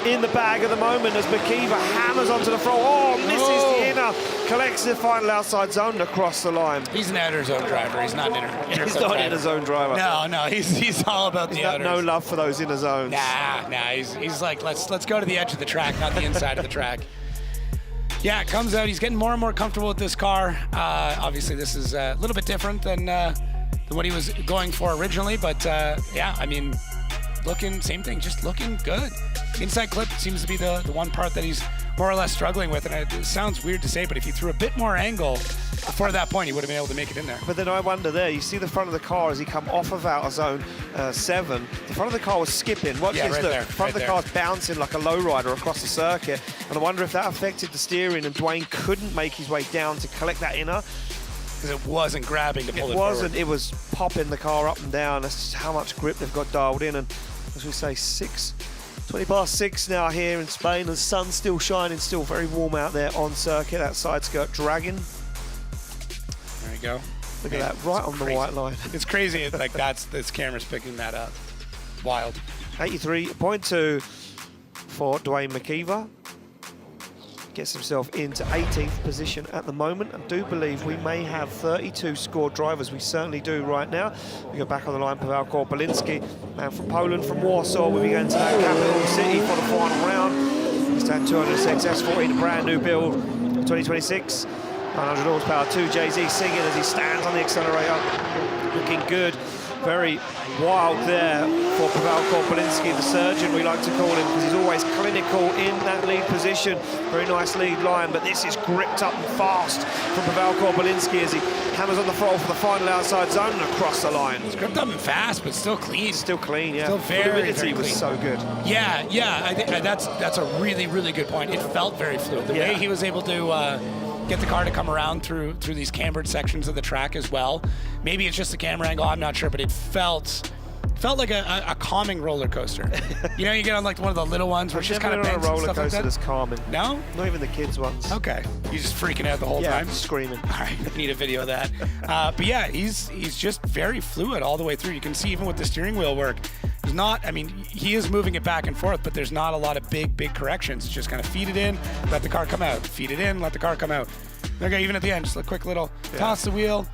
in the bag at the moment as McKeever hammers onto the front. Oh, misses the inner, collects the final outside zone across the line. He's an outer zone driver. He's not an inner He's zone not an driver. inner zone driver. No, he's all about the outers. No love for those inner zones. Nah, he's like, let's go to the edge of the track, not the inside of the track. Yeah, it comes out. He's getting more and more comfortable with this car. Obviously, this is a little bit different than what he was going for originally, but yeah, I mean, same thing, just looking good. Inside clip seems to be the one part that he's more or less struggling with, and it sounds weird to say, but if he threw a bit more angle before that point, he would have been able to make it in there. But then I wonder there, you see the front of the car as he come off of outer zone 7, the front of the car was skipping. Watch this, right look, there, the front of the car's bouncing like a lowrider across the circuit, and I wonder if that affected the steering and Dwayne couldn't make his way down to collect that inner. Because it wasn't grabbing to pull it forward. It was popping the car up and down. That's just how much grip they've got dialed in, and as we say, 20 past 6 now here in Spain. The sun's still shining, still very warm out there on circuit. That side skirt dragging. There you go. Look at that, right on the white line. It's crazy, like this camera's picking that up. Wild. 83.2 for Dwayne McKeever. Gets himself into 18th position at the moment. I do believe we may have 32 scored drivers. We certainly do right now. We go back on the line, Paweł Korpolinski, man from Poland, from Warsaw. We'll be going to that capital city for the final round. It's that 206 S14, brand new build, 2026. 900 horsepower, 2JZ singing as he stands on the accelerator. Looking good. Very wild there for Paweł Korpolinski, the surgeon we like to call him, because he's always clinical in that lead position. Very nice lead line, but this is gripped up and fast from Paweł Korpolinski as he hammers on the throttle for the final outside zone and across the line. It's gripped up and fast, but still clean. Still clean, yeah. Still very, very was clean. so good. Yeah, I think that's a really, really good point. It felt very fluid. The way he was able to get the car to come around through these cambered sections of the track as well. Maybe it's just the camera angle, I'm not sure, but it felt like a calming roller coaster. You know, you get on like one of the little ones where it's just kind of a roller coaster that's calming. No? Not even the kids' ones. Okay. You're just freaking out the whole time? Screaming. All right, I need a video of that. But yeah, he's just very fluid all the way through. You can see even with the steering wheel work, there's not, I mean, he is moving it back and forth, but there's not a lot of big corrections. It's just kind of feed it in, let the car come out. Feed it in, let the car come out. Okay, even at the end, just a quick little toss the wheel,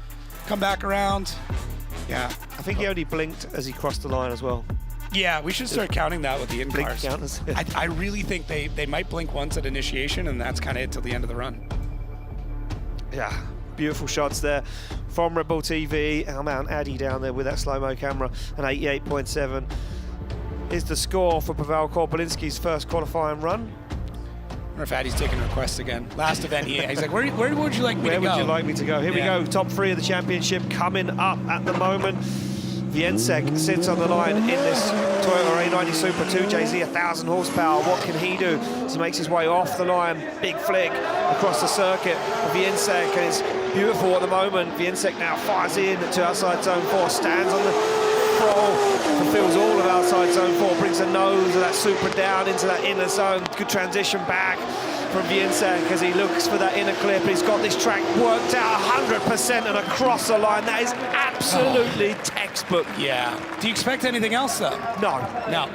come back around. Yeah. I think he only blinked as he crossed the line as well. Yeah, we should start counting that with the Blink in-cars. counters. I really think they might blink once at initiation, and that's kind of it till the end of the run. Yeah, beautiful shots there from Red Bull TV. Our man Addy down there with that slow-mo camera. An 88.7 is the score for Paweł Korpolinski's first qualifying run. I wonder if Addy's taking requests again. Last event, he's like, where would you like me to go? Where would you like me to go? Here we go, top 3 of the championship coming up at the moment. Viensek sits on the line in this Toyota A90 Super 2JZ, 1,000 horsepower. What can he do as he makes his way off the line? Big flick across the circuit for Viensek, and it's beautiful at the moment. Viensek now fires in to outside zone 4, stands on the throttle, fulfills all of outside zone 4, brings the nose of that Super down into that inner zone. Good transition back from Viensek as he looks for that inner clip. He's got this track worked out 100% and across the line. That is absolutely textbook. Yeah. Do you expect anything else though? No.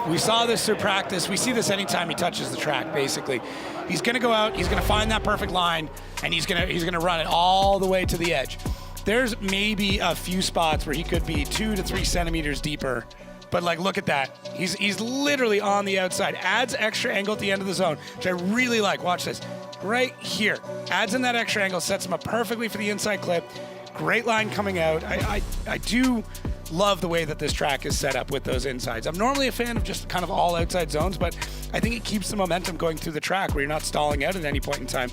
We saw this through practice. We see this anytime he touches the track. Basically, he's going to go out. He's going to find that perfect line, and he's going to run it all the way to the edge. There's maybe a few spots where he could be 2 to 3 centimeters deeper. But like, look at that. He's literally on the outside. Adds extra angle at the end of the zone, which I really like. Watch this. Right here. Adds in that extra angle, sets him up perfectly for the inside clip. Great line coming out. I do love the way that this track is set up with those insides. I'm normally a fan of just kind of all outside zones, but I think it keeps the momentum going through the track where you're not stalling out at any point in time.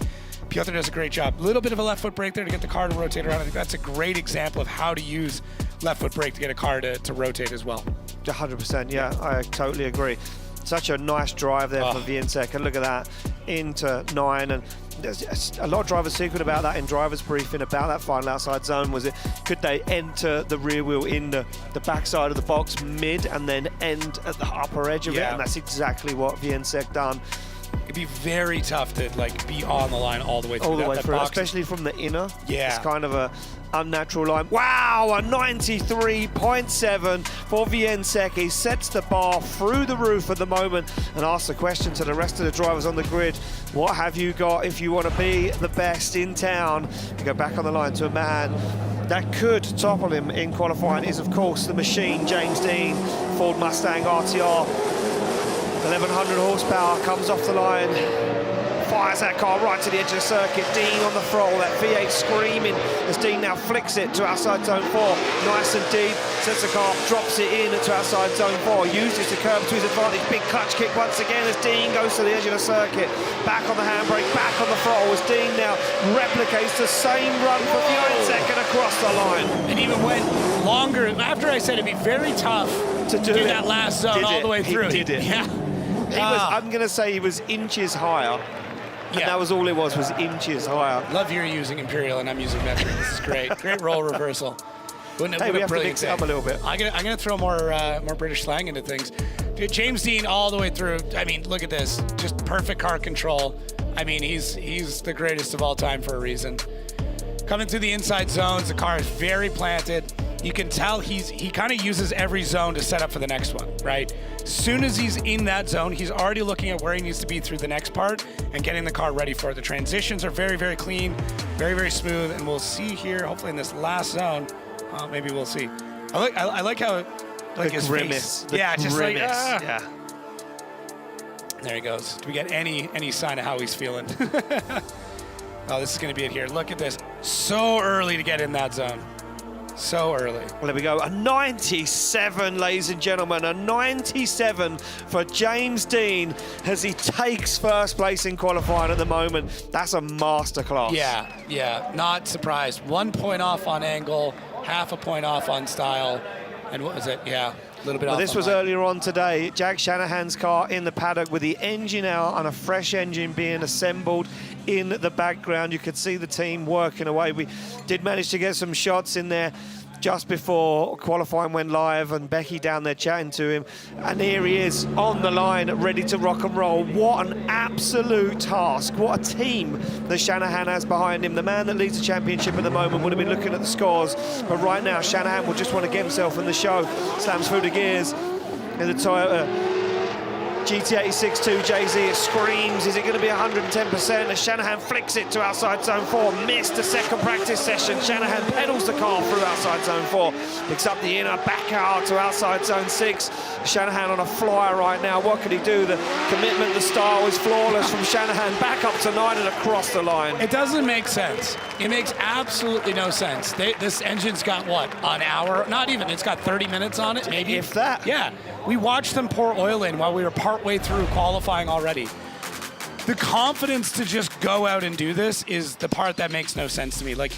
Piotr does a great job. A little bit of a left foot brake there to get the car to rotate around. I think that's a great example of how to use left foot brake to get a car to rotate as well. 100%, yeah, I totally agree. Such a nice drive there for Wieniecek, and look at that, into 9. And there's a lot of drivers secret about that in driver's briefing, about that final outside zone. Was it, could they enter the rear wheel in the backside of the box mid and then end at the upper edge of it? And that's exactly what Wieniecek done. It'd be very tough to like be on the line all the way through. All the way through, box. especially from the inner. Yeah. It's kind of a unnatural line. Wow, a 93.7 for Wieniecek. He sets the bar through the roof at the moment and asks the question to the rest of the drivers on the grid. What have you got if you want to be the best in town? You go back on the line to a man that could topple him in qualifying is, of course, the machine, James Dean, Ford Mustang RTR. 1100 horsepower, comes off the line, fires that car right to the edge of the circuit. Dean on the throttle, that V8 screaming as Dean now flicks it to outside zone 4. Nice and deep, sets the car, drops it in to outside zone 4, uses the curve to his advantage. Big clutch kick once again as Dean goes to the edge of the circuit. Back on the handbrake, back on the throttle as Dean now replicates the same run for Wieniecek and across the line. And even went longer. After I said it'd be very tough to do that last zone all the way through. He did it. Yeah. I'm going to say he was inches higher. And that was all it was inches higher. Love you're using Imperial and I'm using metric. This is great. Great role reversal. Hey, we have to mix it up a little bit. I'm gonna throw more British slang into things. Dude, James Dean all the way through. I mean, look at this. Just perfect car control. I mean, he's the greatest of all time for a reason. Coming through the inside zones, the car is very planted. You can tell he kind of uses every zone to set up for the next one, right? As soon as he's in that zone, he's already looking at where he needs to be through the next part and getting the car ready for it. The transitions are very, very clean, very, very smooth, and we'll see here, hopefully in this last zone, maybe we'll see. I like how, like his grimace. face. Yeah, just grimace. like, yeah. There he goes. Do we get any sign of how he's feeling? Oh, this is going to be it here. Look at this. So early to get in that zone. So early. Well, there we go. A 97, ladies and gentlemen. A 97 for James Dean as he takes first place in qualifying at the moment. That's a masterclass. Yeah. Not surprised. 1 point off on angle, half a point off on style. And what was it? Yeah, a little bit off. This was earlier on today. Jack Shanahan's car in the paddock with the engine out and a fresh engine being assembled in the background. You could see the team working away. We did manage to get some shots in there just before qualifying went live, and Becky down there chatting to him, and here he is on the line ready to rock and roll. What an absolute task, what a team that Shanahan has behind him. The man that leads the championship at the moment would have been looking at the scores, but right now Shanahan will just want to get himself in the show. Slams through the gears in the Toyota GT86 JZ. It screams, is it going to be 110%? As Shanahan flicks it to outside zone 4, missed a second practice session. Shanahan pedals the car through outside zone 4, picks up the inner, back out to outside zone 6. Shanahan on a flyer right now. What could he do? The commitment, the style is flawless from Shanahan, back up to 9 and across the line. It doesn't make sense. It makes absolutely no sense. This engine's got, what, an hour? Not even. It's got 30 minutes on it, maybe. If that. Yeah. We watched them pour oil in while we were partway through qualifying already. The confidence to just go out and do this is the part that makes no sense to me. Like,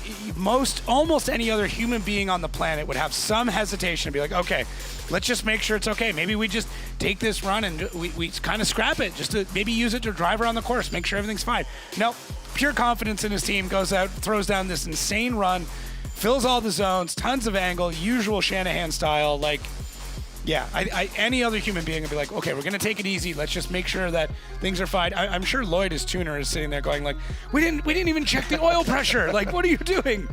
almost any other human being on the planet would have some hesitation to be like, okay, let's just make sure it's okay. Maybe we just take this run and we kind of scrap it, just to maybe use it to drive around the course, make sure everything's fine. No, pure confidence in his team, goes out, throws down this insane run, fills all the zones, tons of angle, usual Shanahan style. Like, yeah, any other human being would be like, okay, we're going to take it easy. Let's just make sure that things are fine. I'm sure Lloyd, his tuner, is sitting there going like, we didn't even check the oil pressure. Like, what are you doing?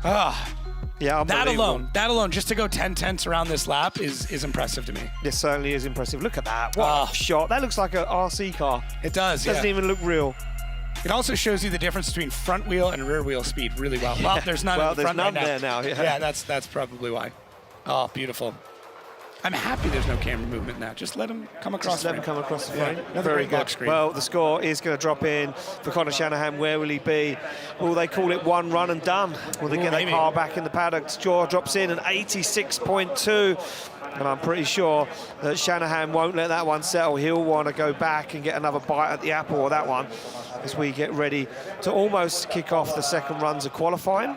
Yeah, that alone, just to go 10 tenths around this lap is impressive to me. This certainly is impressive. Look at that. What a shot. That looks like an RC car. It does, Doesn't even look real. It also shows you the difference between front wheel and rear wheel speed really well. Well, there's none in the front right now. There now. Yeah, that's probably why. Oh, beautiful. I'm happy there's no camera movement now. Just let him come across. Just let him come across the frame. Yeah, very good. Well, the score is going to drop in for Conor Shanahan. Where will he be? Will they call it one run and done? Will they get that car back in the paddock? Jaw drops in an 86.2. And I'm pretty sure that Shanahan won't let that one settle. He'll want to go back and get another bite at the apple or that one as we get ready to almost kick off the second runs of qualifying.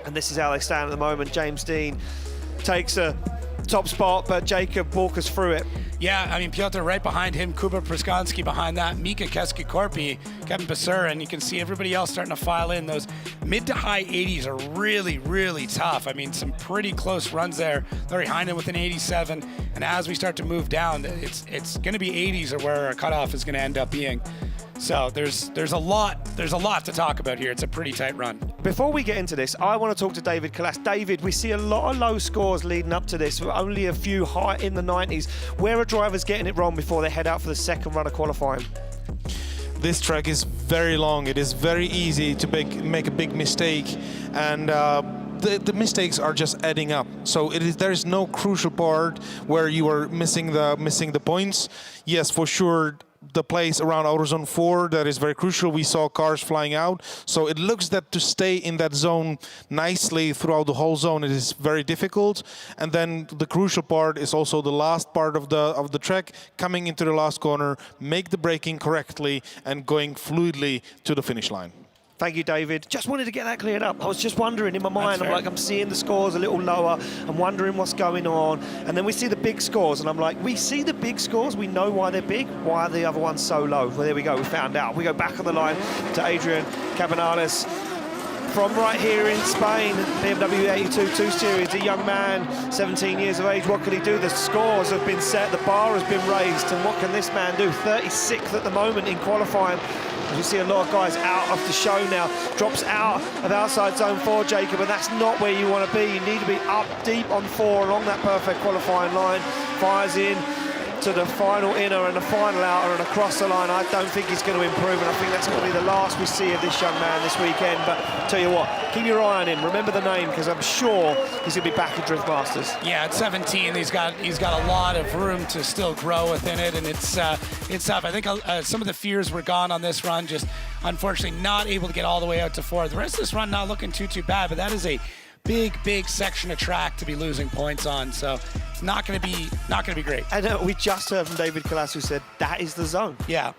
And this is how they stand at the moment. James Dean takes a top spot, but Jacob, walk us through it. Yeah, I mean, Piotr right behind him, Jakub Przygonski behind that, Mika Keski-Korpi, Kevin Pesur, and you can see everybody else starting to file in. Those mid to high 80s are really, really tough. I mean, some pretty close runs there. Lauri Heinonen with an 87, and as we start to move down, it's going to be 80s are where our cutoff is going to end up being. So there's a lot to talk about here. It's a pretty tight run. Before we get into this, I want to talk to David Nikolass. David, we see a lot of low scores leading up to this, only a few high in the 90s. Where are drivers getting it wrong before they head out for the second run of qualifying? This track is very long. It is very easy to make a big mistake, and the mistakes are just adding up. So there is no crucial part where you are missing the points. Yes, for sure. The place around AutoZone 4, that is very crucial. We saw cars flying out, so it looks that to stay in that zone nicely throughout the whole zone, it is very difficult. And then the crucial part is also the last part of the track, coming into the last corner, make the braking correctly, and going fluidly to the finish line. Thank you, David. Just wanted to get that cleared up. I was just wondering in my mind, I'm seeing the scores a little lower. I'm wondering what's going on. And then we see the big scores, and I'm like, we see the big scores. We know why they're big. Why are the other ones so low? Well, there we go. We found out. We go back on the line to Adrien Cabanillas from right here in Spain, BMW 82 2 Series, a young man, 17 years of age. What can he do? The scores have been set, the bar has been raised, and what can this man do? 36th at the moment in qualifying. As you see a lot of guys out of the show now. Drops out of outside zone 4, Jacob, and that's not where you want to be. You need to be up deep on 4 along that perfect qualifying line. Fires in to the final inner and the final outer and across the line. I don't think he's going to improve, and I think that's going to be the last we see of this young man this weekend. But tell you what, keep your eye on him. Remember the name, because I'm sure he's going to be back at Drift Masters. Yeah, at 17, he's got a lot of room to still grow within it, and it's tough. I think some of the fears were gone on this run. Just unfortunately not able to get all the way out to 4. The rest of this run not looking too bad, but that is a big section of track to be losing points on, so it's not going to be great. And we just heard from David Nikolass, who said that is the zone. Yeah,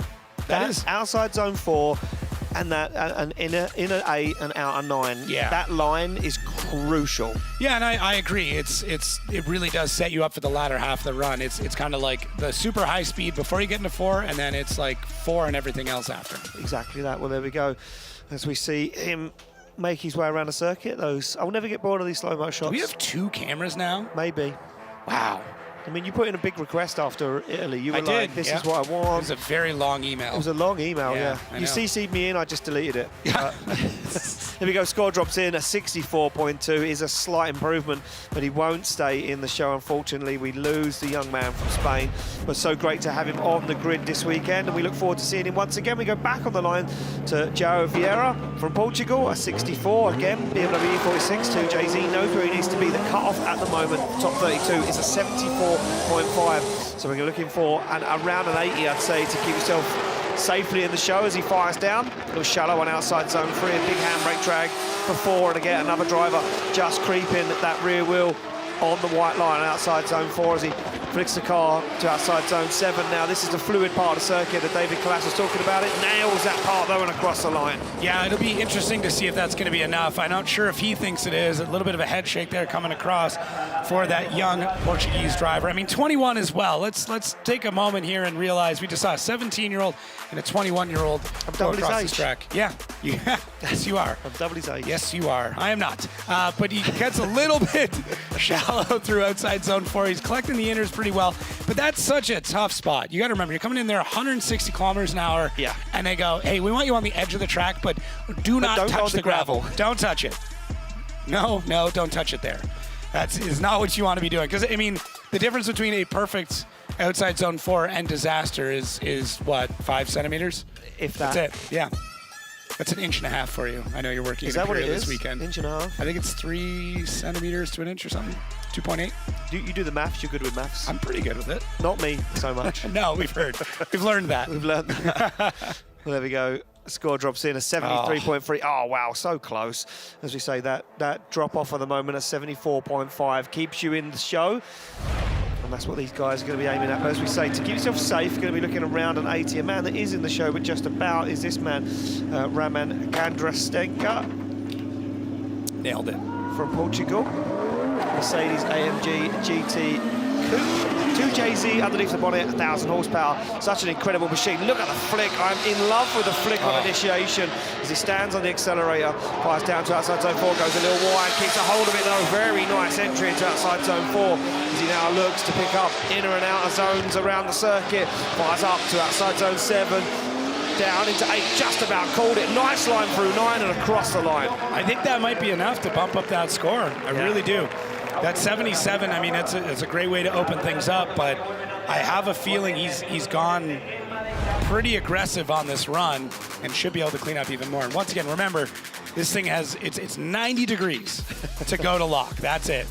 that is outside zone 4, and that an inner 8 and outer 9. Yeah, that line is crucial. Yeah, and I agree. It really does set you up for the latter half of the run. It's kind of like the super high speed before you get into 4, and then it's like 4 and everything else after. Exactly that. Well, there we go. As we see him make his way around the circuit, I'll never get bored of these slow-mo shots. Do we have 2 cameras now? Maybe. Wow. I mean, you put in a big request after Italy. You were like, this is what I want. It was a very long email. It was a long email, yeah. I You know. CC'd me in, I just deleted it. There we go, score drops in, a 64.2 is a slight improvement, but he won't stay in the show, unfortunately. We lose the young man from Spain, but so great to have him on the grid this weekend, and we look forward to seeing him once again. We go back on the line to Joao Vieira from Portugal, a 64, again, BMW E46, 2JZ, knows where he needs to be. The cut-off at the moment, top 32, is a 74.5, so we're looking for around an 80, I'd say, to keep yourself safely in the show as he fires down. A little shallow on outside zone 3, a big handbrake drag before, and again another driver just creeping that rear wheel on the white line outside zone 4 as he flicks the car to outside zone 7. Now this is the fluid part of the circuit that David Nikolass was talking about. It nails that part though and across the line. Yeah, it'll be interesting to see if that's going to be enough. I'm not sure if he thinks it is. A little bit of a head shake there coming across for that young Portuguese driver. I mean, 21 as well. Let's take a moment here and realize we just saw a 17-year-old and a 21-year-old go across this track. Yeah, yes you are. I'm double his age. Yes you are. I am not. But he gets a little bit shallow through outside zone 4. He's collecting the inners pretty well, but that's such a tough spot. You got to remember, you're coming in there 160 kilometers an hour, yeah, and they go, hey, we want you on the edge of the track, but do not touch the gravel. Don't touch it. No, don't touch it there. That is not what you want to be doing. Because, I mean, the difference between a perfect outside zone 4 and disaster is what, 5 centimeters? If that. That's it, yeah. That's an inch and a half for you. I know you're working in a career this weekend. Inch and a half? I think it's 3 centimeters to an inch or something. 2.8. You do the maths, you're good with maths. I'm pretty good with it. Not me so much. No, we've heard. We've learned that. We've learned that. Well, there we go. Score drops in a 73.3. Oh, wow, so close. As we say, that drop off at the moment, a 74.5, keeps you in the show. And that's what these guys are going to be aiming at. But as we say, to keep yourself safe, you're going to be looking around an 80. A man that is in the show, but just about, is this man, Raman Kandra. Nailed it. From Portugal. Mercedes AMG GT 2JZ underneath the bonnet, 1,000 horsepower. Such an incredible machine. Look at the flick. I'm in love with the flick on initiation as he stands on the accelerator, fires down to outside zone 4, goes a little wide, keeps a hold of it though. Very nice entry into outside zone 4 as he now looks to pick up inner and outer zones around the circuit. Fires up to outside zone 7. Down into 8, just about called it. Nice line through 9 and across the line. I think that might be enough to bump up that score. I really do. That 77, I mean, it's a great way to open things up, but I have a feeling he's gone pretty aggressive on this run and should be able to clean up even more. And once again, remember, this thing has, it's 90 degrees to go to lock. That's it.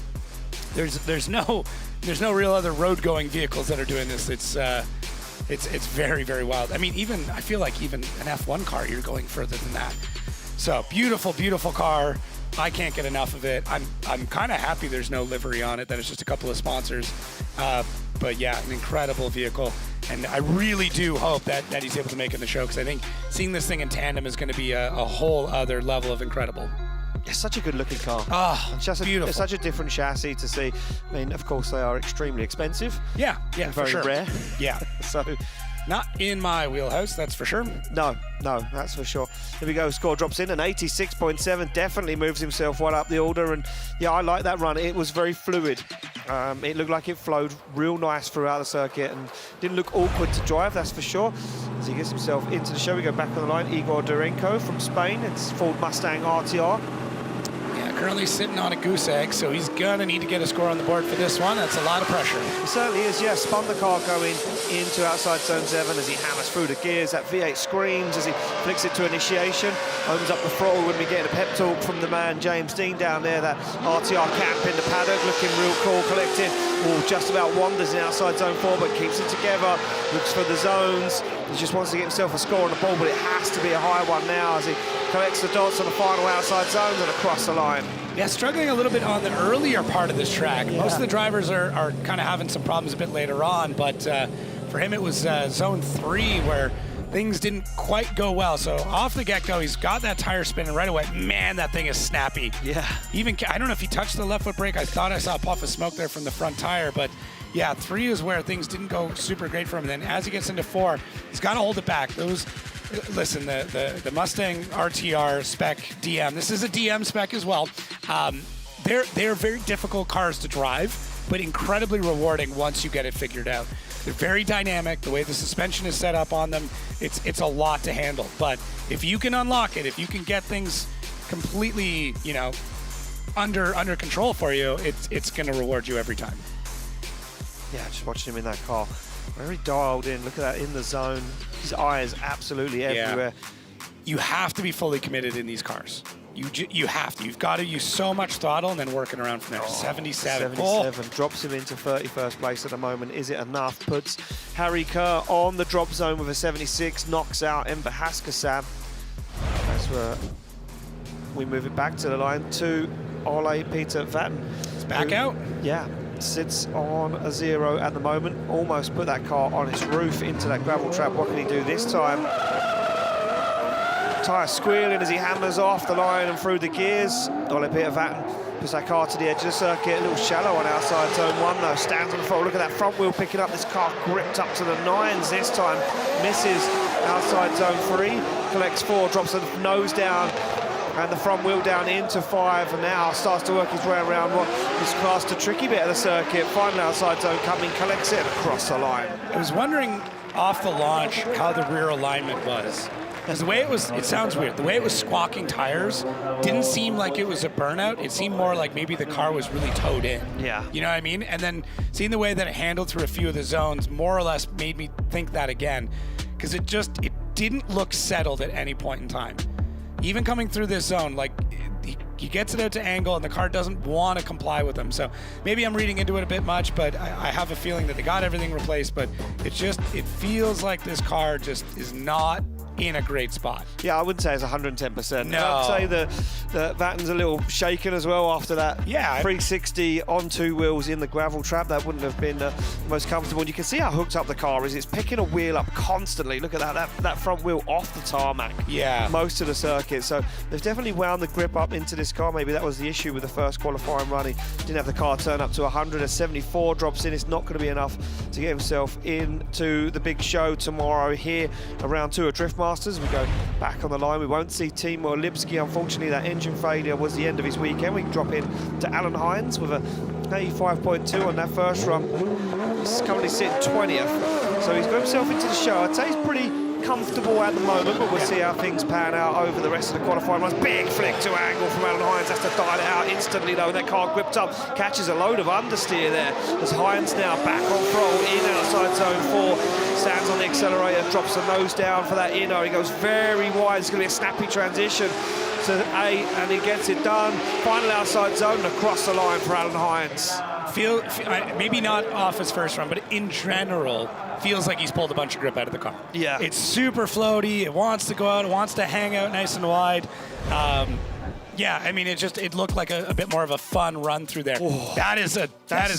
There's no real other road-going vehicles that are doing this. It's very, very wild. I mean, I feel like even an F1 car, you're going further than that. So beautiful, beautiful car. I can't get enough of it. I'm kind of happy there's no livery on it, that it's just a couple of sponsors. But yeah, an incredible vehicle. And I really do hope that he's able to make it in the show, because I think seeing this thing in tandem is going to be a whole other level of incredible. It's such a good-looking car. Oh, just beautiful. It's such a different chassis to see. I mean, of course, they are extremely expensive. Yeah, very for sure. rare. Yeah. So, not in my wheelhouse, that's for sure. No, that's for sure. Here we go, score drops in, and 86.7 definitely moves himself one up the order. And yeah, I like that run. It was very fluid. It looked like it flowed real nice throughout the circuit and didn't look awkward to drive, that's for sure. As he gets himself into the show, we go back on the line. Igor Denko from Spain. It's Ford Mustang RTR. Currently sitting on a goose egg, so he's gonna need to get a score on the board for this one. That's a lot of pressure. He certainly is, yeah. Spun the car going into outside zone 7 as he hammers through the gears. That V8 screams as he flicks it to initiation. Opens up the throttle when we get a pep talk from the man James Dean down there. That RTR camp in the paddock, looking real cool, collecting. Just about wanders in outside zone 4, but keeps it together. Looks for the zones. He just wants to get himself a score on the board, but it has to be a high one now as he collects the dots on the final outside zones and across the line. Yeah, struggling a little bit on the earlier part of this track. Most of the drivers are kind of having some problems a bit later on, but for him it was zone 3 where things didn't quite go well. So off the get-go, he's got that tire spinning right away. Man, that thing is snappy. Yeah. I don't know if he touched the left foot brake. I thought I saw a puff of smoke there from the front tire, but yeah, 3 is where things didn't go super great for him. And then as he gets into 4, he's got to hold it back. Listen, the Mustang RTR spec DM, this is a DM spec as well. They're very difficult cars to drive, but incredibly rewarding once you get it figured out. They're very dynamic. The way the suspension is set up on them, it's a lot to handle. But if you can unlock it, if you can get things completely, under control for you, it's going to reward you every time. Yeah, just watching him in that car. Very dialed in. Look at that in the zone. His eye is absolutely everywhere. You have to be fully committed in these cars. You have to. You've got to use so much throttle and then working around from there. 77. Drops him into 31st place at the moment. Is it enough? Puts Harry Kerr on the drop zone with a 76. Knocks out Enver Haskan. That's where we move it back to the line to Ole Peter Vatn. It's back out. Yeah. Sits on a 0 at the moment. Almost put that car on its roof into that gravel trap. What can he do this time? Tyre squealing as he hammers off the line and through the gears. Ole Peter Vatn puts that car to the edge of the circuit. A little shallow on outside zone 1 though. Stands on the throttle. Look at that front wheel picking up. This car gripped up to the 9s this time. Misses outside zone 3. Collects 4. Drops the nose down and the front wheel down into 5, and now starts to work his way around what is classed a tricky bit of the circuit. Final outside zone coming, collects it across the line. I was wondering off the launch how the rear alignment was. Because the way it sounds weird, the way it was squawking tires didn't seem like it was a burnout. It seemed more like maybe the car was really towed in. Yeah. You know what I mean? And then seeing the way that it handled through a few of the zones more or less made me think that again. Because it didn't look settled at any point in time. Even coming through this zone, like he gets it out to angle and the car doesn't want to comply with him. So maybe I'm reading into it a bit much, but I have a feeling that they got everything replaced, but it feels like this car just is not in a great spot. Yeah, I wouldn't say it's 110%. No. I'd say that Vatn's a little shaken as well after that 360 on 2 wheels in the gravel trap. That wouldn't have been the most comfortable. And you can see how hooked up the car is. It's picking a wheel up constantly. Look at that front wheel off the tarmac. Yeah. Most of the circuit. So they've definitely wound the grip up into this car. Maybe that was the issue with the first qualifying run. He didn't have the car turn up to 100. A 74 drops in. It's not going to be enough to get himself into the big show tomorrow here around 2 of Drift Masters. We go back on the line. We won't see Teemo Lypskyi. Unfortunately, that engine failure was the end of his weekend. We can drop in to Alan Hynes with a 85.2 on that first run. He's currently sitting 20th. So he's got himself into the show. I'd say he's pretty comfortable at the moment, but we'll see how things pan out over the rest of the qualifying runs. Big flick to angle from Alan Hynes, has to dial it out instantly though. That car gripped up, catches a load of understeer there. As Hynes now back on throttle in outside zone 4, stands on the accelerator, drops the nose down for that inner. He goes very wide. It's going to be a snappy transition to A, and he gets it done. Final outside zone across the line for Alan Hynes. Maybe not off his first run, but in general, feels like he's pulled a bunch of grip out of the car. Yeah. It's super floaty. It wants to go out. It wants to hang out nice and wide. Yeah, I mean, it looked like a bit more of a fun run through there. Oh, that is an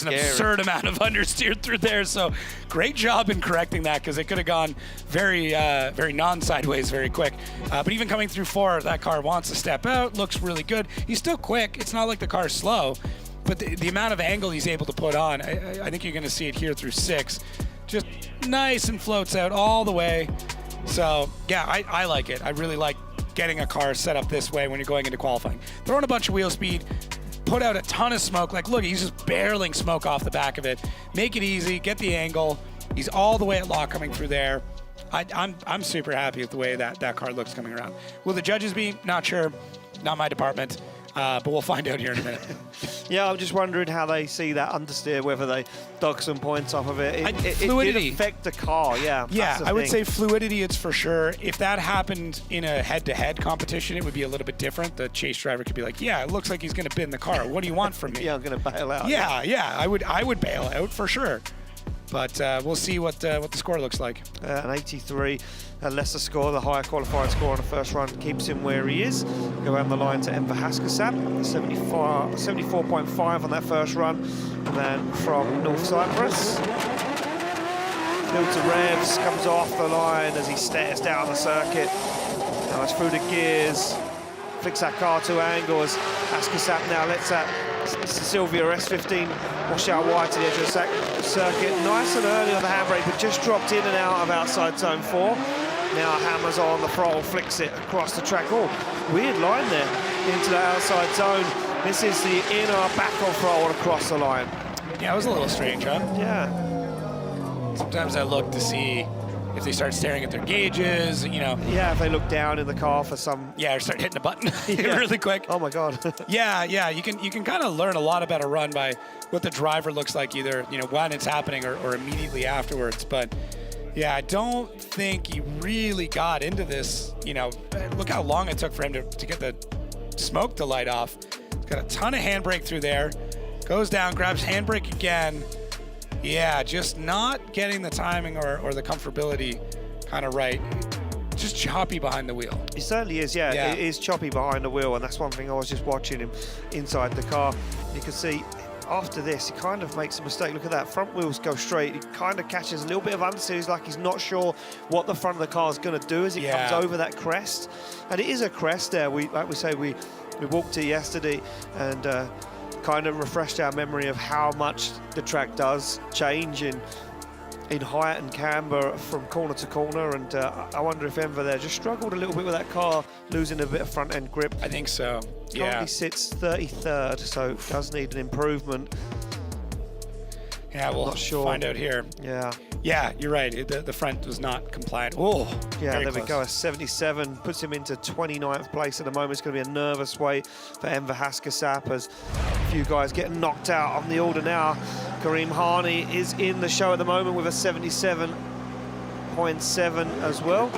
absurd amount of understeer through there. So great job in correcting that, because it could have gone very non-sideways very quick. But even coming through 4, that car wants to step out. Looks really good. He's still quick. It's not like the car's slow, but the amount of angle he's able to put on, I think you're going to see it here through 6. Just nice and floats out all the way. So yeah, I like it. I really like getting a car set up this way when you're going into qualifying. Throwing a bunch of wheel speed, put out a ton of smoke. Like, look, he's just barreling smoke off the back of it. Make it easy, get the angle. He's all the way at lock coming through there. I'm super happy with the way that car looks coming around. Will the judges be? Not sure. Not my department. But we'll find out here in a minute. Yeah, I'm just wondering how they see that understeer, whether they dug some points off of it. It did affect the car, yeah. Yeah, I would say fluidity, it's for sure. If that happened in a head-to-head competition, it would be a little bit different. The chase driver could be like, yeah, it looks like he's going to bin the car. What do you want from me? Yeah, I'm going to bail out. Yeah, I would bail out for sure. But we'll see what the score looks like. An 83, a lesser score, the higher qualifying score on the first run keeps him where he is. Go around the line to Enver Haskan, 74.5 on that first run. And then from North Cyprus, built to revs, comes off the line as he stares down the circuit. Now it's through the gears, flicks that car to angle as Haskan now lets that Sylvia S15 wash out wide to the edge of the circuit. Nice and early on the handbrake, but just dropped in and out of outside zone 4. Now hammers on the throttle, flicks it across the track. Oh, weird line there into the outside zone. This is the inner back on throttle across the line. Yeah, it was a little strange, huh? Yeah. Sometimes I look to see if they start staring at their gauges, you know. Yeah, if they look down in the car for some... Yeah, or start hitting a button really quick. Oh my God. Yeah, you can kind of learn a lot about a run by what the driver looks like, either, you know, when it's happening or immediately afterwards. But yeah, I don't think he really got into this, you know. Look how long it took for him to get the smoke to light off. He's got a ton of handbrake through there. Goes down, grabs handbrake again. Yeah, just not getting the timing or the comfortability kind of right. Just choppy behind the wheel. He certainly is, yeah. It is choppy behind the wheel, and that's one thing I was just watching him inside the car. You can see after this, he kind of makes a mistake. Look at that, front wheels go straight. He kind of catches a little bit of understeer. He's like he's not sure what the front of the car is going to do as it comes over that crest. And it is a crest there. We walked it yesterday, and kind of refreshed our memory of how much the track does change in height and camber from corner to corner, and I wonder if Enver there just struggled a little bit with that car, losing a bit of front end grip. I think so, yeah. Currently sits 33rd, so does need an improvement. Yeah, we'll find out here. Yeah, you're right. The front was not compliant. Oh, yeah, there we go. A 77 puts him into 29th place at the moment. It's going to be a nervous wait for Enver Haskan as a few guys getting knocked out on the order now. Kareem Hany is in the show at the moment with a 77.7 as well.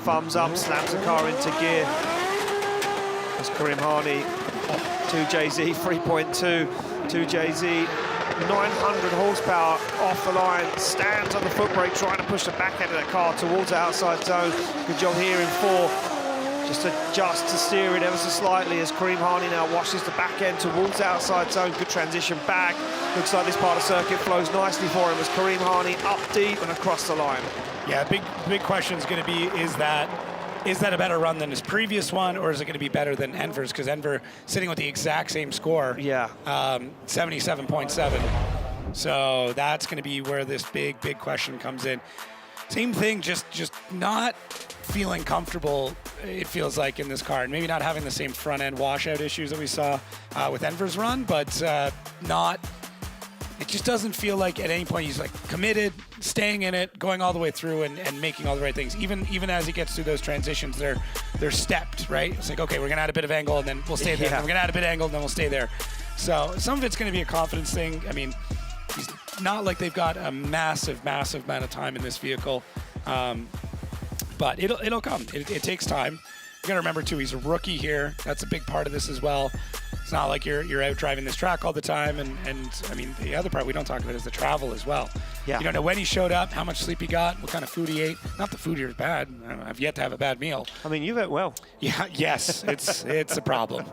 Thumbs up, slams the car into gear. That's Kareem Hany, 2JZ, 3.2, 2JZ. 900 horsepower off the line, stands on the foot brake, trying to push the back end of that car towards the outside zone. Good job here in 4. Just adjust to steer it ever so slightly as Kareem Hany now washes the back end towards the outside zone. Good transition back. Looks like this part of the circuit flows nicely for him as Kareem Hany up deep and across the line. Yeah, big question is going to be, is that a better run than his previous one, or is it going to be better than Enver's? Because Enver sitting with the exact same score. Yeah. 77.7. So that's going to be where this big question comes in. Same thing, just not feeling comfortable, it feels like, in this car. And maybe not having the same front-end washout issues that we saw with Enver's run, but it just doesn't feel like at any point he's like committed, staying in it, going all the way through and making all the right things. Even as he gets through those transitions, they're stepped, right? It's like, okay, we're gonna add a bit of angle and then we'll stay there. Yeah. We're gonna add a bit of angle and then we'll stay there. So some of it's gonna be a confidence thing. I mean, he's not like they've got a massive amount of time in this vehicle. But it'll come. It takes time. You got to remember too, he's a rookie here. That's a big part of this as well. It's not like you're out driving this track all the time. And I mean, the other part we don't talk about is the travel as well. Yeah. You don't know when he showed up, how much sleep he got, what kind of food he ate. Not the food here is bad. I've yet to have a bad meal. I mean, you've ate well. Yeah. Yes. It's a problem.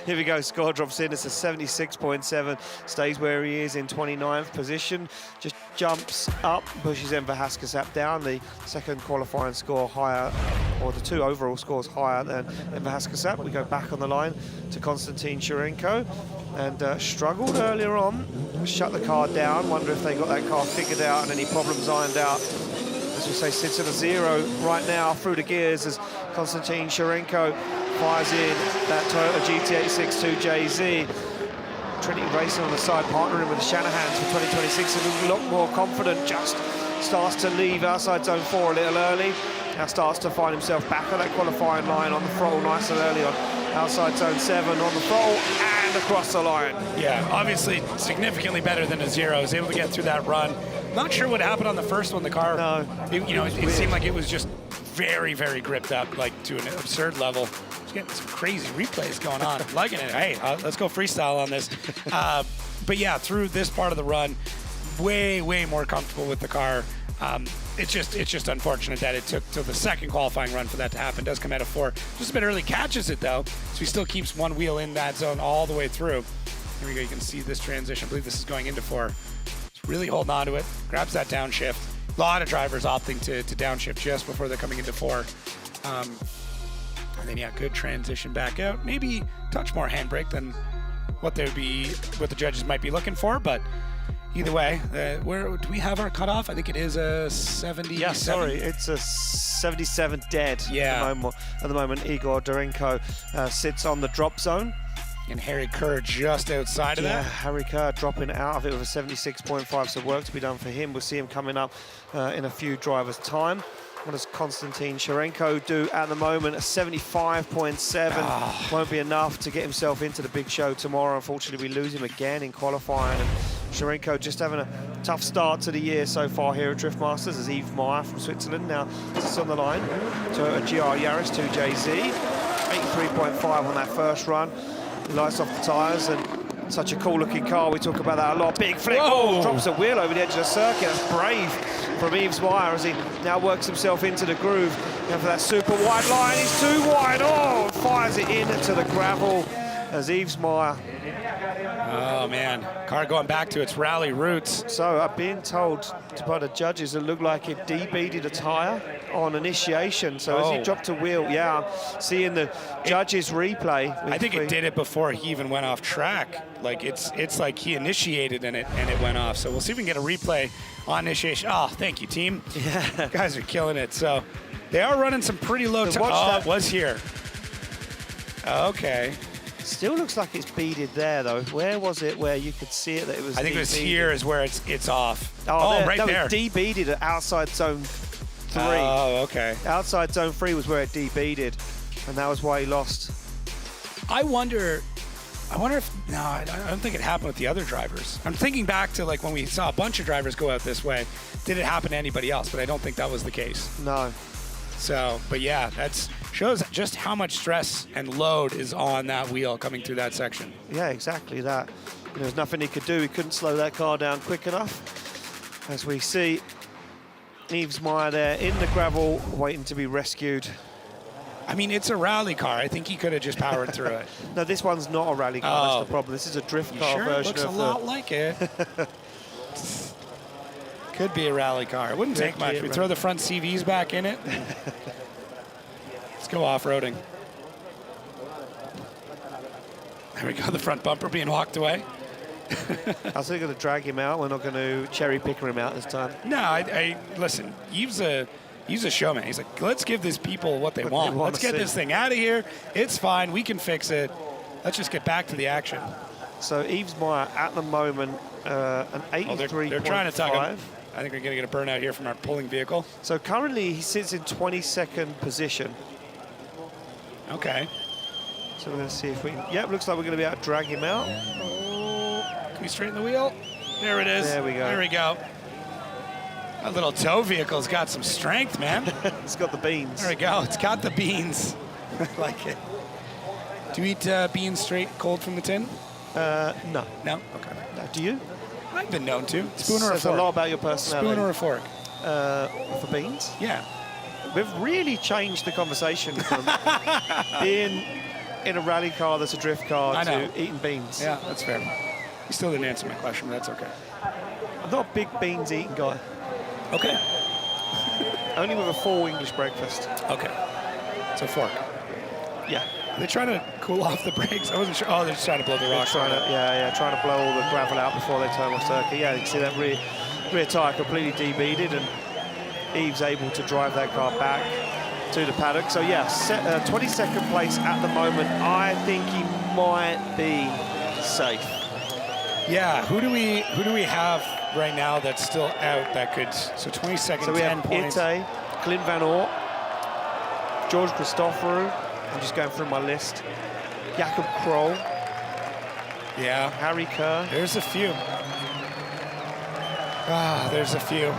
Here we go. Score drops in. It's a 76.7. Stays where he is in 29th position. Just jumps up, pushes Enver Haskan down. The second qualifying score higher, or the 2 overall scores higher than Enver Haskan. We go back on the line to Konstantin Shurenko, and struggled earlier on. Shut the car down. Wonder if they got that car figured out and any problems ironed out. As we say, sits at a 0 right now through the gears as Konstantin Shurenko fires in that Toyota GT862JZ. Trinity Racing on the side, partnering with the Shanahans for 2026, and a lot more confident. Just starts to leave outside zone 4 a little early. Now starts to find himself back on that qualifying line on the throttle nice and early on outside zone 7 on the throttle and across the line. Yeah, obviously significantly better than a 0. He was able to get through that run. Not sure what happened on the first one. The car, no, it seemed like it was just very gripped up, like to an absurd level. Just getting some crazy replays going on. I'm liking it. Hey, let's go freestyle on this. But yeah, through this part of the run, way more comfortable with the car. It's just unfortunate that it took till the second qualifying run for that to happen. Does come out of 4. Just a bit early, catches it though, so he still keeps one wheel in that zone all the way through. Here we go, you can see this transition. I believe this is going into 4. It's really holding on to it, grabs that downshift. A lot of drivers opting to downshift just before they're coming into 4. And then yeah, good transition back out. Maybe a touch more handbrake than what the judges might be looking for, but either way, where do we have our cutoff? I think it is a 77. Yeah, sorry, it's a 77 dead. Yeah. At the moment, Igor Denko sits on the drop zone. And Harry Kerr just outside of that. Yeah, Harry Kerr dropping out of it with a 76.5, so work to be done for him. We'll see him coming up in a few drivers' time. What does Konstantin Shurenko do at the moment? A 75.7 won't be enough to get himself into the big show tomorrow. Unfortunately, we lose him again in qualifying. And Shurenko just having a tough start to the year so far here at Drift Masters as Yves Meyer from Switzerland now sits on the line. Toyota GR Yaris 2JZ, 83.5 on that first run. Lights off the tyres and such a cool looking car. We talk about that a lot. Big flip. Oh, drops a wheel over the edge of the circuit. That's brave from Yves Meyer as he now works himself into the groove. And for that super wide line, he's too wide. Oh, fires it into the gravel as Yves Meyer. Oh man, car going back to its rally roots. So I'm being told by the judges it looked like it debeaded a tyre on initiation. So as he dropped a wheel, yeah, seeing the judges replay. I think it did it before he even went off track. Like it's like he initiated and it went off. So we'll see if we can get a replay on initiation. Oh, thank you, team. Yeah, you guys are killing it. So they are running some pretty low time. Oh, it was here. Okay. Still looks like it's beaded there though. Where was it where you could see it that it was? I think it was here is where it's off. Oh, right there. That was debeaded at outside zone 3. Oh, okay. Outside zone 3 was where it debeaded, and that was why he lost. I wonder if, no, I don't think it happened with the other drivers. I'm thinking back to like when we saw a bunch of drivers go out this way. Did it happen to anybody else? But I don't think that was the case. No. So, but yeah, that shows just how much stress and load is on that wheel coming through that section. Yeah, exactly that. There was nothing he could do. He couldn't slow that car down quick enough. As we see Yves Meyer there in the gravel, waiting to be rescued. I mean, it's a rally car. I think he could have just powered through it. No, this one's not a rally car. That's the problem. This is a drift car Sure, version looks of a lot like it. Could be a rally car. It wouldn't take much. We throw the front CVs back in it. Let's go off-roading. There we go, the front bumper being walked away. I was going to drag him out. We're not going to cherry pick him out this time. No, I listen, Yves a showman. He's like, let's give these people what they want. Let's get this thing out of here. It's fine. We can fix it. Let's just get back to the action. So Yves Meyer at the moment, an 83.5. They're trying to tug him. I think we're going to get a burnout here from our pulling vehicle. So currently he sits in 22nd position. Okay. So we're going to see if we can... Yep, looks like we're going to be able to drag him out. Can we straighten the wheel? There it is. There we go. There we go. That little tow vehicle's got some strength, man. It's got the beans. There we go. It's got the beans. I like it. Do you eat beans straight, cold from the tin? No. No? Okay. Do you? I've been known to. Spoon or a Says fork? a lot about your personality. Spoon or a fork? For beans? Yeah. We've really changed the conversation from being in a rally car that's a drift car to eating beans. Yeah, that's fair. You still didn't answer my question, but that's okay. I'm not a big beans eating guy. Okay. Only with a full English breakfast. Okay. It's a fork. Yeah. They're trying to cool off the brakes. I wasn't sure. Oh, they're just trying to blow the rocks. Trying to blow all the gravel out before they turn off circuit. Yeah, you can see that rear tyre completely debeaded, and Yves able to drive that car back to the paddock. So yeah, 22nd place at the moment. I think he might be safe. Yeah, who do we have right now that's still out that could, so 22nd, So we 10 have points. Itay, Clint van Oort, George Christoforou, I'm just going through my list, Jakub Krol, Yeah, Harry Kerr. there's a few. There's a few.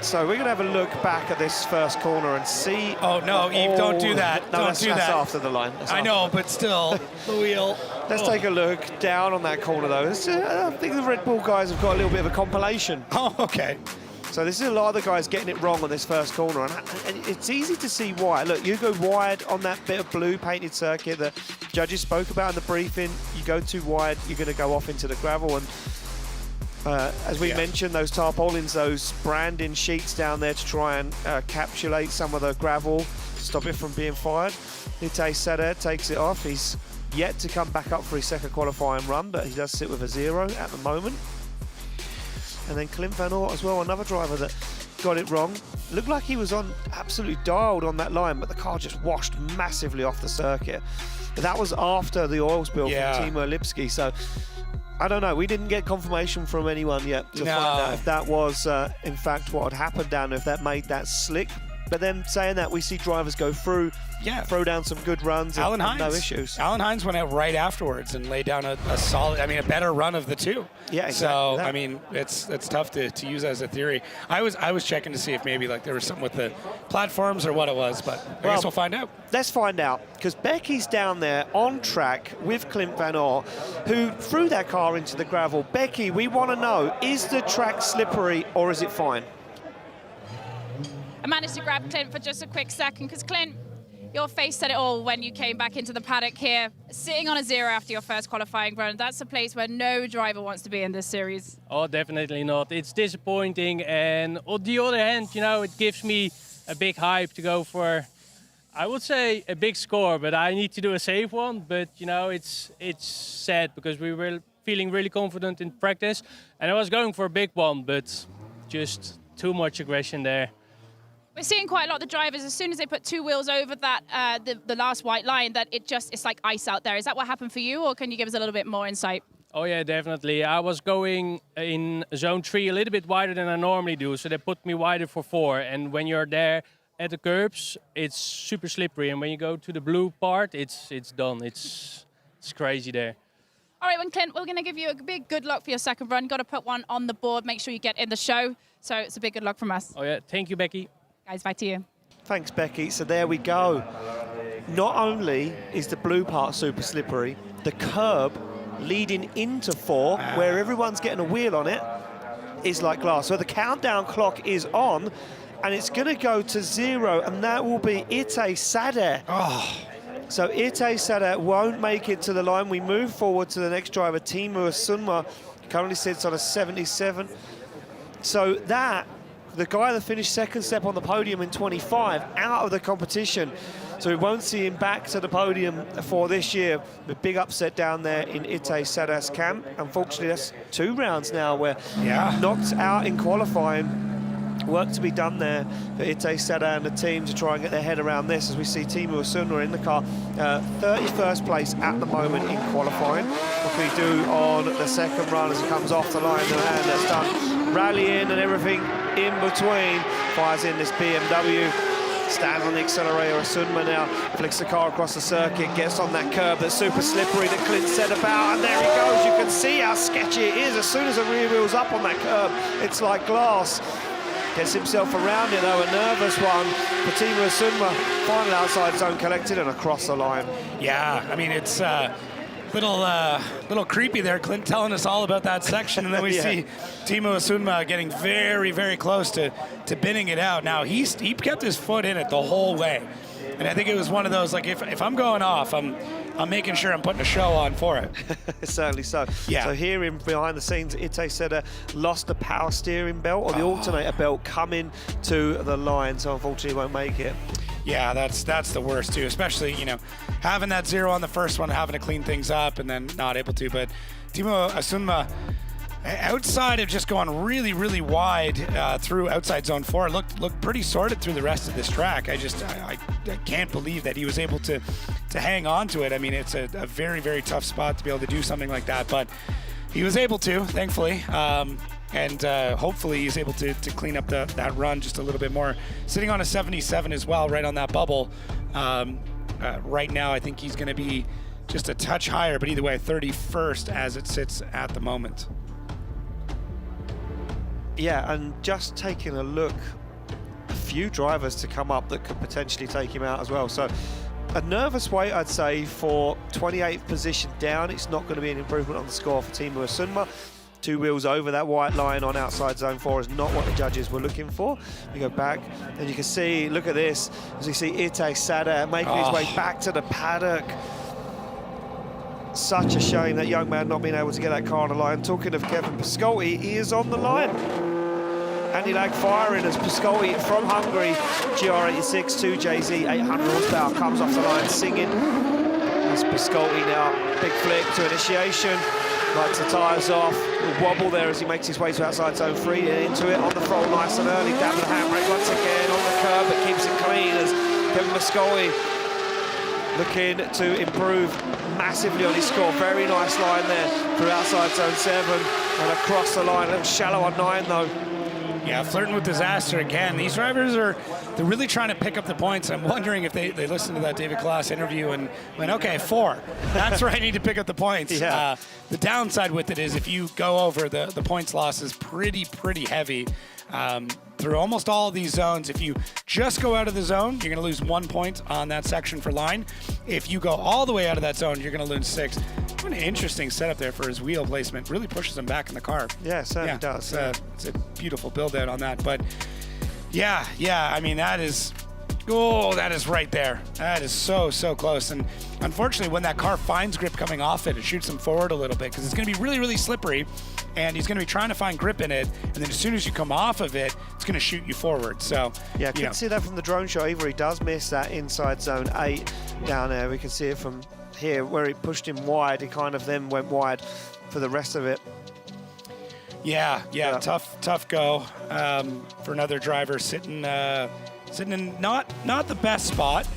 So we're going to have a look back at this first corner and see... Oh, no, Yves, don't do that. No, Don't do that's that. after the line. I know, but still, the wheel. Let's take a look down on that corner, though. I think the Red Bull guys have got a little bit of a compilation. Oh, okay. So this is a lot of the guys getting it wrong on this first corner, and it's easy to see why. Look, you go wide on that bit of blue painted circuit that judges spoke about in the briefing. You go too wide, you're going to go off into the gravel, and as we mentioned, those tarpaulins, those branding sheets down there to try and capsulate some of the gravel, stop it from being fired. Itay Sadeh takes it off. He's yet to come back up for his second qualifying run, but he does sit with a 0 at the moment. And then Clint van Oort as well, another driver that got it wrong. Looked like he was on absolutely dialed on that line, but the car just washed massively off the circuit. But that was after the oil spill from Teemo Lypskyi, so I don't know. We didn't get confirmation from anyone yet to find out if that was in fact what had happened down there, if that made that slick. But then saying that, we see drivers go through, throw down some good runs and no issues. Alan Hynes went out right afterwards and laid down a solid, I mean, a better run of the two. Yeah, exactly. So, that. I mean, it's tough to use as a theory. I was checking to see if maybe like there was something with the platforms or what it was, but I guess we'll find out. Let's find out, because Becky's down there on track with Clint van Oort, who threw that car into the gravel. Becky, we want to know, is the track slippery or is it fine? I managed to grab Clint for just a quick second, because Clint, your face said it all when you came back into the paddock here, sitting on a 0 after your first qualifying run. That's a place where no driver wants to be in this series. Oh, definitely not. It's disappointing, and on the other hand, you know, it gives me a big hype to go for, I would say, a big score, but I need to do a safe one. But, you know, it's sad because we were feeling really confident in practice, and I was going for a big one, but just too much aggression there. We're seeing quite a lot of the drivers, as soon as they put two wheels over that the last white line, that it's like ice out there. Is that what happened for you, or can you give us a little bit more insight? Oh yeah, definitely. I was going in zone 3 a little bit wider than I normally do, so they put me wider for 4. And when you're there at the curbs, it's super slippery. And when you go to the blue part, it's done. It's crazy there. All right, Clint, we're going to give you a big good luck for your second run. Got to put one on the board. Make sure you get in the show. So it's a big good luck from us. Oh yeah, thank you, Becky. Guys, back to you. Thanks, Becky. So there we go. Not only is the blue part super slippery, the curb leading into 4, where everyone's getting a wheel on it, is like glass. So the countdown clock is on, and it's going to go to 0, and that will be Itay Sadeh. So Itay Sadeh won't make it to the line. We move forward to the next driver, Teemu Asunmaa, currently sits on a 77. So that, the guy that finished second step on the podium in 25, out of the competition. So we won't see him back to the podium for this year. The big upset down there in Itay Sadeh's camp. Unfortunately, that's 2 rounds now where knocked out in qualifying. Work to be done there for Itay Sadeh and the team to try and get their head around this, as we see Teemu Asunmaa in the car. 31st place at the moment in qualifying. What can he do on the second run as he comes off the line? And that's done. Rallying and everything in between. Fires in this BMW. Stands on the accelerator. Asunmaa now flicks the car across the circuit, gets on that curb that's super slippery that Clint said about, and there he goes. You can see how sketchy it is. As soon as the rear wheel's up on that curb, it's like glass. Gets himself around it though, a nervous one for Teemu Asunmaa. Final outside zone collected and across the line. Yeah, I mean, it's little creepy there. Clint telling us all about that section, and then we see Teemu Asunmaa getting very, very close to binning it out. Now, he kept his foot in it the whole way. And I think it was one of those, like, if I'm going off, I'm making sure I'm putting a show on for it. Certainly so. Yeah. So here in behind the scenes, Itay Sadeh lost the power steering belt, or the alternator belt, coming to the line, so unfortunately won't make it. Yeah, that's the worst too, especially, you know, having that 0 on the first one, having to clean things up and then not able to. But Teemu Asunmaa, outside of just going really, really wide through outside zone 4, looked pretty sorted through the rest of this track. I can't believe that he was able to hang on to it. I mean, it's a very, very tough spot to be able to do something like that, but he was able to, thankfully. And hopefully he's able to clean up that run just a little bit more. Sitting on a 77 as well, right on that bubble. Right now, I think he's going to be just a touch higher, but either way, 31st as it sits at the moment. Yeah, and just taking a look, a few drivers to come up that could potentially take him out as well. So a nervous wait, I'd say, for 28th position down. It's not going to be an improvement on the score for Teemu Asunmaa. 2 wheels over that white line on outside zone 4 is not what the judges were looking for. We go back and you can see, look at this, as you see Itay Sadeh making his way back to the paddock. Such a shame, that young man not being able to get that car on the line. Talking of Kevin Piscotty, he is on the line. Anti-lag firing as Piscotty from Hungary, GR86 2JZ 800 horsepower, comes off the line singing. As Piscotty now, big flip to initiation. Lights the tyres off, a wobble there as he makes his way to outside zone 3 and into it on the throttle nice and early. Down the handbrake once again on the curb, but keeps it clean as Kevin Piscotty looking to improve massively on his score. Very nice line there through outside zone 7 and across the line. A little shallow on 9 though. Yeah, flirting with disaster again. These drivers they're really trying to pick up the points. I'm wondering if they listened to that David Klaas interview and went, okay, 4. That's where I need to pick up the points. Yeah. The downside with it is if you go over, the points loss is pretty heavy. Through almost all of these zones, if you just go out of the zone, you're going to lose 1 point on that section for line. If you go all the way out of that zone, you're going to lose 6. What an interesting setup there for his wheel placement. Really pushes him back in the car. Yeah, it certainly does. It's a beautiful build out on that. But yeah, I mean, that is right there. That is so close. And unfortunately, when that car finds grip coming off it, it shoots him forward a little bit because it's going to be really, really slippery. And he's going to be trying to find grip in it. And then as soon as you come off of it, it's going to shoot you forward. So, yeah, I can see that from the drone shot. Either he does miss that inside zone 8 down there. We can see it from here where he pushed him wide. He kind of then went wide for the rest of it. Yeah. Tough go for another driver sitting in not the best spot.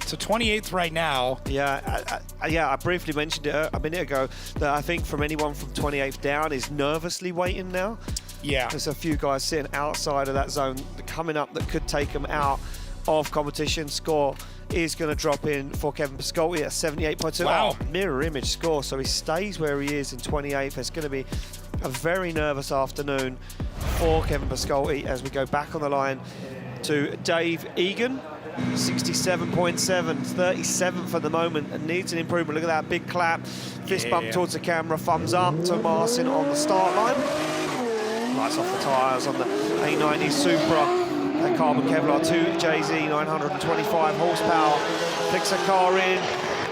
So 28th right now. Yeah, I briefly mentioned it a minute ago that I think from anyone from 28th down is nervously waiting now. Yeah. There's a few guys sitting outside of that zone coming up that could take them out of competition. Score is going to drop in for Kevin Piscotty at 78.2. Wow. Mirror image score. So he stays where he is in 28th. It's going to be a very nervous afternoon for Kevin Piscotty as we go back on the line. to Dave Egan. 67.7, 37th at the moment, and needs an improvement. Look at that big clap, fist bump towards the camera, thumbs up to Marcin on the start line. Lights off the tyres on the A90 Supra. That carbon Kevlar 2JZ, 925 horsepower. Flicks the car in.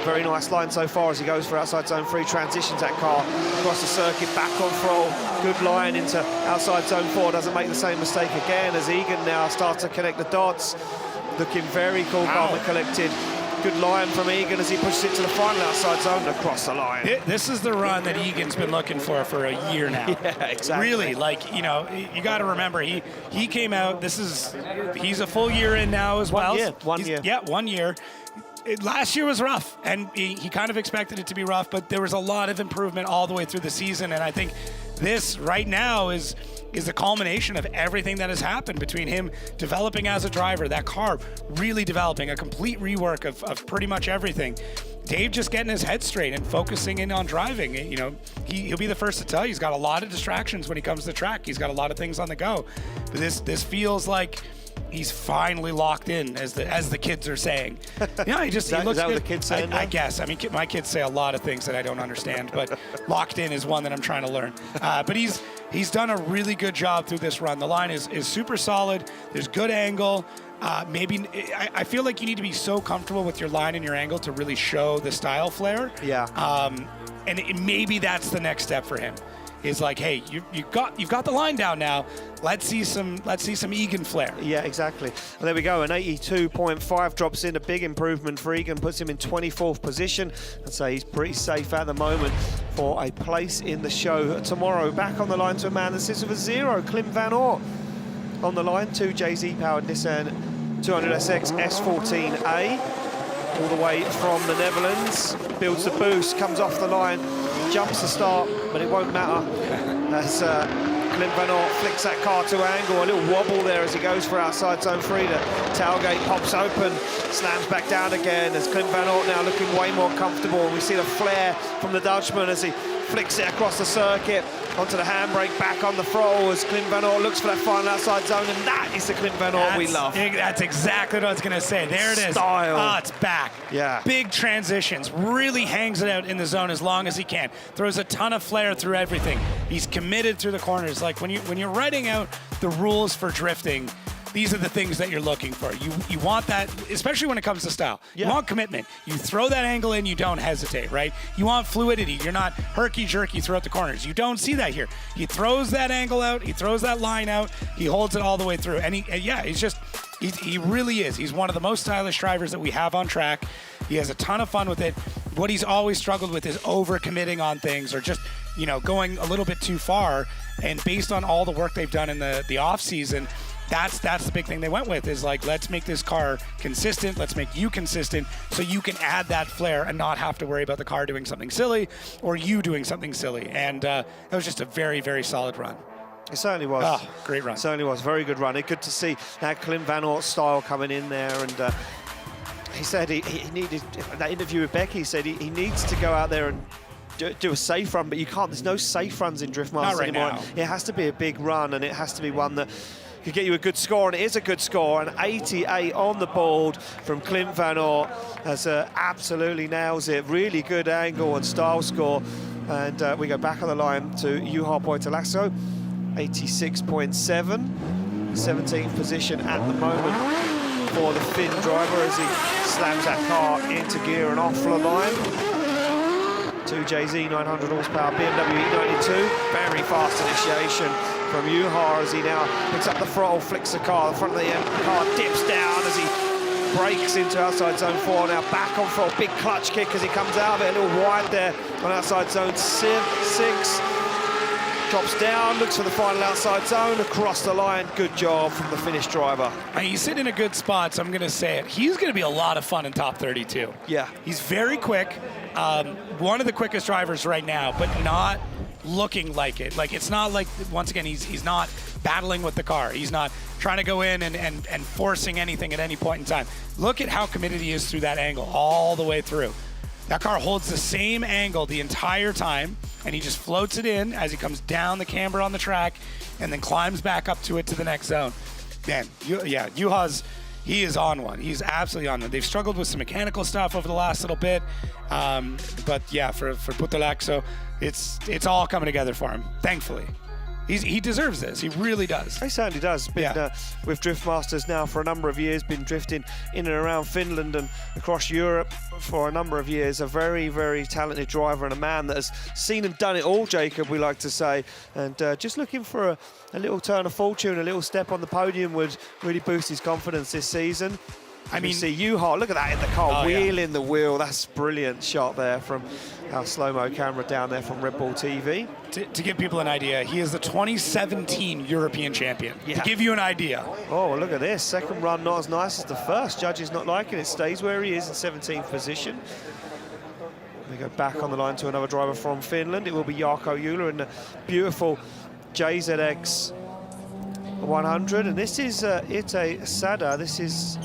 Very nice line so far as he goes for outside zone 3, transitions that car across the circuit, back on throttle. Good line into outside zone 4, doesn't make the same mistake again as Egan now starts to connect the dots. Looking very cool, calm and collected. Good line from Egan as he pushes it to the final outside zone across the line. This is the run that Egan's been looking for a year now. Yeah, exactly. Really, like, you know, you got to remember, he came out, he's a full year in now as well. One year. Yeah, 1 year. Last year was rough, and he kind of expected it to be rough, but there was a lot of improvement all the way through the season, and I think this right now is the culmination of everything that has happened between him developing as a driver, that car really developing, a complete rework of pretty much everything. Dave just getting his head straight and focusing in on driving. You know, he'll be the first to tell you he's got a lot of distractions when he comes to track. He's got a lot of things on the go. But this feels like he's finally locked in, as the kids are saying. You know, he looks is that good. what the kids say now? I guess. I mean, my kids say a lot of things that I don't understand, but locked in is one that I'm trying to learn. But he's done a really good job through this run. The line is super solid. There's good angle. I feel like you need to be so comfortable with your line and your angle to really show the style flair. Yeah. Maybe that's the next step for him. Is like, hey, you've got the line down now. Let's see some Egan flair. Yeah, exactly. Well, there we go. An 82.5 drops in, a big improvement for Egan, puts him in 24th position. I'd say he's pretty safe at the moment for a place in the show tomorrow. Back on the line to a man that sits with a 0, Clint van Oort. On the line, 2JZ powered Nissan 200SX S14A. All the way from the Netherlands, builds the boost, comes off the line, jumps the start, but it won't matter as Clint van Oort flicks that car to angle. A little wobble there as he goes for outside zone 3. The tailgate pops open, slams back down again as Clint van Oort now looking way more comfortable. And we see the flare from the Dutchman as he flicks it across the circuit onto the handbrake, back on the throttle as Clint van Oort looks for that final outside zone, and that is the Clint van Oort we love. That's exactly what I was going to say. There it is. Style. Oh, it's back. Yeah. Big transitions. Really hangs it out in the zone as long as he can. Throws a ton of flair through everything. He's committed through the corners. Like when you're writing out the rules for drifting, these are the things that you're looking for. You want that, especially when it comes to style. Yeah. You want commitment. You throw that angle in, you don't hesitate, right? You want fluidity. You're not herky-jerky throughout the corners. You don't see that here. He throws that angle out. He throws that line out. He holds it all the way through. And he really is. He's one of the most stylish drivers that we have on track. He has a ton of fun with it. What he's always struggled with is over-committing on things or just, going a little bit too far. And based on all the work they've done in the off-season, that's the big thing they went with, is like, let's make this car consistent. Let's make you consistent so you can add that flair and not have to worry about the car doing something silly or you doing something silly. And it was just a very, very solid run. It certainly was. Oh, great run. Certainly was. Very good run. It's good to see that Clint van Oort style coming in there. And he said he needed, that interview with Becky, he said he needs to go out there and do a safe run, but you can't. There's no safe runs in Drift Masters anymore. Now. It has to be a big run, and it has to be one that could get you a good score, and it is a good score. An 88 on the board from Clint van Oort, as absolutely nails it. Really good angle and style score. And we go back on the line to Juha Poitalasso, 86.7, 17th position at the moment for the Finn driver as he slams that car into gear and off the line. 2JZ 900 horsepower BMW E92, very fast initiation from Juha as he now picks up the throttle, flicks the car, the front of the car dips down as he brakes into outside zone 4, now back on throttle, big clutch kick as he comes out of it, a little wide there on outside zone 6, drops down, looks for the final outside zone, across the line. Good job from the Finnish driver. He's sitting in a good spot, so I'm going to say it. He's going to be a lot of fun in top 32. Yeah. He's very quick. One of the quickest drivers right now, but not looking like it. Like, it's not like, once again, he's not battling with the car. He's not trying to go in and forcing anything at any point in time. Look at how committed he is through that angle all the way through. That car holds the same angle the entire time, and he just floats it in as he comes down the camber on the track and then climbs back up to it to the next zone. Man, Juha's, he is on one. He's absolutely on one. They've struggled with some mechanical stuff over the last little bit. But yeah, for Putalak, so it's all coming together for him, thankfully. He deserves this. He really does. He certainly does. Been with Drift Masters now for a number of years, been drifting in and around Finland and across Europe for a number of years. A very, very talented driver and a man that has seen and done it all, Jacob, we like to say. And just looking for a little turn of fortune, a little step on the podium would really boost his confidence this season. I mean, see Juha, look at that in the car, wheeling the wheel. That's a brilliant shot there from our slow-mo camera down there from Red Bull TV. To give people an idea, he is the 2017 European champion. Yeah. To give you an idea. Oh, well, look at this. Second run not as nice as the first. Judges not liking it. Stays where he is in 17th position. We go back on the line to another driver from Finland. It will be Jarkko Juhla in the beautiful JZX 100. And this is Itay Sadeh. This is...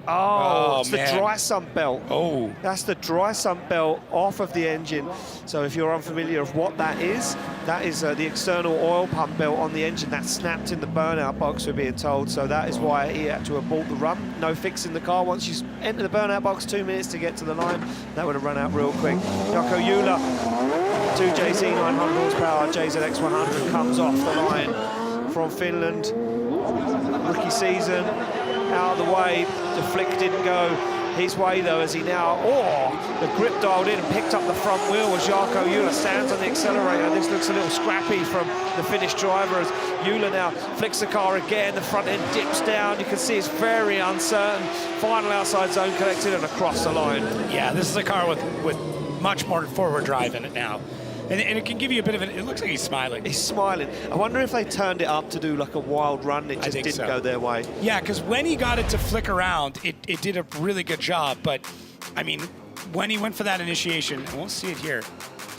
Oh, it's man. The dry sump belt. Oh. That's the dry sump belt off of the engine. So if you're unfamiliar of what that is the external oil pump belt on the engine that snapped in the burnout box, we're being told. So that is why he had to abort the run. No fixing the car. Once you enter the burnout box, 2 minutes to get to the line. That would have run out real quick. Jarkko Juhla, 2JZ 900 horsepower, JZX 100 comes off the line from Finland. Rookie season. Out of the way, the flick didn't go his way though, as he now, the grip dialed in and picked up the front wheel as Jarkko Juhla stands on the accelerator. This looks a little scrappy from the Finnish driver as Juhla now flicks the car again, the front end dips down, you can see it's very uncertain. Final outside zone collected and across the line. Yeah, this is a car with much more forward drive in it now. And it can give you a bit of it looks like he's smiling. He's smiling. I wonder if they turned it up to do like a wild run. It just didn't go their way. Yeah, because when he got it to flick around, it did a really good job. But, I mean, when he went for that initiation, I won't see it here.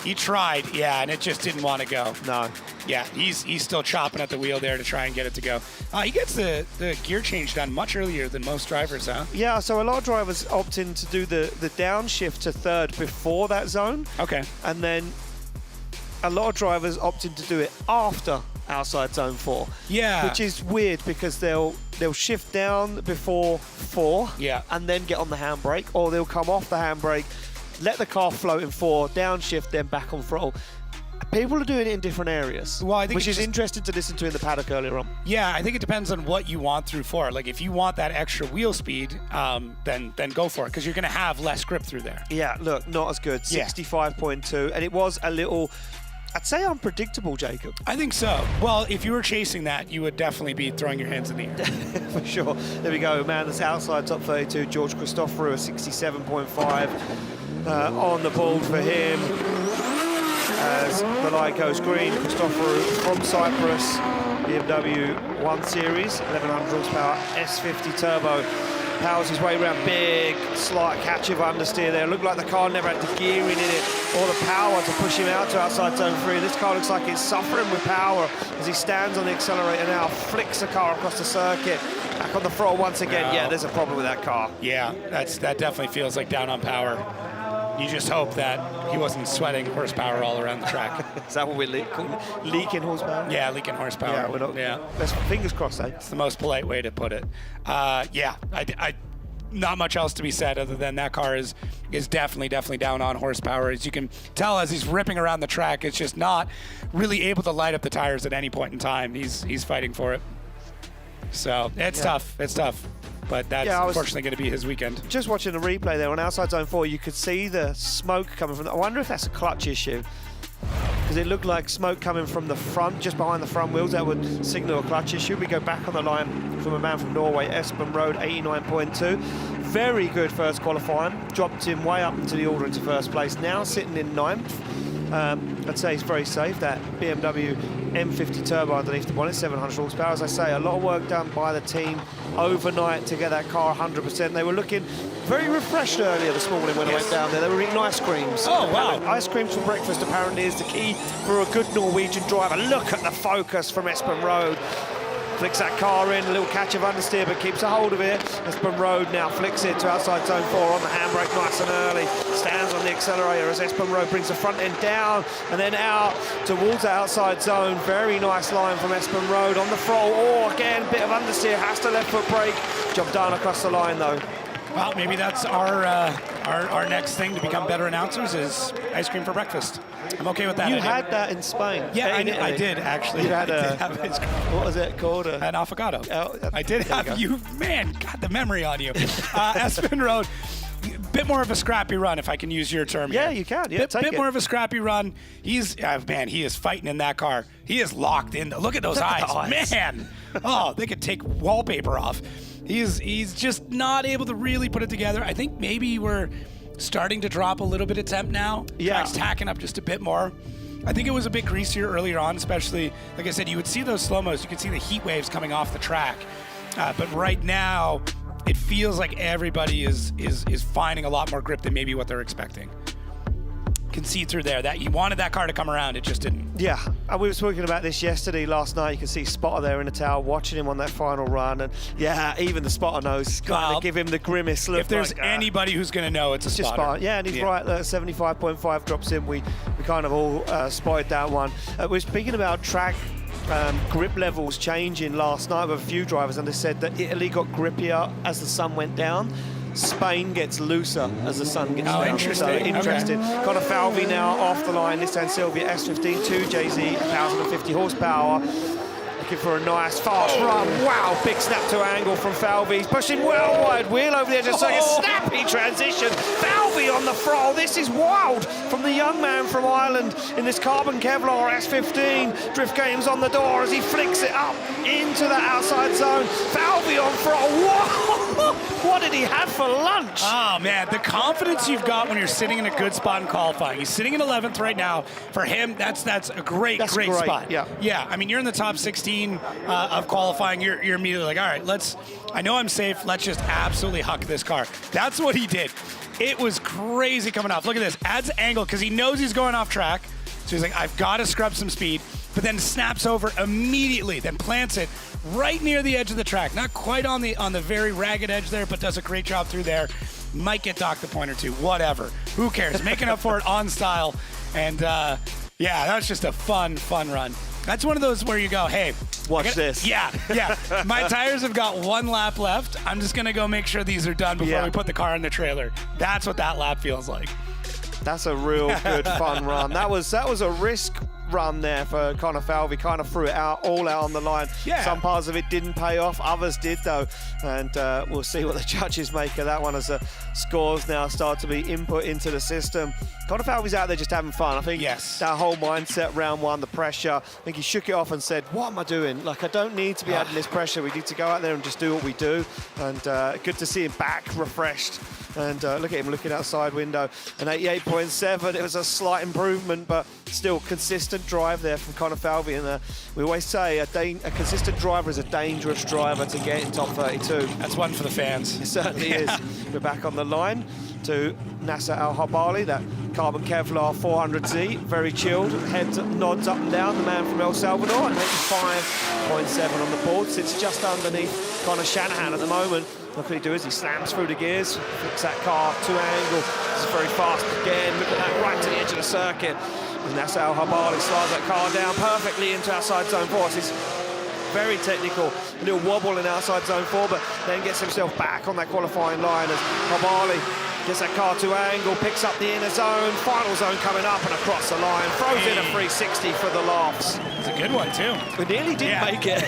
He tried, and it just didn't want to go. No. Yeah, he's still chopping at the wheel there to try and get it to go. He gets the gear change done much earlier than most drivers, huh? Yeah, so a lot of drivers opt in to do the downshift to third before that zone. Okay. And then a lot of drivers opted to do it after outside zone 4. Yeah. Which is weird because they'll shift down before 4 and then get on the handbrake, or they'll come off the handbrake, let the car float in 4, downshift, then back on throttle. People are doing it in different areas, well, I think which is interesting to listen to in the paddock earlier on. Yeah, I think it depends on what you want through 4. Like if you want that extra wheel speed, then go for it, because you're going to have less grip through there. Yeah, look, not as good. 65.2, and it was a little, I'd say, unpredictable, Jacob. I think so. Well, if you were chasing that, you would definitely be throwing your hands in the air. For sure. There we go, man. That's outside top 32. George Christoforou, a 67.5 on the board for him. As the light goes green, Christoforou from Cyprus, BMW 1 Series, 1100 horsepower, S50 turbo. Powers his way around, big, slight catch of understeer there. Looked like the car never had the gearing in it or the power to push him out to outside zone 3. This car looks like it's suffering with power as he stands on the accelerator now, flicks the car across the circuit. Back on the throttle once again. Yeah, there's a problem with that car. Yeah, that definitely feels like down on power. You just hope that he wasn't sweating horsepower all around the track. Is that what we're leaking horsepower? Yeah, leaking horsepower. Yeah, we're not. Yeah. Fingers crossed, eh? It's the most polite way to put it. Yeah, I not much else to be said other than that car is definitely down on horsepower. As you can tell, as he's ripping around the track, it's just not really able to light up the tires at any point in time. He's fighting for it. So it's tough. It's tough. But that's unfortunately going to be his weekend. Just watching the replay there on outside zone 4, you could see the smoke coming from I wonder if that's a clutch issue, because it looked like smoke coming from the front, just behind the front wheels. That would signal a clutch issue. We go back on the line from a man from Norway, Espen Rohde, 89.2. Very good first qualifying. Dropped him way up into the order into first place. Now sitting in 9th. I'd say he's very safe. That BMW M50 turbo underneath the bonnet, 700 horsepower. As I say, a lot of work done by the team overnight to get that car 100%. They were looking very refreshed earlier this morning when I went down there. They were eating ice creams. Oh, wow. Ice creams for breakfast apparently is the key for a good Norwegian driver. Look at the focus from Espen Rohde. Flicks that car in, a little catch of understeer, but keeps a hold of it. Espen Rohde now flicks it to outside zone 4 on the handbrake nice and early. stands on the accelerator as Espen Rohde brings the front end down and then out towards the outside zone. Very nice line from Espen Rohde on the throttle. Oh, again, bit of understeer, has to left foot brake. Job done across the line though. Well, maybe that's our next thing to become better announcers is ice cream for breakfast. I'm okay with that. You had that in Spain. Yeah, I did actually. You had what was it called? An affogato. Oh, I did have you. Man, God, the memory on you. Espen Rohde, bit more of a scrappy run, if I can use your term. Yeah, here. you can. Yeah, bit more of a scrappy run. He's man, he is fighting in that car. He is locked in. Look at those eyes, man. Oh, they could take wallpaper off. He's just not able to really put it together. I think maybe we're starting to drop a little bit of temp now. Yeah. Track's tacking up just a bit more. I think it was a bit greasier earlier on, especially, like I said, you would see those slow-mos. You could see the heat waves coming off the track. But right now, it feels like everybody is finding a lot more grip than maybe what they're expecting. Can see through there that you wanted that car to come around, it just didn't. Yeah, and we were talking about this yesterday, last night. You can see Spotter there in the tower watching him on that final run, and yeah, even the Spotter knows kind of give him the grimace look. If there's anybody who's going to know, it's a Spotter. Yeah, and he's right. 75.5 drops in. We kind of all spotted that one. We're speaking about track grip levels changing last night with a few drivers, and they said that Italy got grippier as the sun went down. Spain gets looser as the sun gets down. Interesting. So interesting. Okay. Conor Falvey now off the line. This time Silvia S15 2JZ, 1,050 horsepower. Looking for a nice fast run. Wow, big snap to angle from Falvey. He's pushing well wide, wheel over the edge of the circuit. Snappy transition. Falvey on the throttle. This is wild from the young man from Ireland in this carbon Kevlar S15. Drift games on the door as he flicks it up into the outside zone. Falvey on throttle. Whoa! What did he have for lunch? Oh, man, the confidence you've got when you're sitting in a good spot in qualifying. He's sitting in 11th right now. For him, that's a great spot. Yeah, I mean, you're in the top 16 of qualifying. You're immediately like, all right, I know I'm safe. Let's just absolutely huck this car. That's what he did. It was crazy coming off. Look at this. Adds angle because he knows he's going off track. So he's like, I've got to scrub some speed. But then snaps over immediately, then plants it right near the edge of the track. Not quite on the very ragged edge there, but does a great job through there. Might get docked a point or two, whatever. Who cares? Making up for it on style. And yeah, that was just a fun run. That's one of those where you go, hey, watch this. Yeah. My tires have got one lap left. I'm just going to go make sure these are done before we put the car in the trailer. That's what that lap feels like. That's a real good fun run. That was a risk run there for Conor Falvey. Kind of threw it all out on the line. Yeah. Some parts of it didn't pay off, others did though, and we'll see what the judges make of that one as the scores now start to be input into the system. Conor Falvey's out there just having fun. I think that whole mindset, round one, the pressure, I think he shook it off and said, what am I doing? Like, I don't need to be adding this pressure. We need to go out there and just do what we do. And good to see him back, refreshed. And look at him looking outside window. An 88.7, it was a slight improvement, but still consistent drive there from Conor Falvey. And we always say a consistent driver is a dangerous driver to get in top 32. That's one for the fans. It certainly is. We're back on the line to Nasser Alharbali, that carbon Kevlar 400Z, very chilled, head nods up and down, the man from El Salvador, and 85.7 on the board, sits just underneath Conor Shanahan at the moment. Look what he does, he slams through the gears, flicks that car to angle. This is very fast again, look at that, right to the edge of the circuit. And Nasser Alharbali slides that car down perfectly into outside zone 4. He's very technical, a little wobble in outside zone 4, but then gets himself back on that qualifying line as Alharbali gets that car to angle, picks up the inner zone, final zone coming up and across the line, throws in a 360 for the laughs. It's a good one too. We nearly did make it.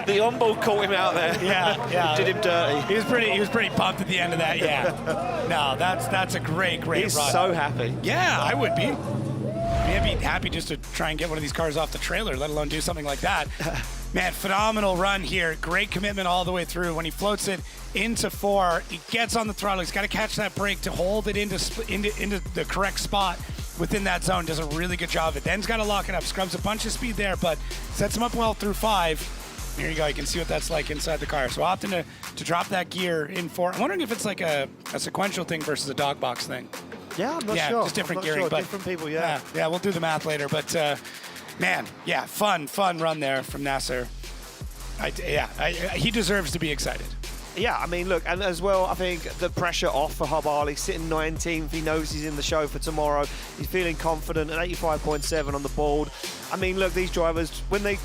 The onboard caught him out there. Yeah. Did him dirty. He was pretty pumped at the end of that. Yeah. No, that's a great He's run. so happy. Yeah, I would be. I'd be happy just to try and get one of these cars off the trailer, let alone do something like that. Man, phenomenal run here. Great commitment all the way through. When he floats it into 4, he gets on the throttle. He's got to catch that brake to hold it into the correct spot within that zone. Does a really good job of it. Then's got to lock it up. Scrubs a bunch of speed there, but sets him up well through 5. There you go. You can see what that's like inside the car. So opting to drop that gear in 4. I'm wondering if it's like a sequential thing versus a dog box thing. Yeah, I'm not sure. Just different gearing. Sure. But different people, yeah, we'll do the math later. But man, yeah, fun run there from Nasser. He deserves to be excited. Yeah, I mean, look, and as well, I think the pressure off for Harbali, sitting 19th. He knows he's in the show for tomorrow. He's feeling confident at 85.7 on the board. I mean, look, these drivers, when they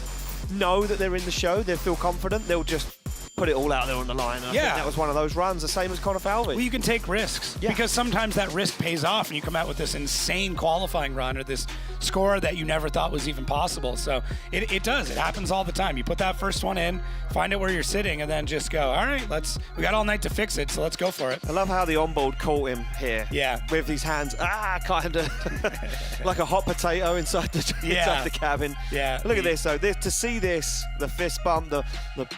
know that they're in the show, they feel confident, they'll just put it all out there on the line. And I think that was one of those runs, the same as Conor Falvey. Well, you can take risks because sometimes that risk pays off and you come out with this insane qualifying run or this score that you never thought was even possible. So it does. It happens all the time. You put that first one in, find out where you're sitting, and then just go, all right, we got all night to fix it, so let's go for it. I love how the onboard caught him here. Yeah. With his hands, kind of like a hot potato inside the cabin. Yeah. Look at this, though. To see this, the fist bump, the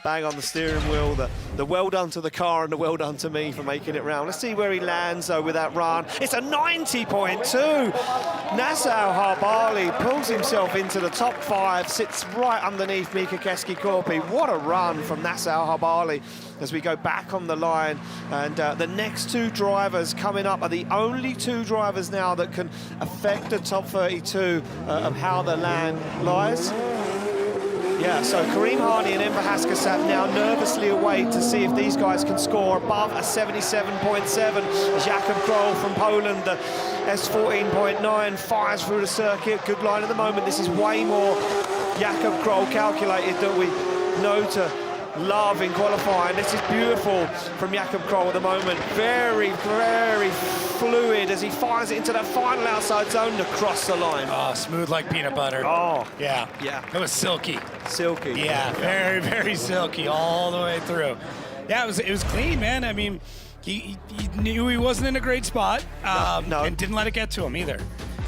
bang on the steering wheel, the well done to the car and the well done to me for making it round. Let's see where he lands, though, with that run. It's a 90.2. Nasser Alharbali pulls himself into the top 5, sits right underneath Mika Keski-Korpi. What a run from Nasser Alharbali as we go back on the line. And the next 2 drivers coming up are the only 2 drivers now that can affect the top 32 of how the land lies. Yeah, so Kareem Hany and Enver Haskan now nervously await to see if these guys can score above a 77.7. Jakub Krol from Poland, the S14.9, fires through the circuit. Good line at the moment. This is way more Jakub Krol calculated that we know to love in qualifying. This is beautiful from Jakub Krol at the moment. Very, very fluid as he fires it into that final outside zone to cross the line. Oh, smooth like peanut butter. Oh. Yeah. Yeah. It was silky. Silky. Yeah, very, very silky all the way through. Yeah, it was clean, man. I mean, he knew he wasn't in a great spot and didn't let it get to him either.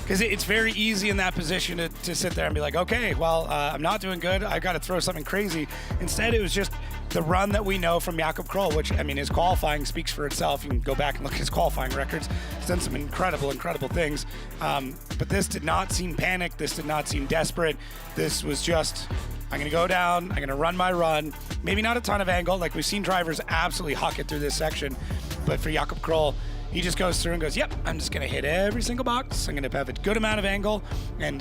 Because it's very easy in that position to sit there and be like, okay, well, I'm not doing good. I got to throw something crazy. Instead, it was just the run that we know from Jakub Krol, which, I mean, his qualifying speaks for itself. You can go back and look at his qualifying records. He's done some incredible, incredible things. But this did not seem panicked. This did not seem desperate. This was just, I'm going to go down. I'm going to run my run. Maybe not a ton of angle. Like, we've seen drivers absolutely huck it through this section. But for Jakub Krol, he just goes through and goes, yep, I'm just going to hit every single box. I'm going to have a good amount of angle and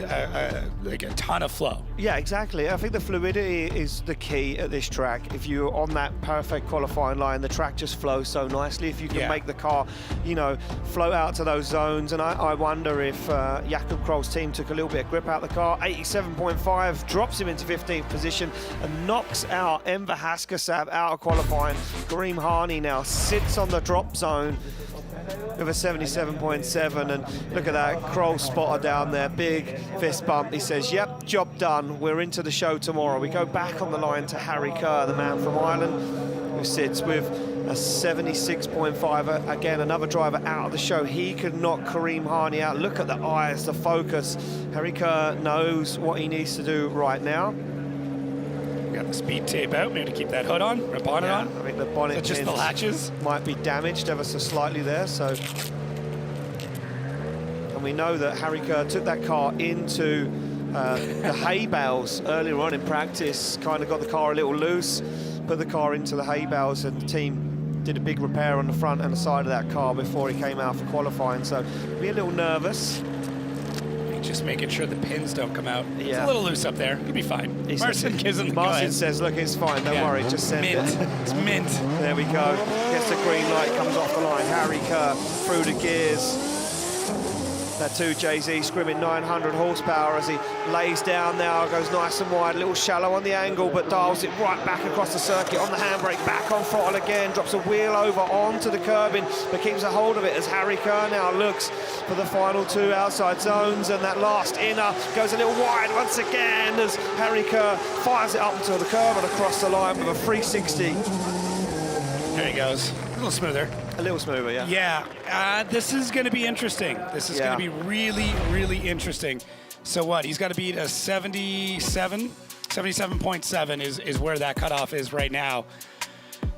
like a ton of flow. Yeah, exactly. I think the fluidity is the key at this track. If you're on that perfect qualifying line, the track just flows so nicely. If you can make the car, float out to those zones. And I wonder if Jakub Krol's team took a little bit of grip out of the car. 87.5 drops him into 15th position and knocks out Enver Haskan out of qualifying. Kareem Hany now sits on the drop zone with a 77.7, and look at that, Krol spotter down there, big fist bump. He says, yep, job done, we're into the show tomorrow. We go back on the line to Harry Kerr, the man from Ireland, who sits with a 76.5. Again, another driver out of the show. He could knock Kareem Hany out. Look at the eyes, the focus. Harry Kerr knows what he needs to do right now. Got the speed tape out, maybe to keep that hood on, or bonnet on. I think the bonnet just the latches might be damaged ever so slightly there. So, and we know that Harry Kerr took that car into the hay bales earlier on in practice. Kind of got the car a little loose, put the car into the hay bales, and the team did a big repair on the front and the side of that car before he came out for qualifying. So, be a little nervous. Just making sure the pins don't come out. Yeah. It's a little loose up there. You'll be fine. Marcin gives him the Marcin says, look, it's fine. Don't worry. Just send it. It's mint. There we go. Gets the green light, comes off the line. Harry Kerr through the gears. That 2JZ scrimming 900 horsepower as he lays down now, goes nice and wide, a little shallow on the angle, but dials it right back across the circuit on the handbrake, back on throttle again, drops a wheel over onto the curbing, but keeps a hold of it as Harry Kerr now looks for the final 2 outside zones, and that last inner goes a little wide once again as Harry Kerr fires it up until the curb and across the line with a 360. There he goes. A little smoother. A little smoother, yeah. Yeah, this is going to be interesting. This is going to be really, really interesting. So what? He's got to beat a 77.7 is where that cutoff is right now.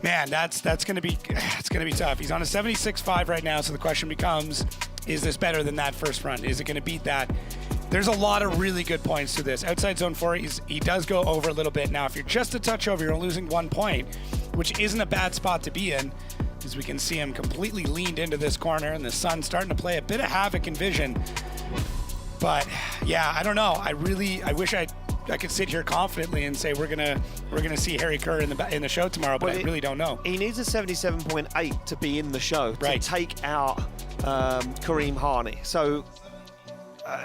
Man, that's going to be tough. He's on a 76.5 right now. So the question becomes, is this better than that first run? Is it going to beat that? There's a lot of really good points to this. Outside zone 4, he does go over a little bit. Now, if you're just a touch over, you're losing 1 point, which isn't a bad spot to be in, as we can see him completely leaned into this corner and the sun starting to play a bit of havoc in vision. But yeah, I don't know. I wish I could sit here confidently and say we're gonna see Harry Kerr in the show tomorrow, but I really don't know. He needs a 77.8 to be in the show Right. to take out Kareem Hany. So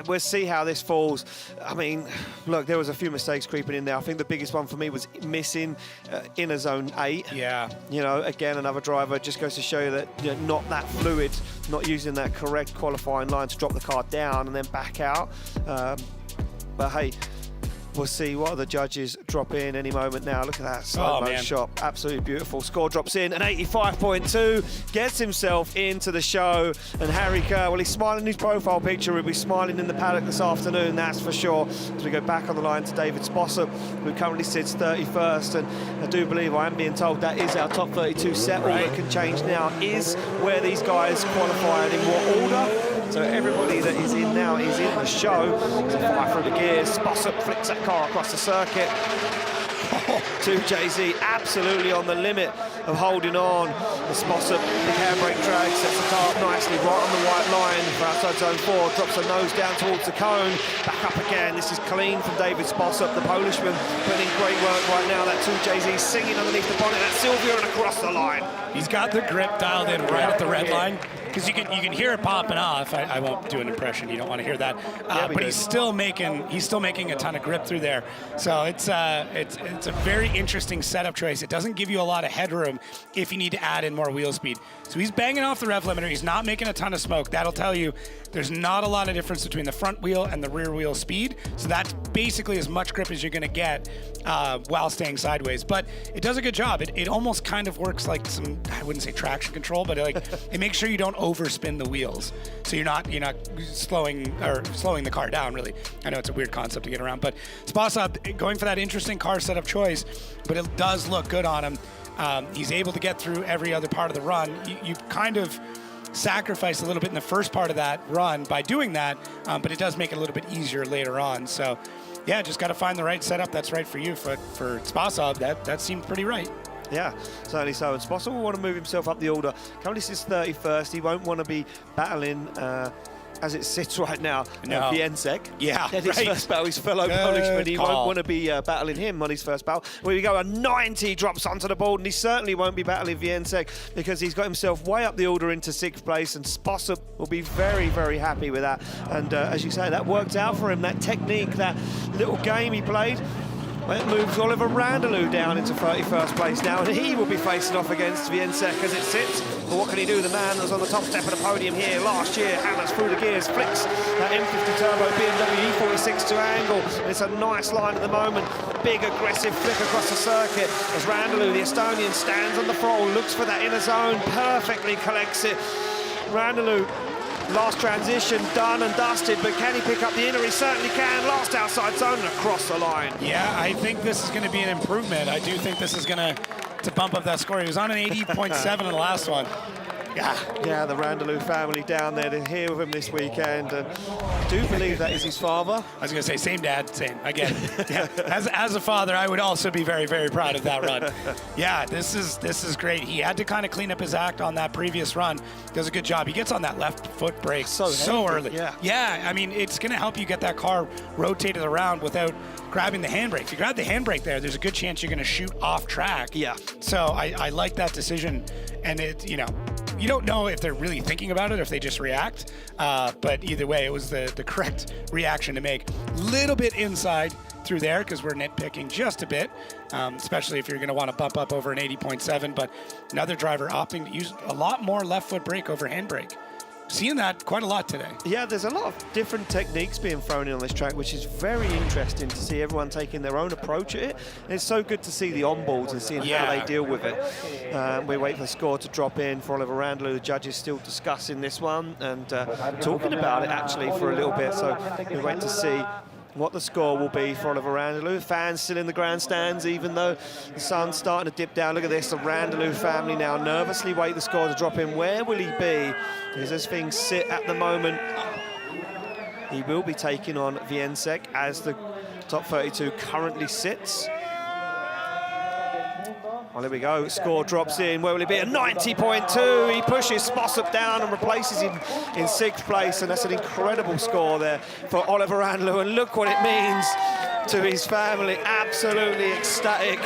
we'll see how this falls. I mean, look, there was a few mistakes creeping in there. I think the biggest one for me was missing inner zone 8. Yeah. You know, again, another driver. Just goes to show you that not that fluid, not using that correct qualifying line to drop the car down and then back out. But hey, we'll see what the judges drop in any moment now. Look at that slow-mo shot. Absolutely beautiful. Score drops in. An 85.2 gets himself into the show. And Harry Kerr, well, he's smiling in his profile picture. He'll be smiling in the paddock this afternoon, that's for sure. As we go back on the line to David Spossop, who currently sits 31st. And I do believe, I am being told, that is our top 32 set. All that can change now is where these guys qualify and in what order. So everybody that is in now is in the show. So fire through the gears. Spossop flicks that car across the circuit. To Jay-Z, absolutely on the limit of holding on. The Spossop, big handbrake drag, sets the car up nicely right on the white line for outside zone 4, drops the nose down towards the cone, back up again. This is clean from David Spossop, the Polishman, putting in great work right now. That 2JZ singing underneath the bonnet, that's Sylvia and across the line. He's got the grip dialed in right at the red line, because you can hear it popping off. I won't do an impression, you don't want to hear that. But he's still making a ton of grip through there. So it's a very interesting setup choice. It doesn't give you a lot of headroom if you need to add in more wheel speed. So he's banging off the rev limiter. He's not making a ton of smoke. That'll tell you there's not a lot of difference between the front wheel and the rear wheel speed. So that's basically as much grip as you're going to get while staying sideways. But it does a good job. It almost kind of works like some, I wouldn't say traction control, but it makes sure you don't overspin the wheels. So you're not slowing the car down, really. I know it's a weird concept to get around, but Spossop going for that interesting car setup choice, but it does look good on him. He's able to get through every other part of the run. You kind of sacrifice a little bit in the first part of that run by doing that, but it does make it a little bit easier later on. So yeah, just got to find the right setup that's right for you. For Spossop, that seemed pretty right. Yeah, certainly so. And Spossop will want to move himself up the order. Currently sits 31st. He won't want to be battling as it sits right now. Viensek. Yeah, his first battle, his fellow Polishman. He won't want to be battling him on his first battle. Here we go, a 90 drops onto the board, and he certainly won't be battling Viensek because he's got himself way up the order into 6th place, and Spossop will be very, very happy with that. And as you say, that worked out for him. That technique, that little game he played, it moves Oliver Randalou down into 31st place now, and he will be facing off against Viensek as it sits. But what can he do? The man that's on the top step of the podium here last year, hammers through the gears, flicks that M50 Turbo BMW E46 to angle. It's a nice line at the moment. Big aggressive flick across the circuit as Randalou, the Estonian, stands on the throttle, looks for that inner zone, perfectly collects it. Randalou, last transition done and dusted, but can he pick up the inner? He certainly can. Last outside zone and across the line. Yeah, I think this is going to be an improvement. I do think this is going to bump up that score. He was on an 80.7 in the last one. Yeah, the Randalou family down there to here with him this weekend, and I do believe that is his father. I was going to say, same dad, same. Again, yeah. As a father, I would also be very, very proud of that run. Yeah, this is great. He had to kind of clean up his act on that previous run. Does a good job. He gets on that left foot brake so early. Yeah, I mean, it's going to help you get that car rotated around without grabbing the handbrake. If you grab the handbrake there, there's a good chance you're going to shoot off track. Yeah. So I like that decision, and you don't know if they're really thinking about it or if they just react, but either way, it was the correct reaction to make. Little bit inside through there because we're nitpicking just a bit, especially if you're going to want to bump up over an 80.7, but another driver opting to use a lot more left foot brake over handbrake. Seeing that quite a lot today. Yeah, there's a lot of different techniques being thrown in on this track, which is very interesting to see everyone taking their own approach at it. And it's so good to see the onboards and seeing how they deal with it. We wait for the score to drop in for Oliver Randalou. The judges still discussing this one and talking about it actually for a little bit. So we wait to see what the score will be for Oliver Randalou. Fans still in the grandstands, even though the sun's starting to dip down. Look at this, the Randalou family now nervously wait the score to drop in. Where will he be? Because as things sit at the moment, he will be taking on Viensek as the top 32 currently sits. Well, here we go. Score drops in. Where will it be? A 90.2. He pushes Spossop down and replaces him in 6th place. And that's an incredible score there for Oliver Anlou. And look what it means to his family. Absolutely ecstatic.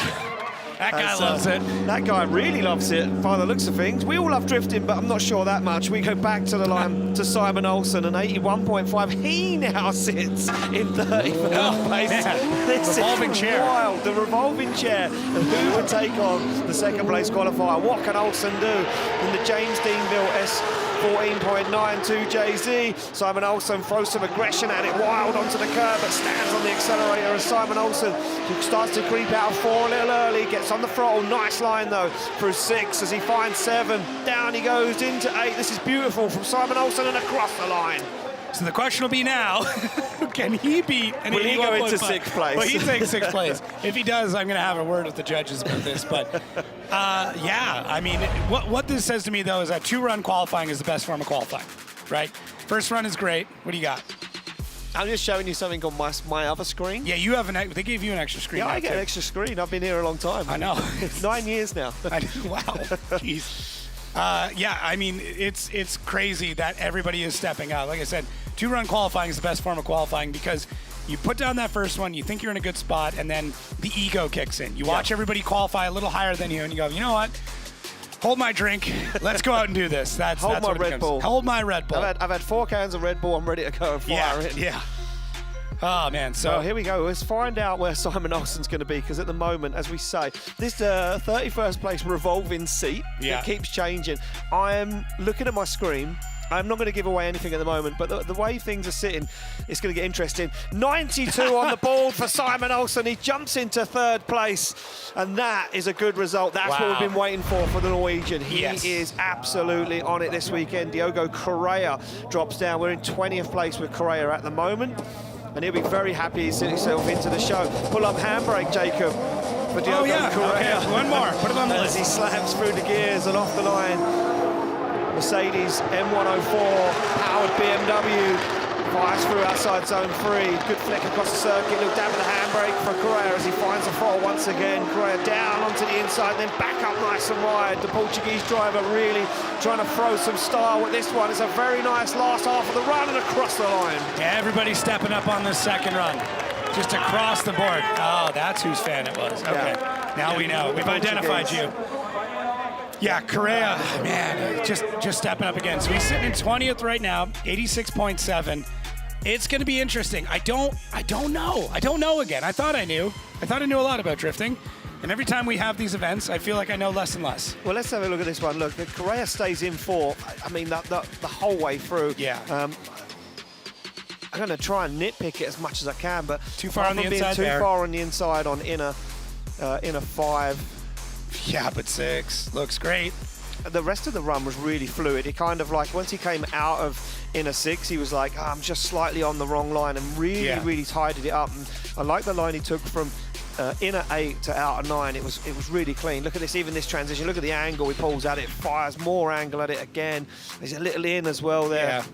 That guy loves it. That guy really loves it, by the looks of things. We all love drifting, but I'm not sure that much. We go back to the line to Simon Olsen, an 81.5. He now sits in 31st place. This revolving is chair. Wild. The revolving chair. And who would take on the 2nd place qualifier? What can Olsen do in the James Deanville S14.92 JZ? Simon Olsen throws some aggression at it, wild onto the curb, but stands on the accelerator as Simon Olsen, who starts to creep out of 4 a little early, gets on the throttle. Nice line though through 6 as he finds 7. Down he goes into 8. This is beautiful from Simon Olsen and across the line. So the question will be now, can he beat an Will he go into 81.5? 6th place? Well, he takes 6th place. If he does, I'm going to have a word with the judges about this. But yeah, I mean, what this says to me though is that 2-run qualifying is the best form of qualifying, right? First run is great. What do you got? I'm just showing you something on my other screen. Yeah, you have they gave you an extra screen. Yeah, now I get too. an extra screen. I've been here a long time. I know. 9 years now. Wow, jeez. Yeah, I mean, it's crazy that everybody is stepping out. Like I said, 2-run qualifying is the best form of qualifying because you put down that first one, you think you're in a good spot, and then the ego kicks in. You watch everybody qualify a little higher than you, and you go, you know what? Hold my drink. Let's go out and do this. That's Hold my what it Red becomes. Bull. Hold my Red Bull. I've had 4 cans of Red Bull. I'm ready to go and fire it. Yeah. Oh, man. So here we go. Let's find out where Simon Olsen's going to be, because at the moment, as we say, this 31st place revolving seat, it keeps changing. I am looking at my screen. I'm not going to give away anything at the moment, but the way things are sitting, it's going to get interesting. 92 on the board for Simon Olsen. He jumps into 3rd place, and that is a good result. That's what we've been waiting for the Norwegian. He is absolutely on it this weekend. Diogo Correia drops down. We're in 20th place with Correia at the moment, and he'll be very happy he's sent himself into the show. Pull up handbrake, Jacob, for Diogo Correia. Okay. One more. Put it on the list. As he slams through the gears and off the line. Mercedes M104 powered BMW fires through outside zone 3. Good flick across the circuit. Look down with the handbrake for Correia as he finds the throttle once again. Correia down onto the inside, then back up nice and wide. The Portuguese driver really trying to throw some style with this one. It's a very nice last half of the run and across the line. Yeah, everybody's stepping up on this 2nd run. Just across the board. Oh, that's whose fan it was. Okay, now we know. We've identified you. Yeah, Correia, man, just stepping up again. So he's sitting in 20th right now, 86.7. It's going to be interesting. I don't know. I don't know again. I thought I knew a lot about drifting. And every time we have these events, I feel like I know less and less. Well, let's have a look at this one. Look, the Correia stays in 4. I mean, the whole way through. Yeah. I'm going to try and nitpick it as much as I can, but too far on the inside too there. far on the inside on inner 5. Yeah, but 6 looks great. The rest of the run was really fluid. He kind of like, once he came out of inner 6, he was like, I'm just slightly on the wrong line, and really tidied it up. And I like the line he took from inner 8 to outer 9. It was really clean. Look at this, even this transition. Look at the angle he pulls at it, fires more angle at it again. There's a little in as well there. Yeah.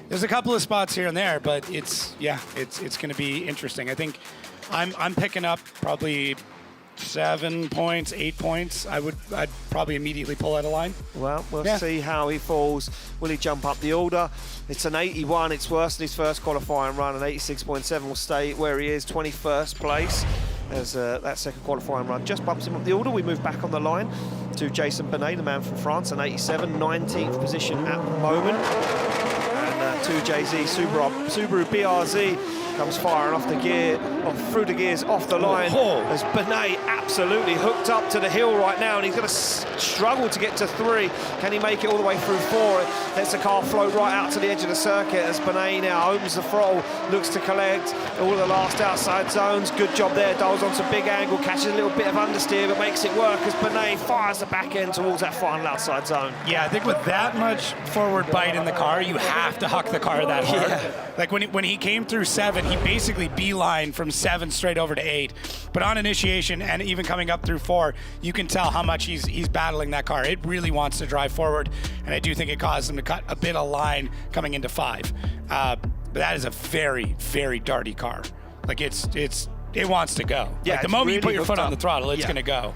There's a couple of spots here and there, but it's going to be interesting. I think I'm picking up probably 7 points, 8 points. I'd probably immediately pull out a line. Well, we'll see how he falls. Will he jump up the order? It's an 81. It's worse than his first qualifying run. An 86.7 will stay where he is, 21st place. As that 2nd qualifying run just bumps him up the order. We move back on the line to Jason Benet, the man from France, an 87, 19th position at the moment. And 2JZ Subaru BRZ comes firing off the gear, through the gears, off the line, as Benet absolutely hooked up to the hill right now, and he's going to struggle to get to 3. Can he make it all the way through 4? Lets the car float right out to the edge of the circuit as Benet now opens the throttle, looks to collect all of the last outside zones. Good job there, dials on some big angle, catches a little bit of understeer, but makes it work as Benet fires the back end towards that final outside zone. Yeah, I think with that much forward bite in the car, you have to huck the car that hard. Yeah. Like when he came through 7, he basically beelined from 7 straight over to 8. But on initiation and even coming up through 4, you can tell how much he's battling that car. It really wants to drive forward, and I do think it caused him to cut a bit of line coming into 5. But that is a very, very darty car. Like it wants to go. Yeah, like the moment you really put your foot hooked on the up. throttle, it's going to go.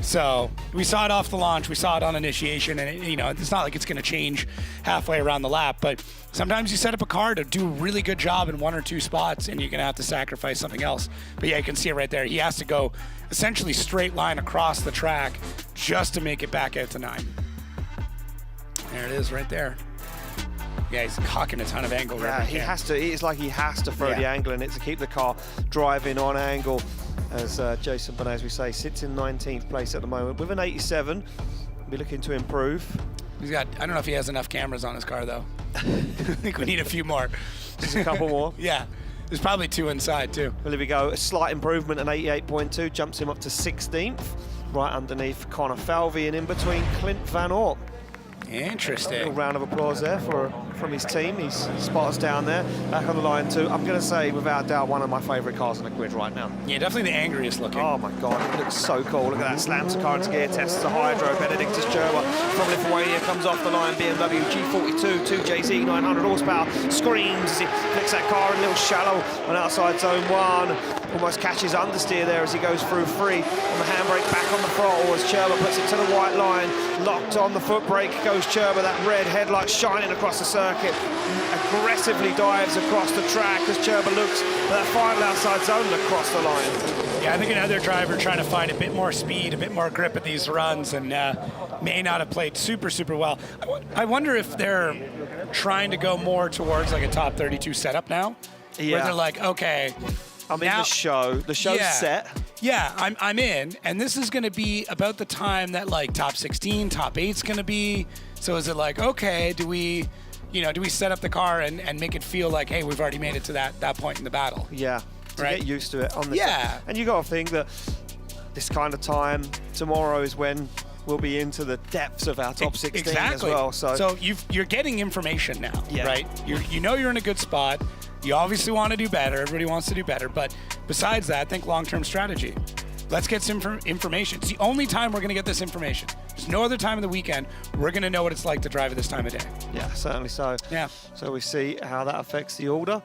So we saw it off the launch, we saw it on initiation, and it's not like it's going to change halfway around the lap, but sometimes you set up a car to do a really good job in 1 or 2 spots, and you're going to have to sacrifice something else. But yeah, you can see it right there. He has to go essentially straight line across the track just to make it back out to 9. There it is right there. Yeah, he's cocking a ton of angle. Yeah, he has to. It's like he has to throw the angle in it to keep the car driving on angle. As Jason Bonet, as we say, sits in 19th place at the moment with an 87. Be looking to improve. He's got. I don't know if he has enough cameras on his car though. I think we need a few more. Just a couple more. Yeah. There's probably 2 inside too. Well, here we go. A slight improvement, an 88.2, jumps him up to 16th. Right underneath Conor Falvey, and in between Clint van Oort. Interesting. A little round of applause there from his team. He's spot us down there. Back on the line too. I'm going to say, without doubt, one of my favourite cars on the grid right now. Yeah, definitely the angriest looking. Oh my God, it looks so cool. Look at that. Slams the car into gear, tests the hydro. Benediktas Cirba from Lithuania comes off the line. BMW G42 2JZ 900 horsepower. Screams as he flicks that car in a little shallow on outside zone 1. Almost catches understeer there as he goes through 3 on the handbrake, back on the throttle as Cirba puts it to the white line. Locked on the foot brake goes Cirba, that red headlight shining across the circuit. Aggressively dives across the track as Cirba looks for that final outside zone and across the line. Yeah, I think another driver trying to find a bit more speed, a bit more grip at these runs, and may not have played super well. I wonder if they're trying to go more towards like a top 32 setup now, where they're like, okay, I'm in the show. The show's set. Yeah, I'm in, and this is going to be about the time that like top 16, top 8's going to be. So is it like, okay, do we set up the car and make it feel like, hey, we've already made it to that point in the battle? Yeah, to get used to it on the set. And you got to think that this kind of time tomorrow is when we'll be into the depths of our top 16 as well. So you're getting information now, right? You know you're in a good spot. You obviously want to do better. Everybody wants to do better. But besides that, think long-term strategy. Let's get some information. It's the only time we're going to get this information. There's no other time of the weekend we're going to know what it's like to drive at this time of day. Yeah, certainly so. Yeah. So we see how that affects the order.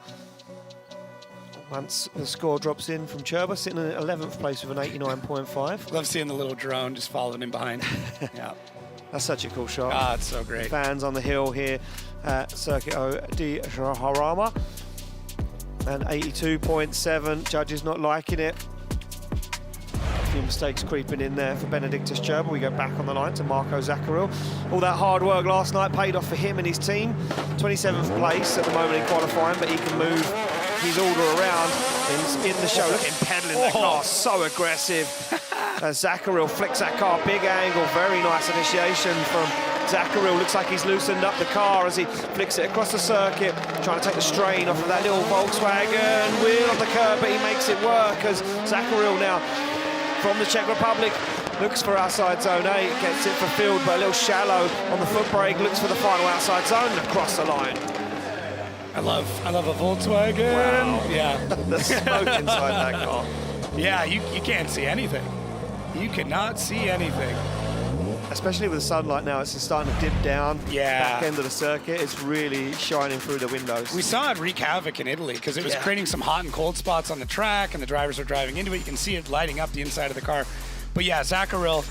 Once the score drops in from Cirba, sitting in 11th place with an 89.5. Love seeing the little drone just following him behind. Yeah. That's such a cool shot. Ah, it's so great. Fans on the hill here at Circuito del Jarama. And 82.7, judges not liking it. A few mistakes creeping in there for Benediktas Cirba. We go back on the line to Marco Zaccaril. All that hard work last night paid off for him and his team. 27th place at the moment in qualifying, but he can move his order around in the show. Look at him pedaling that car, so aggressive. As Zaccaril flicks that car, big angle, very nice initiation from Zaccaril. Looks like he's loosened up the car as he flicks it across the circuit, trying to take the strain off of that little Volkswagen wheel on the curb, but he makes it work as Zaccaril now from the Czech Republic looks for outside zone 8, gets it fulfilled by a little shallow on the foot brake, looks for the final outside zone and across the line. I love a Volkswagen. Wow. Yeah. The smoke inside that car. Yeah, you can't see anything. You cannot see anything. Especially with the sunlight now, it's starting to dip down. Yeah. Back end of the circuit, it's really shining through the windows. We saw it wreak havoc in Italy because it was creating some hot and cold spots on the track, and the drivers are driving into it. You can see it lighting up the inside of the car. But yeah, Zaccaril,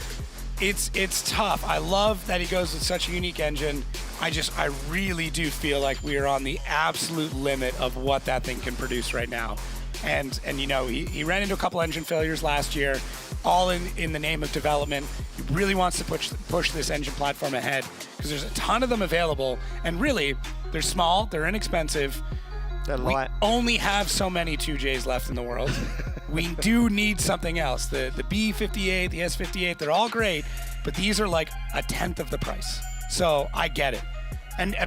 it's tough. I love that he goes with such a unique engine. I really do feel like we are on the absolute limit of what that thing can produce right now. And you know, he ran into a couple engine failures last year, all in the name of development. He really wants to push this engine platform ahead because there's a ton of them available, and really, they're small, they're inexpensive. They're light. We only have so many 2Js left in the world. We do need something else. The B58, the S58, they're all great, but these are like a tenth of the price. So I get it.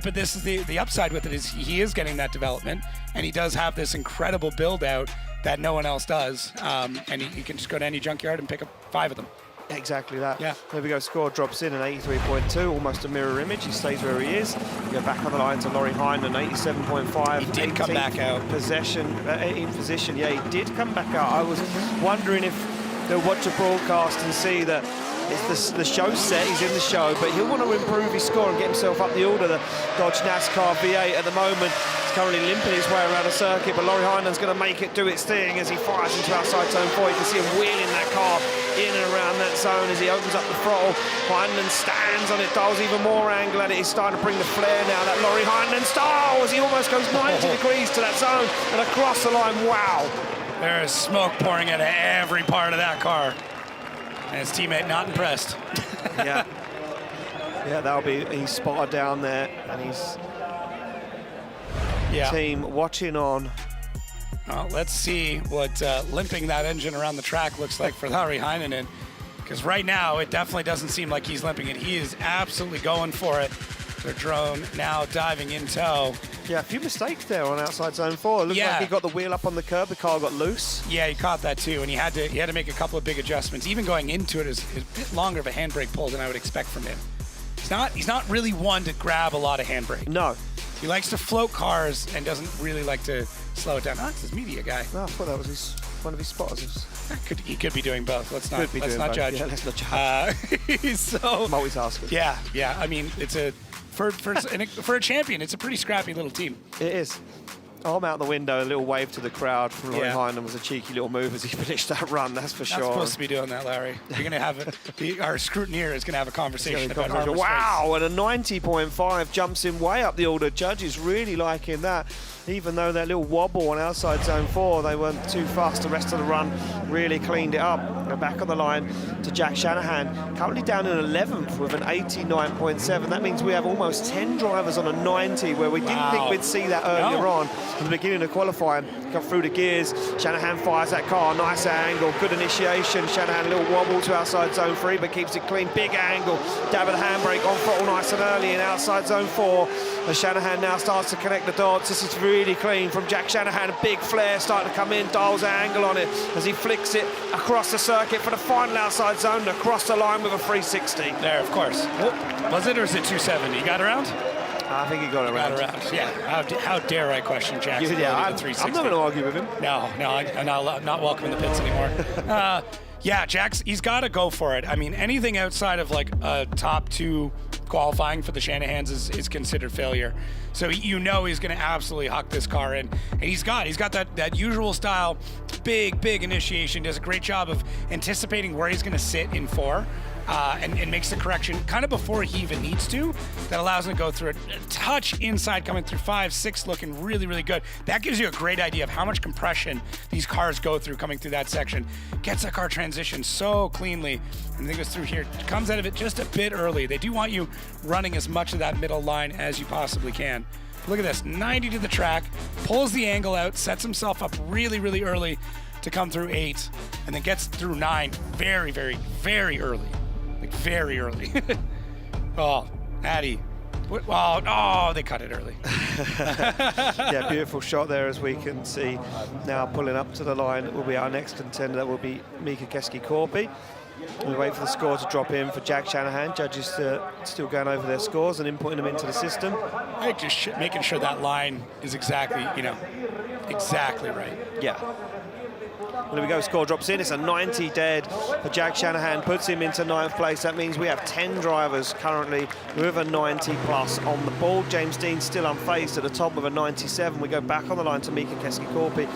But this is the upside with it is he is getting that development, and he does have this incredible build out that no one else does. And he can just go to any junkyard and pick up 5 of them. Exactly that. Yeah. There we go. Score drops in at 83.2, almost a mirror image. He stays where he is. We go back on the line to Lauri Heinonen, 87.5. He did come back out. In position. Yeah, he did come back out. I was wondering if they'll watch a broadcast and see that it's the show set, he's in the show, but he'll want to improve his score and get himself up the order. The Dodge NASCAR V8 at the moment is currently limping his way around the circuit, but Lauri Heinen's going to make it do its thing as he fires into outside zone 4. You can see him wheeling that car in and around that zone as he opens up the throttle. Heinonen stands on it, dials even more angle at it. He's starting to bring the flare now. That Lauri Heinonen style as he almost goes 90 degrees to that zone and across the line. Wow. There is smoke pouring out of every part of that car. And his teammate not impressed. Yeah. Yeah, he's spotted down there, and he's team watching on. Well, let's see what limping that engine around the track looks like for Lauri Heinonen. Because right now, it definitely doesn't seem like he's limping it. He is absolutely going for it. Their drone now diving in tow. Yeah, a few mistakes there on outside zone 4. It looked like he got the wheel up on the curb, the car got loose. Yeah, he caught that too, and he had to make a couple of big adjustments. Even going into it is a bit longer of a handbrake pull than I would expect from him. He's not really one to grab a lot of handbrake. No. He likes to float cars and doesn't really like to slow it down. Oh, it's his media guy. No, I thought that was one of his spotters. He could be doing both. Let's not judge. Yeah, let's not judge. He's so multitasking. Yeah. I mean, it's for a champion, it's a pretty scrappy little team. It is. Arm out the window, a little wave to the crowd from Lauri Heinonen was a cheeky little move as he finished that run, that's for sure. Not supposed to be doing that, Larry. You're going to have our scrutineer is going to have a conversation about arm Wow, and a 90.5 jumps him way up the order. Judges really liking that. Even though that little wobble on outside zone 4, they weren't too fast. The rest of the run really cleaned it up. And back on the line to Jack Shanahan, currently down in 11th with an 89.7. That means we have almost 10 drivers on a 90, where we didn't think we'd see that earlier on. At the beginning of qualifying, come through the gears. Shanahan fires that car, nice angle, good initiation. Shanahan a little wobble to outside zone 3, but keeps it clean. Big angle, dab of the handbrake on throttle nice and early in outside zone 4. As Shanahan now starts to connect the dots. This is really clean from Jack Shanahan. A big flare starting to come in, dials the angle on it as he flicks it across the circuit for the final outside zone and across the line with a 360. There, of course. Was it, or is it 270? You got around? I think he got around. Yeah. How dare I question Jack's ability to 360? I'm not going to argue with him. No, I'm not welcome in the pits anymore. Yeah, he's got to go for it. I mean, anything outside of like a top 2 qualifying for the Shanahans is considered failure. So he's going to absolutely huck this car in. And he's got that usual style, big initiation, does a great job of anticipating where he's going to sit in 4. And makes the correction kind of before he even needs to. That allows him to go through a touch inside, coming through 5, 6, looking really, really good. That gives you a great idea of how much compression these cars go through coming through that section. Gets that car transitioned so cleanly. And then goes through here, comes out of it just a bit early. They do want you running as much of that middle line as you possibly can. Look at this, 90 to the track, pulls the angle out, sets himself up really, really early to come through 8, and then gets through 9 very, very, very early. Like very early. Oh, Addy. Oh, they cut it early. Yeah, beautiful shot there, as we can see. Now pulling up to the line will be our next contender. That will be Mika Keski-Korpi. We wait for the score to drop in for Jack Shanahan. Judges still going over their scores and inputting them into the system. Just making sure that line is exactly right. Yeah. Well, there we go, score drops in. It's a 90 dead for Jack Shanahan, puts him into 9th place. That means we have 10 drivers currently with a 90 plus on the board. James Dean still unfazed at the top with a 97. We go back on the line to Mika Keski-Korpi,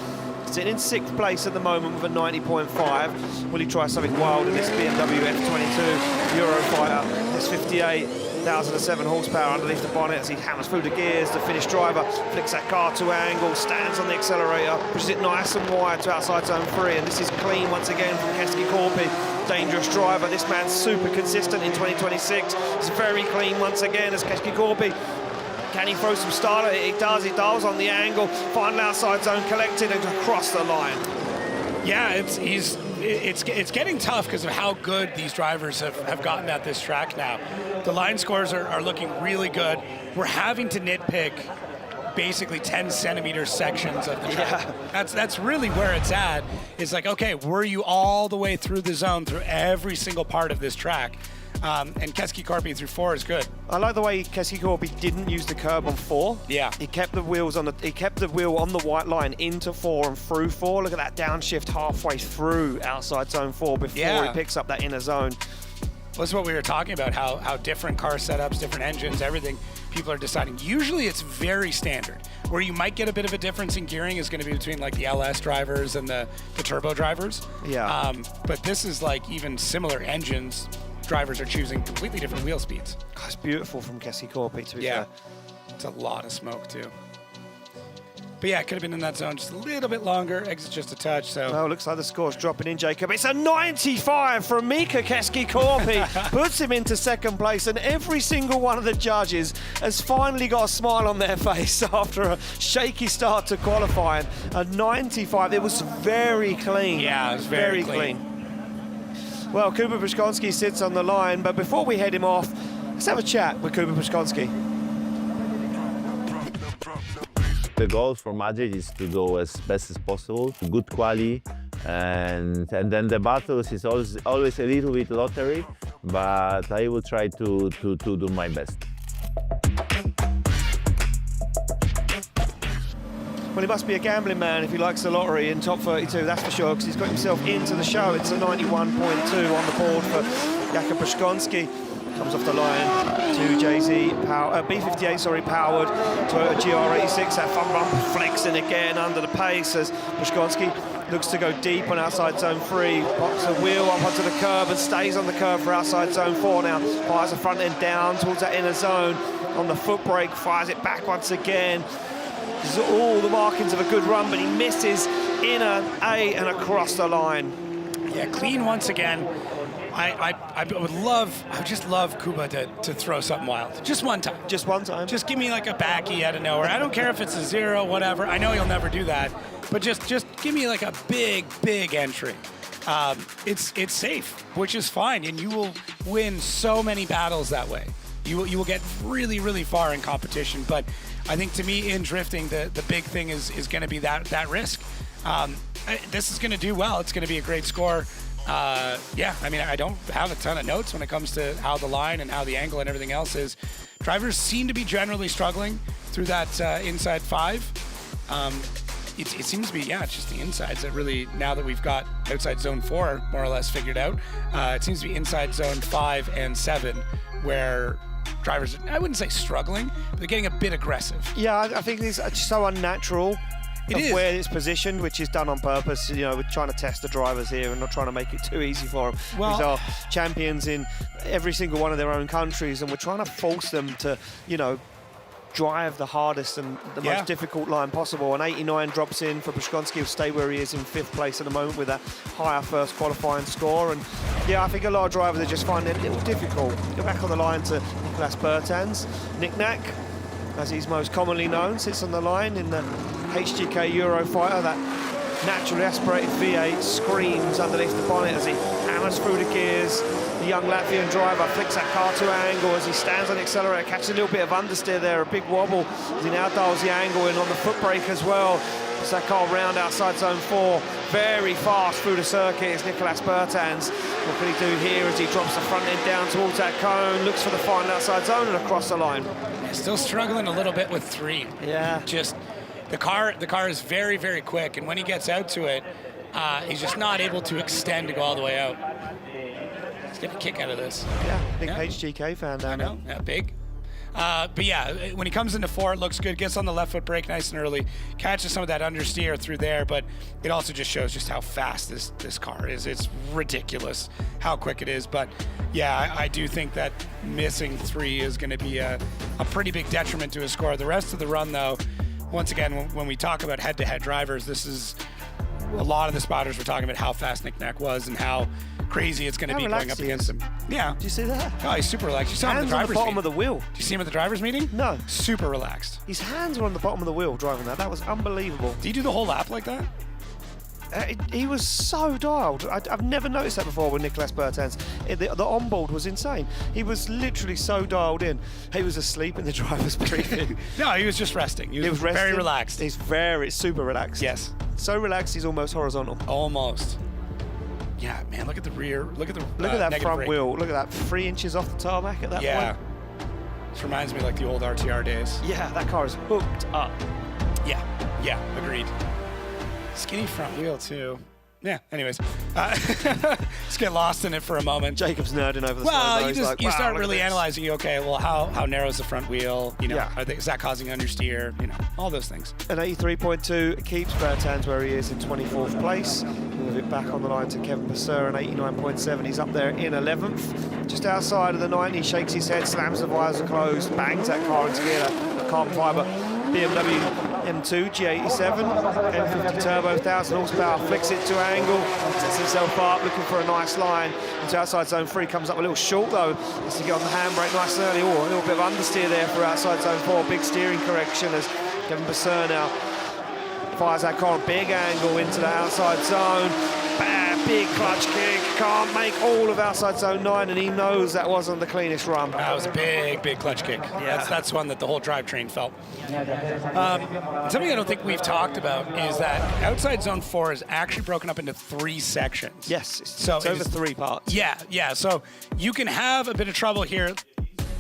sitting in 6th place at the moment with a 90.5. Will he try something wild in this BMW F22 Eurofighter? This 58,007 horsepower underneath the bonnet as he hammers through the gears. The Finnish driver flicks that car to angle, stands on the accelerator, pushes it nice and wide to outside zone 3, and this is clean once again from Keski-Korpi. Dangerous driver. This man's super consistent in 2026. It's very clean once again as Keski-Korpi. Can he throw some starter? He does. He dials on the angle. Final outside zone collected and across the line. Yeah, it's getting tough because of how good these drivers have gotten at this track now. The line scores are looking really good. We're having to nitpick basically 10 centimeter sections of the track. Yeah. That's really where it's at. It's like, okay, were you all the way through the zone, through every single part of this track? And Keski-Korpi through 4 is good. I like the way Keski-Korpi didn't use the curb on 4. Yeah. He kept the wheel on the white line into 4 and through 4. Look at that downshift halfway through outside zone 4 before he picks up that inner zone. Well, that's what we were talking about, how different car setups, different engines, everything, people are deciding. Usually it's very standard. Where you might get a bit of a difference in gearing is going to be between like the LS drivers and the turbo drivers. Yeah. But this is like even similar engines, drivers are choosing completely different wheel speeds. God, it's beautiful from Keski-Korpi, to be fair. It's a lot of smoke too. But yeah, it could have been in that zone just a little bit longer. Exit just a touch, so. Well, looks like the score's dropping in, Jacob. It's a 95 from Mika Keski-Korpi. Puts him into second place, and every single one of the judges has finally got a smile on their face after a shaky start to qualifying. A 95. It was very clean. Yeah, it was very clean. Well, Jakub Przygonski sits on the line, but before we head him off, let's have a chat with Jakub Przygonski. The goal for Madrid is to go as best as possible, good quality, and then the battles is always a little bit lottery, but I will try to do my best. Well, he must be a gambling man if he likes the lottery in top 32, that's for sure, because he's got himself into the show. It's a 91.2 on the board for Jakub Przygonski. Comes off the line to B58, powered Toyota GR86. That front bumper flexing again under the pace as Przygonski looks to go deep on outside zone 3. Pops the wheel up onto the curb and stays on the curb for outside zone 4 now. Fires the front end down towards that inner zone. On the foot brake, fires it back once again. This is all the markings of a good run, but he misses inner A and across the line. Yeah, clean once again. I would just love Kuba to throw something wild. Just one time. Just one time? Just give me like a backy out of nowhere. I don't care if it's a 0, whatever. I know he'll never do that. But just give me like a big entry. It's safe, which is fine, and you will win so many battles that way. You will get really far in competition. But I think to me in drifting, the big thing is going to be that risk. This is going to do well. It's going to be a great score. Yeah, I mean, I don't have a ton of notes when it comes to how the line and how the angle and everything else is. Drivers seem to be generally struggling through that inside 5. It seems to be, it's just the insides that really, now that we've got outside zone 4 more or less figured out, it seems to be inside zone 5 and 7 where drivers, I wouldn't say struggling, but they're getting a bit aggressive. Yeah, I think it's so unnatural. Where it's positioned, which is done on purpose. You know, we're trying to test the drivers here and not trying to make it too easy for them. Well, these are champions in every single one of their own countries, and we're trying to force them to, drive the hardest and the most difficult line possible. And 89 drops in for Przygonski. He'll stay where he is in 5th place at the moment with a higher first qualifying score. And I think a lot of drivers are just finding it a little difficult. Go back on the line to Nikolass Bertans. Knick-Knack, as he's most commonly known, sits on the line in the HGK Eurofighter. That naturally aspirated V8 screams underneath the bonnet as he hammers through the gears. The young Latvian driver flicks that car to angle as he stands on the accelerator, catches a little bit of understeer there, a big wobble as he now dials the angle in on the foot brake as well. As that car round outside zone 4, very fast through the circuit is Nikolass Bertans. What can he do here as he drops the front end down towards that cone, looks for the final outside zone and across the line. Still struggling a little bit with 3. Yeah. Just the car is very quick, and when he gets out to it, he's just not able to extend to go all the way out. He's getting a kick out of this. Yeah, big HGK fan down there. Yeah, big. But yeah, when he comes into 4, it looks good. Gets on the left foot brake nice and early. Catches some of that understeer through there, but it also just shows just how fast this car is. It's ridiculous how quick it is. But yeah, I do think that missing 3 is going to be a pretty big detriment to his score. The rest of the run, though, once again, when we talk about head-to-head drivers, this is a lot of the spotters were talking about how fast Knick-Knack was and how crazy it's going to be going up against him. Yeah. Do you see that? Oh, he's super relaxed. You saw him at the driver's bottom meeting. of the wheel. Did you see him at the driver's meeting? No. Super relaxed. His hands were on the bottom of the wheel driving that. That was unbelievable. Did he do the whole lap like that? He was so dialed. I've never noticed that before with Nikolass Bertans. The onboard was insane. He was literally so dialed in. He was asleep in the driver's briefing. No, he was just resting. He was resting. very relaxed. He's super relaxed. Yes. So relaxed, he's almost horizontal. Almost. Yeah, man, look at the rear. Look at that front brake. wheel. Look at that, 3 inches off the tarmac at that point. This reminds me of like the old RTR days. Yeah, that car is hooked up. Yeah, agreed. Skinny front wheel too. Yeah, anyways. Just get lost in it for a moment. Jacob's nerding over the Well, slow-mo. you He's like, you wow, start look at really this. analyzing. Okay, well, how narrow is the front wheel? You know, Yeah. is that causing understeer? You know, all those things. An 83.2 keeps Bertans where he is in 24th place. Move it back on the line to Kevin Pesur, an 89.7. He's up there in 11th. Just outside of the 90, shakes his head, slams the visor closed, bangs that car into gear, a carbon fibre BMW M2 G87, M50 turbo, 1,000 horsepower, flicks it to angle, sets himself up, looking for a nice line into outside zone 3, comes up a little short though, has to get on the handbrake nice and early. Oh, a little bit of understeer there for outside zone 4, big steering correction as Kevin Pesur now fires that car on big angle into the outside zone. Bam, big clutch kick, can't make all of outside zone 9, and he knows that wasn't the cleanest run. That was a big clutch kick. Yeah. That's one that the whole drivetrain felt. Something I don't think we've talked about is that outside zone 4 is actually broken up into 3 sections. Yes, it's So over it is- 3 parts. Yeah. So you can have a bit of trouble here,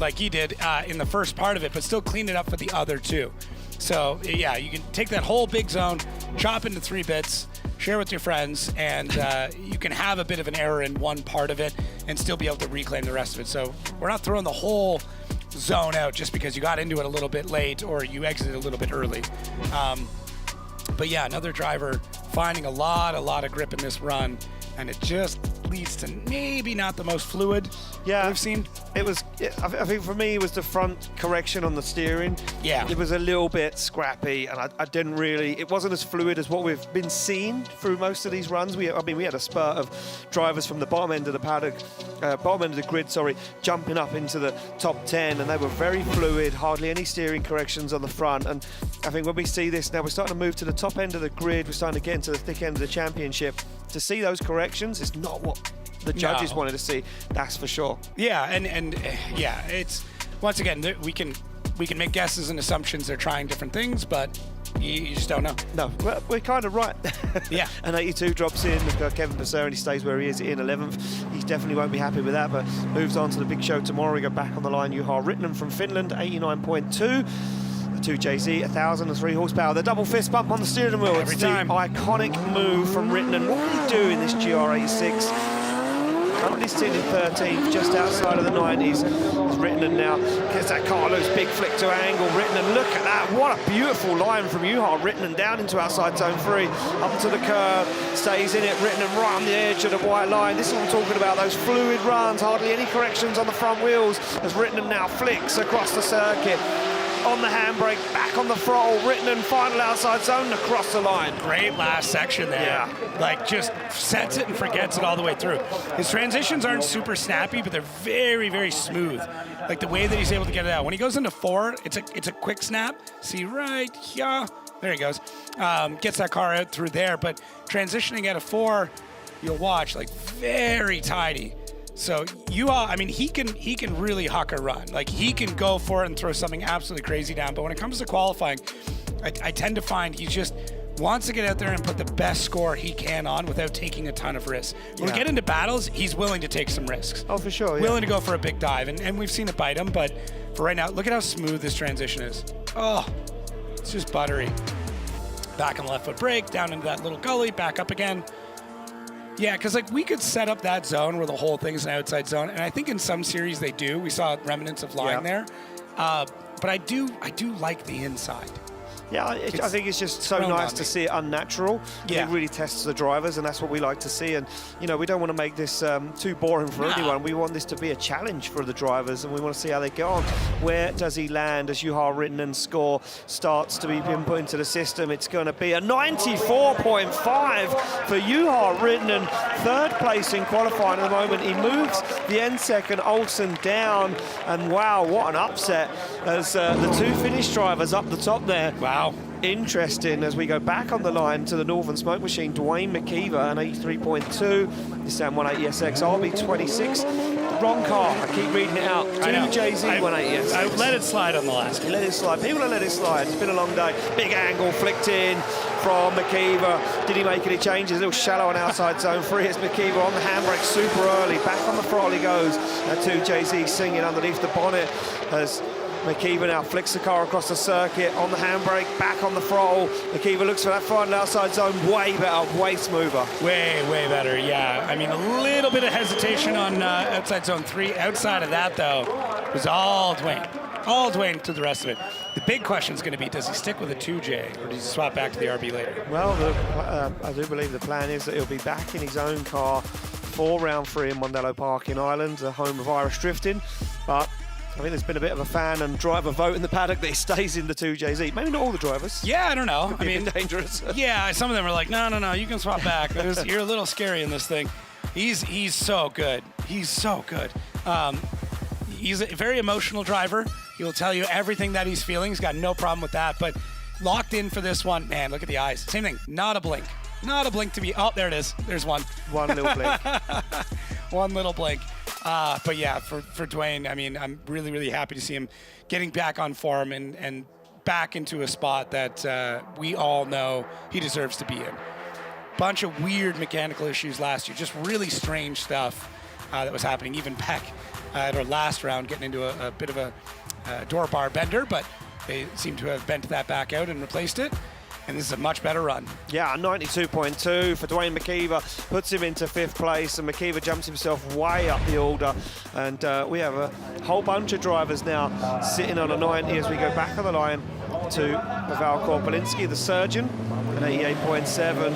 like he did in the first part of it, but still clean it up for the other 2. So yeah, you can take that whole big zone, chop into 3 bits, share with your friends, and you can have a bit of an error in one part of it and still be able to reclaim the rest of it. So we're not throwing the whole zone out just because you got into it a little bit late or you exited a little bit early. But yeah, another driver finding a lot of grip in this run, and it just leads to maybe not the most fluid we've seen. It was, I think for me, it was the front correction on the steering. Yeah. It was a little bit scrappy, and I didn't really, it wasn't as fluid as what we've been seeing through most of these runs. We had a spurt of drivers from the bottom end of the paddock, bottom end of the grid, jumping up into the top 10, and they were very fluid, hardly any steering corrections on the front. And I think when we see this now, we're starting to move to the top end of the grid, we're starting to get into the thick end of the championship. To see those corrections is not what the judges wanted to see, that's for sure. Yeah, and yeah, it's once again we can make guesses and assumptions. They're trying different things, but you just don't know. No, we're kind of right. Yeah. And 82 drops in. We've got Kevin Pesur, and he stays where he is in 11th. He definitely won't be happy with that, but moves on to the big show tomorrow. We go back on the line. Juha Ritnen from Finland, 89.2. 2JZ, 1,003 horsepower. The double fist bump on the steering wheel. Every time. The iconic move from Ritnen. What can he do in this GR86? Currently sitting in 13th, just outside of the 90s. As Ritnen now gets that car loose, big flick to angle. Ritnen, look at that. What a beautiful line from Juha Ritnen down into outside zone 3, up to the curve, stays in it. Ritnen right on the edge of the white line. This is what I'm talking about, those fluid runs, hardly any corrections on the front wheels as Ritnen now flicks across the circuit. On the handbrake, back on the throttle, Ritnen, final outside zone, across the line. Great last section there. Yeah. Like, just sets it and forgets it all the way through. His transitions aren't super snappy, but they're very, very smooth. Like, the way that he's able to get it out. When he goes into 4, it's a quick snap. See right here. There he goes. Gets that car out through there, but transitioning out of 4, you'll watch, like, very tidy. So Juha, I mean, he can really huck a run. Like, he can go for it and throw something absolutely crazy down. But when it comes to qualifying, I tend to find he just wants to get out there and put the best score he can on without taking a ton of risks. When we get into battles, he's willing to take some risks. Oh, for sure, yeah. Willing to go for a big dive, and we've seen it bite him. But for right now, look at how smooth this transition is. Oh, it's just buttery. Back on the left foot brake, down into that little gully, back up again. Yeah, because like we could set up that zone where the whole thing's an outside zone, and I think in some series they do. We saw remnants of line there, but I do like the inside. Yeah, I think it's just so nice to see it unnatural. Yeah. It really tests the drivers, and that's what we like to see. And, you know, we don't want to make this too boring for anyone. We want this to be a challenge for the drivers, and we want to see how they get on. Where does he land as Juha Ritnen's score starts to be input into the system? It's going to be a 94.5 for Juha Ritnen, third place in qualifying at the moment. He moves the end second Olsen down, and wow, what an upset as the 2 Finnish drivers up the top there. Wow. Interesting as we go back on the line to the Northern Smoke Machine. Dwayne McKeever, an 83.2. Nissan 180SX, RB26. The wrong car. I keep reading it out. 2JZ 180SX. I let it slide on the last. You let it slide. People have let it slide. It's been a long day. Big angle flicked in from McKeever. Did he make any changes? A little shallow on outside zone 3. It's McKeever on the handbrake super early. Back on the throttle he goes. 2JZ singing underneath the bonnet as Makiva now flicks the car across the circuit on the handbrake, back on the throttle. Makiva looks for that final outside zone, way better, way smoother. Way better, yeah. I mean, a little bit of hesitation on outside zone 3. Outside of that, though, it was all Dwayne to the rest of it. The big question is going to be, does he stick with a 2J, or does he swap back to the RB later? Well, I do believe the plan is that he'll be back in his own car for round 3 in Mondello Park in Ireland, the home of Irish drifting. But I think there's been a bit of a fan and driver vote in the paddock that he stays in the 2JZ. Maybe not all the drivers. Yeah, I don't know. I mean, dangerous. Yeah, some of them are like, no, you can swap back. You're a little scary in this thing. He's so good. He's so good. He's a very emotional driver. He will tell you everything that he's feeling. He's got no problem with that. But locked in for this one, man, look at the eyes. Same thing, not a blink. Not a blink to be, oh, there it is. There's one. One little blink. One little blink. But yeah, for Dwayne, I mean, I'm really happy to see him getting back on form and back into a spot that we all know he deserves to be in. Bunch of weird mechanical issues last year, just really strange stuff that was happening, even back at our last round, getting into a bit of a door bar bender, but they seem to have bent that back out and replaced it. And this is a much better run. Yeah, 92.2 for Dwayne Makiva, puts him into 5th place, and Makiva jumps himself way up the order. And we have a whole bunch of drivers now sitting on a 90 as we go back on the line to Pavel Korpelinski, the surgeon, an 88.7.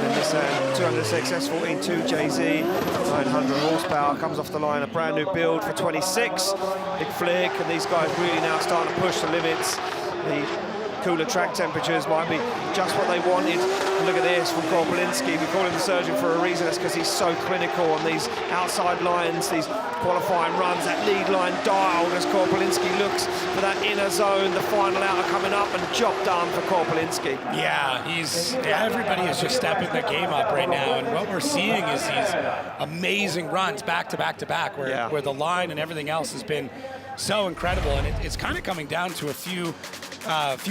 And this 206 S14 2JZ, 900 horsepower, comes off the line, a brand new build for 26. Big flick, and these guys really now starting to push the limits. The cooler track temperatures might be just what they wanted. And look at this from Korpelinski. We call him the surgeon for a reason. That's because he's so clinical on these outside lines, these qualifying runs, that lead line dialed as Korpelinski looks for that inner zone, the final outer coming up, and job done for Korpelinski. Yeah, everybody is just stepping their game up right now, and what we're seeing is these amazing runs back to back to back, where the line and everything else has been so incredible, and it's kind of coming down to a few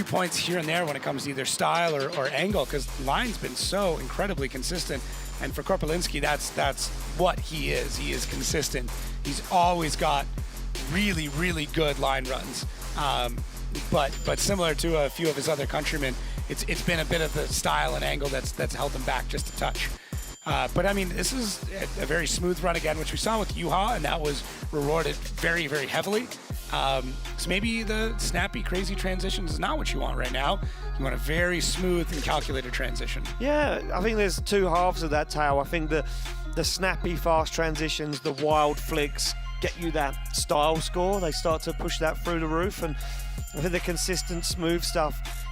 points here and there when it comes to either style or angle, because line's been so incredibly consistent. And for Korpelinski, that's what he is. He is consistent. He's always got really good line runs. But similar to a few of his other countrymen, it's been a bit of the style and angle that's held him back just a touch. But I mean, this is a very smooth run again, which we saw with Juha, and that was rewarded very heavily. So maybe the snappy, crazy transition is not what you want right now. You want a very smooth and calculated transition. Yeah, I think there's two halves of that tale. I think the snappy, fast transitions, the wild flicks get you that style score. They start to push that through the roof, and I think the consistent, smooth stuff,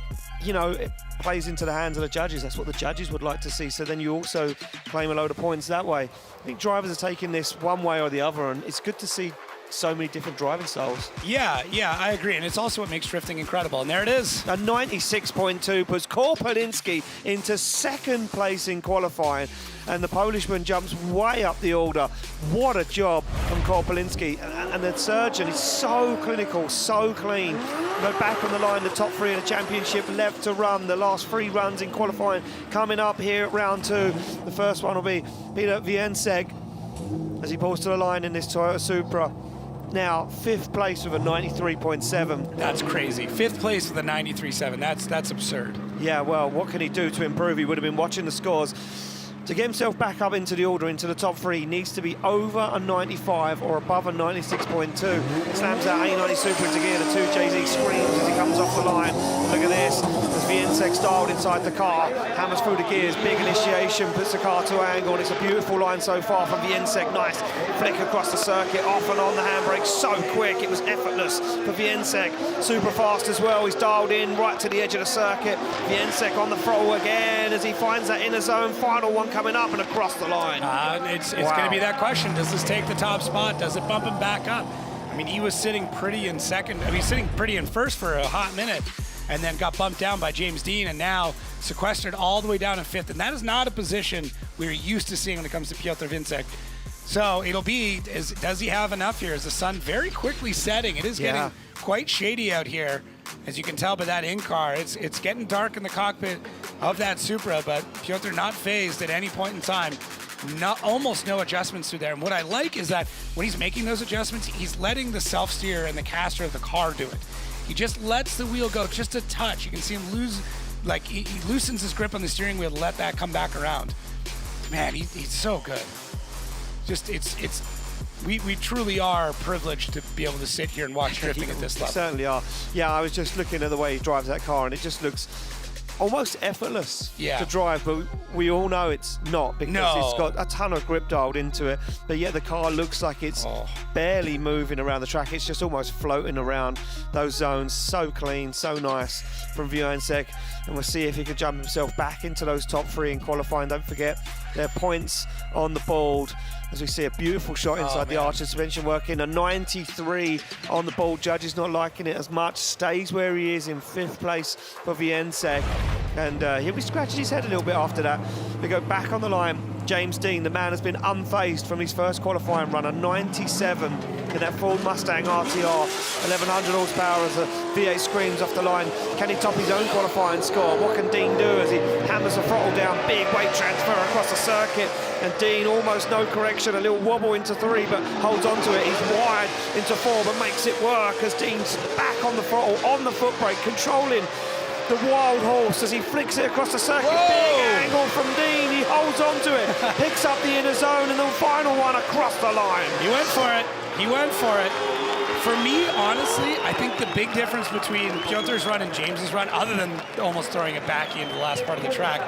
you know, it plays into the hands of the judges. That's what the judges would like to see. So then you also claim a load of points that way. I think drivers are taking this one way or the other, and it's good to see so many different driving styles. Yeah, I agree. And it's also what makes drifting incredible. And there it is. A 96.2 puts Korpelinski into 2nd place in qualifying. And the Polishman jumps way up the order. What a job from Korpelinski. And the surgeon is so clinical, so clean. But back on the line, the top 3 in the championship left to run. The last 3 runs in qualifying coming up here at round 2. The first one will be Peter Vienseg as he pulls to the line in this Toyota Supra. Now, 5th place with a 93.7. That's crazy. 5th place with a 93.7. That's absurd. Yeah, well, what can he do to improve? He would have been watching the scores. To get himself back up into the order, into the top 3, he needs to be over a 95 or above a 96.2. Slams that A90 Super into gear. The 2JZ screams as he comes off the line. Look at this. As Viensek dialed inside the car, hammers through the gears, big initiation, puts the car to angle, and it's a beautiful line so far from Viensek. Nice flick across the circuit, off and on the handbrake, so quick, it was effortless for Viensek. Super fast as well, he's dialed in right to the edge of the circuit. Viensek on the throttle again as he finds that inner zone, final one coming up and across the line. It's going to be that question. Does this take the top spot? Does it bump him back up? I mean, he was sitting pretty in second. I mean, sitting pretty in first for a hot minute, and then got bumped down by James Dean, and now sequestered all the way down in 5th. And that is not a position we're used to seeing when it comes to Piotr Viensek. So it'll be, does he have enough here? Is the sun very quickly setting? It is getting quite shady out here, as you can tell by that in-car. It's getting dark in the cockpit of that Supra, but Piotr not phased at any point in time. almost no adjustments through there. And what I like is that when he's making those adjustments, he's letting the self-steer and the caster of the car do it. He just lets the wheel go just a touch. You can see him lose, like he loosens his grip on the steering wheel to let that come back around. Man, he's so good. Just we truly are privileged to be able to sit here and watch drifting at this level. Certainly are. Yeah, I was just looking at the way he drives that car, and it just looks almost effortless to drive, but we all know it's not, because it's got a ton of grip dialed into it, but yet the car looks like it's barely moving around the track. It's just almost floating around those zones. So clean, so nice from Wieniecek, and we'll see if he can jump himself back into those top 3 in qualifying. Don't forget, there are points on the board as we see a beautiful shot inside the archer suspension working. A 93 on the board. Judges not liking it as much. Stays where he is in 5th place for Wieniecek, and he'll be scratching his head a little bit after that. We go back on the line. James Dean, the man has been unfazed from his first qualifying run. A 97 in that Ford Mustang RTR, 1100 horsepower as the V8 screams off the line. Can he top his own qualifying score? What can Dean do as he hammers the throttle down? Big weight transfer across the circuit, and Dean almost no correction, a little wobble into 3, but holds on to it. He's wide into 4, but makes it work as Dean's back on the throttle, on the foot brake, controlling the wild horse as he flicks it across the circuit. Whoa. Big angle from Dean. He holds on to it, picks up the inner zone, and the final one across the line. He went for it. He went for it. For me, honestly, I think the big difference between Piotr's run and James's run, other than almost throwing it back into the last part of the track,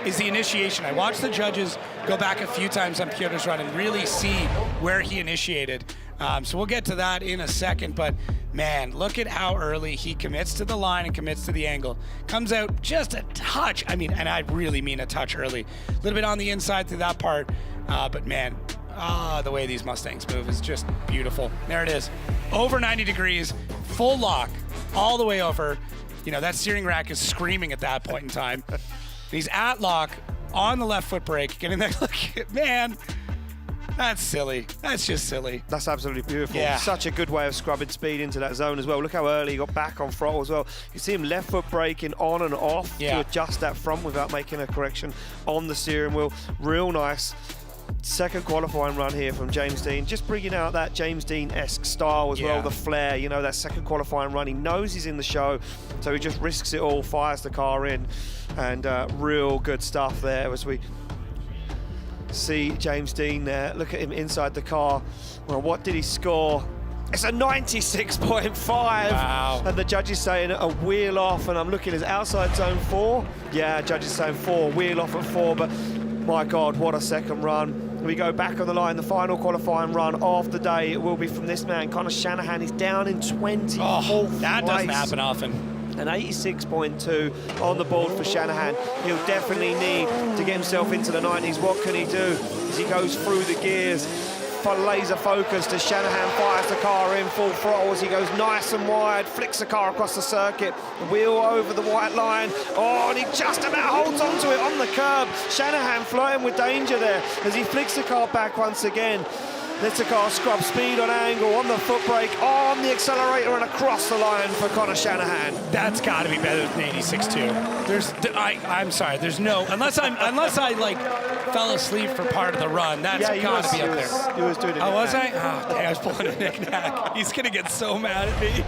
is the initiation. I watched the judges go back a few times on Piotr's run and really see where he initiated. So we'll get to that in a second, but man, look at how early he commits to the line and commits to the angle. Comes out just a touch, I mean, and I really mean a touch early. A little bit on the inside through that part, but man, the way these Mustangs move is just beautiful. There it is, over 90 degrees, full lock, all the way over. You know, that steering rack is screaming at that point in time. He's at lock, on the left foot brake, getting that look, man. That's silly. That's just silly. That's absolutely beautiful. Yeah. Such a good way of scrubbing speed into that zone as well. Look how early he got back on throttle as well. You see him left foot braking on and off to adjust that front without making a correction on the steering wheel. Real nice. Second qualifying run here from James Dean, just bringing out that James Dean-esque style as well, the flair, you know, that second qualifying run. He knows he's in the show, so he just risks it all, fires the car in, and real good stuff there as we see James Dean there. Look at him inside the car. Well, what did he score? It's a 96.5. Wow. And the judge is saying a wheel off, and I'm looking at outside zone 4. Yeah, judge is saying 4, wheel off at 4, but my God, what a second run. We go back on the line, the final qualifying run of the day. It will be from this man, Conor Shanahan. He's down in 24th that place. doesn't happen often. An 86.2 on the board for Shanahan. He'll definitely need to get himself into the 90s. What can he do as he goes through the gears? Laser focused as Shanahan fires the car in full throttle as he goes nice and wide, flicks the car across the circuit, the wheel over the white line. Oh, and he just about holds onto it on the curb. Shanahan flirting with danger there as he flicks the car back once again. Lets the car scrub speed on angle, on the foot brake, on the accelerator, and across the line for Conor Shanahan. That's got to be better than 86.2. I'm sorry. There's no unless I like fell asleep for part of the run. That's got to be up there. He was doing it. Oh, was I? Oh, dang, I was pulling a knick-knack. He's gonna get so mad at me.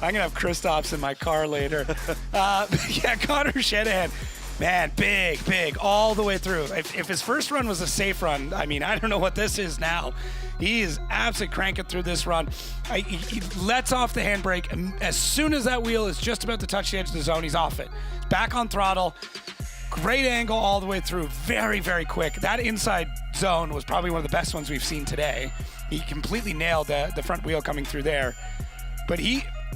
I'm gonna have Kristaps in my car later. Yeah, Conor Shanahan. Man, big, all the way through. If his first run was a safe run, I mean, I don't know what this is now. He is absolutely cranking through this run. He lets off the handbrake. And as soon as that wheel is just about to touch the edge of the zone, he's off it. Back on throttle. Great angle all the way through. Very, very quick. That inside zone was probably one of the best ones we've seen today. He completely nailed the front wheel coming through there. But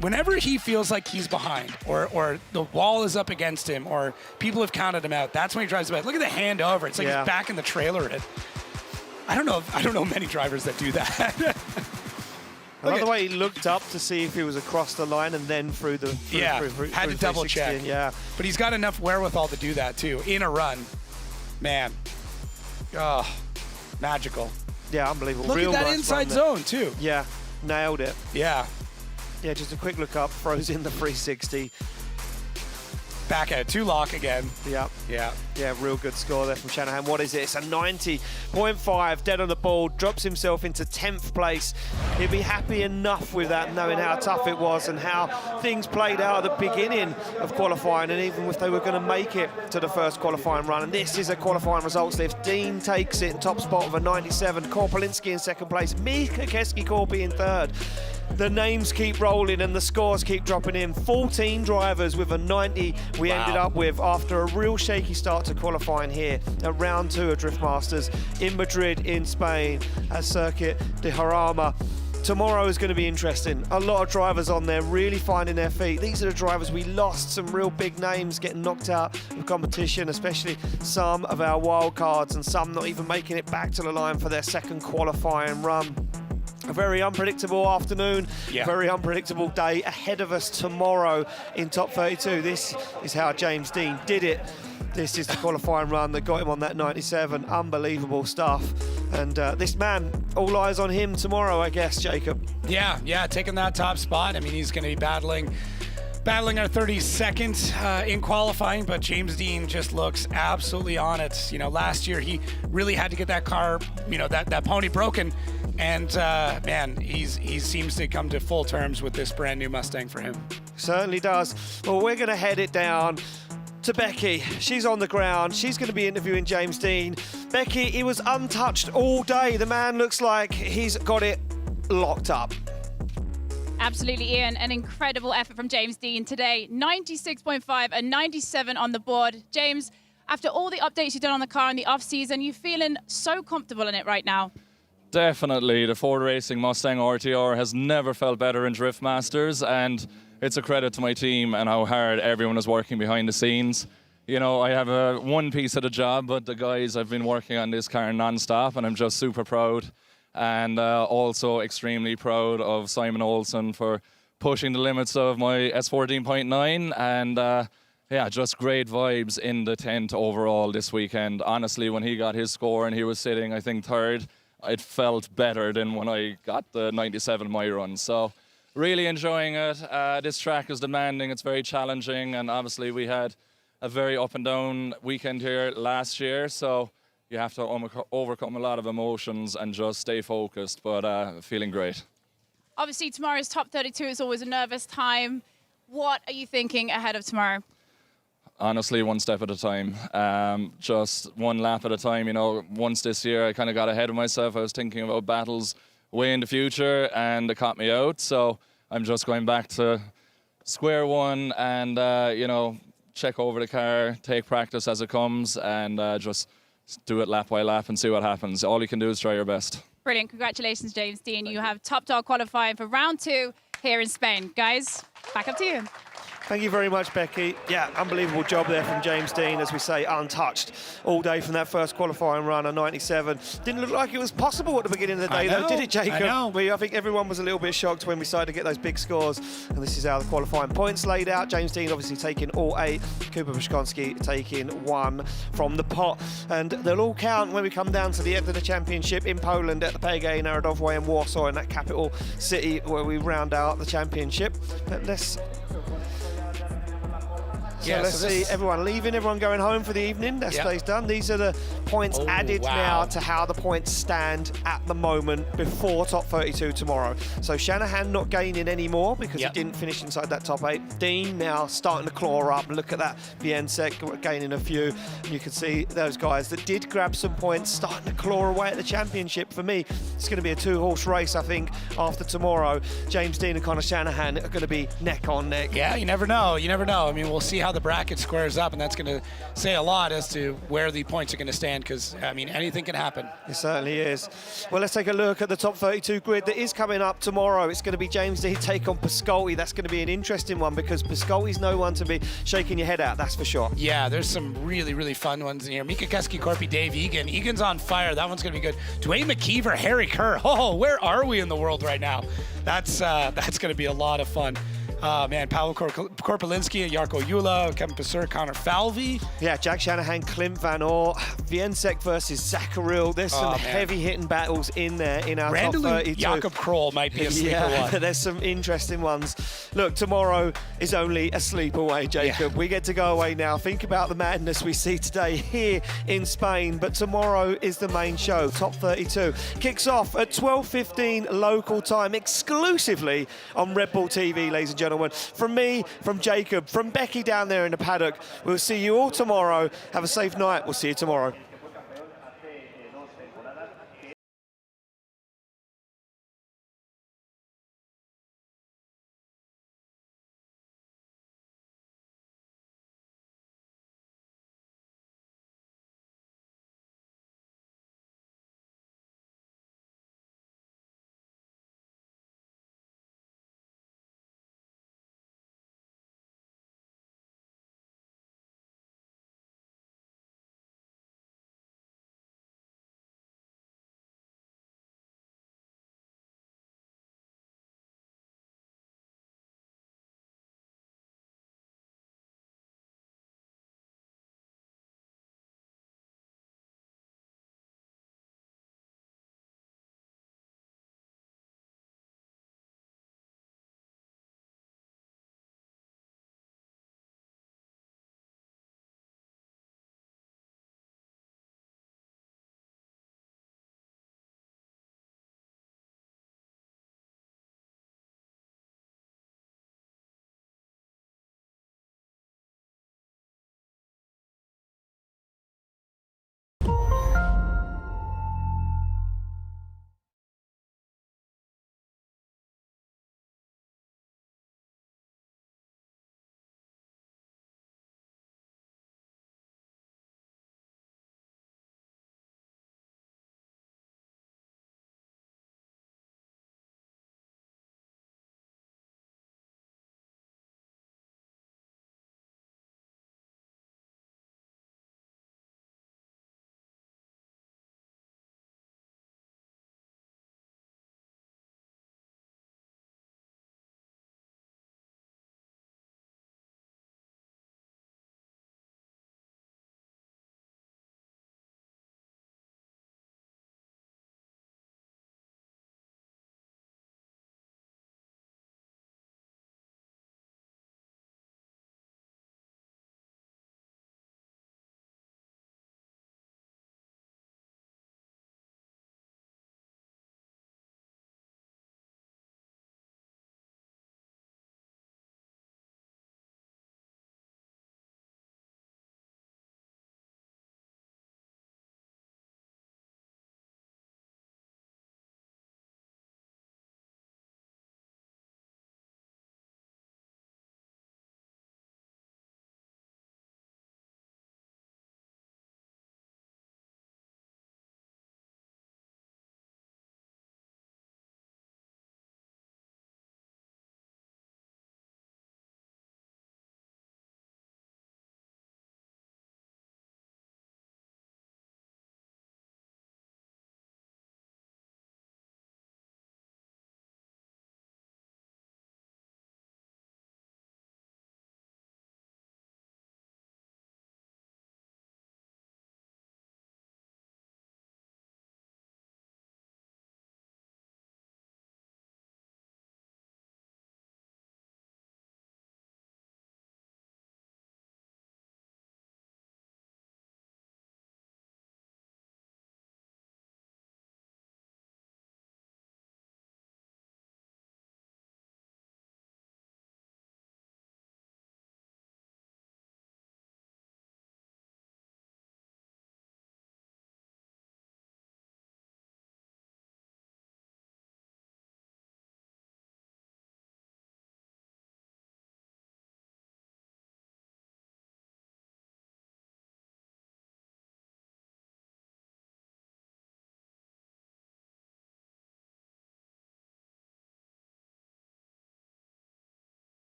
whenever he feels like he's behind or the wall is up against him or people have counted him out, that's when he drives the back. Look at the hand over. It's like he's back in the trailer. I don't know many drivers that do that. Another way he looked up to see if he was across the line and then through the had to double check. But he's got enough wherewithal to do that too in a run. Man, magical. Yeah, unbelievable. Look Real at that nice inside zone too. Yeah, nailed it. Yeah. Yeah, just a quick look up, throws in the 360. back at 2-lock again. Yeah. Yeah, real good score there from Shanahan. What is it? It's a 90.5, dead on the ball, drops himself into 10th place. He'd be happy enough with that, knowing how tough it was and how things played out at the beginning of qualifying, and even if they were going to make it to the first qualifying run. And this is a qualifying results list. Dean takes it in top spot with a 97, Korpolinski in second place, Mika Keski-Korpi in third. The names keep rolling and the scores keep dropping in. 14 drivers with a 90 we ended up with after a real shaky start to qualifying here at round 2 of Drift Masters in Madrid in Spain at Circuit del Jarama. Tomorrow is going to be interesting. A lot of drivers on there really finding their feet. These are the drivers we lost, some real big names getting knocked out of competition, especially some of our wild cards and some not even making it back to the line for their second qualifying run. A very unpredictable afternoon, very unpredictable day ahead of us tomorrow in top 32. This is how James Dean did it. This is the qualifying run that got him on that 97. Unbelievable stuff. And this man, all eyes on him tomorrow, I guess, Jacob. Yeah, taking that top spot. I mean, he's going to be battling our 32nd in qualifying, but James Dean just looks absolutely on it. You know, last year he really had to get that car, you know, that pony broken, and man, he seems to come to full terms with this brand new Mustang for him. Certainly does. Well, we're going to head it down to Becky. She's on the ground. She's going to be interviewing James Dean. Becky, he was untouched all day. The man looks like he's got it locked up. Absolutely, Ian. An incredible effort from James Dean today. 96.5 and 97 on the board. James, after all the updates you've done on the car in the off-season, you feeling so comfortable in it right now? Definitely. The Ford Racing Mustang RTR has never felt better in Drift Masters, and it's a credit to my team and how hard everyone is working behind the scenes. You know, I have one piece of the job, but the guys have been working on this car non-stop, and I'm just super proud. And also extremely proud of Simon Olsen for pushing the limits of my S14.9, and yeah, just great vibes in the tent overall this weekend. Honestly, when he got his score and he was sitting, I think, third, it felt better than when I got the 97 my run. So really enjoying it. This track is demanding, it's very challenging, and obviously we had a very up and down weekend here last year, so you have to overcome a lot of emotions and just stay focused, but feeling great. Obviously, tomorrow's top 32 is always a nervous time. What are you thinking ahead of tomorrow? Honestly, one step at a time. Just one lap at a time. You know, once this year I kind of got ahead of myself. I was thinking about battles way in the future, and it caught me out. So I'm just going back to square one and, you know, check over the car, take practice as it comes, and just do it lap by lap and see what happens. All you can do is try your best. Brilliant. Congratulations, James Dean. You have top dog qualifying for round 2 here in Spain. Guys, back up to you. Thank you very much, Becky. Yeah, unbelievable job there from James Dean, as we say, untouched all day from that first qualifying run, a 97. Didn't look like it was possible at the beginning of the day, though, did it, Jacob? I know. I think everyone was a little bit shocked when we started to get those big scores, and this is how the qualifying points laid out. James Dean obviously taking all 8, Jakub Przygonski taking 1 from the pot, and they'll all count when we come down to the end of the championship in Poland at the PGA Narodowy in Warsaw, in that capital city where we round out the championship. But let's see everyone leaving, everyone going home for the evening. That stays done. These are the points added now to how the points stand at the moment before top 32 tomorrow. So Shanahan not gaining any more because he didn't finish inside that top 8. Dean now starting to claw up. Look at that. Biensek gaining a few. And you can see those guys that did grab some points starting to claw away at the championship. For me, it's going to be a 2-horse race, I think, after tomorrow. James Dean and Conor Shanahan are going to be neck on neck. Yeah, you never know. You never know. I mean, we'll see how the bracket squares up, and that's going to say a lot as to where the points are going to stand, because, I mean, anything can happen. It certainly is. Well, let's take a look at the top 32 grid that is coming up tomorrow. It's going to be James Dean take on Piscotty. That's going to be an interesting one because Piscotty's no one to be shaking your head at, that's for sure. Yeah, there's some really, really fun ones in here. Mika Keski-Korpi, Dave Egan. Egan's on fire. That one's going to be good. Dwayne McKeever, Harry Kerr. Oh, where are we in the world right now? That's going to be a lot of fun. Man, Paolo Korpelinski, Jarko Jula, Kevin Pesur, Conor Falvey. Yeah, Jack Shanahan, Clint van Oort, Viensek versus Zakaril. There's some heavy-hitting battles in there in our top 32. Jakub Krol might be a sleeper one. There's some interesting ones. Look, tomorrow is only a sleep away, Jacob. We get to go away now. Think about the madness we see today here in Spain, but tomorrow is the main show. Top 32 kicks off at 12:15 local time, exclusively on Red Bull TV, ladies and gentlemen. From me, from Jacob, from Becky down there in the paddock, we'll see you all tomorrow. Have a safe night. We'll see you tomorrow.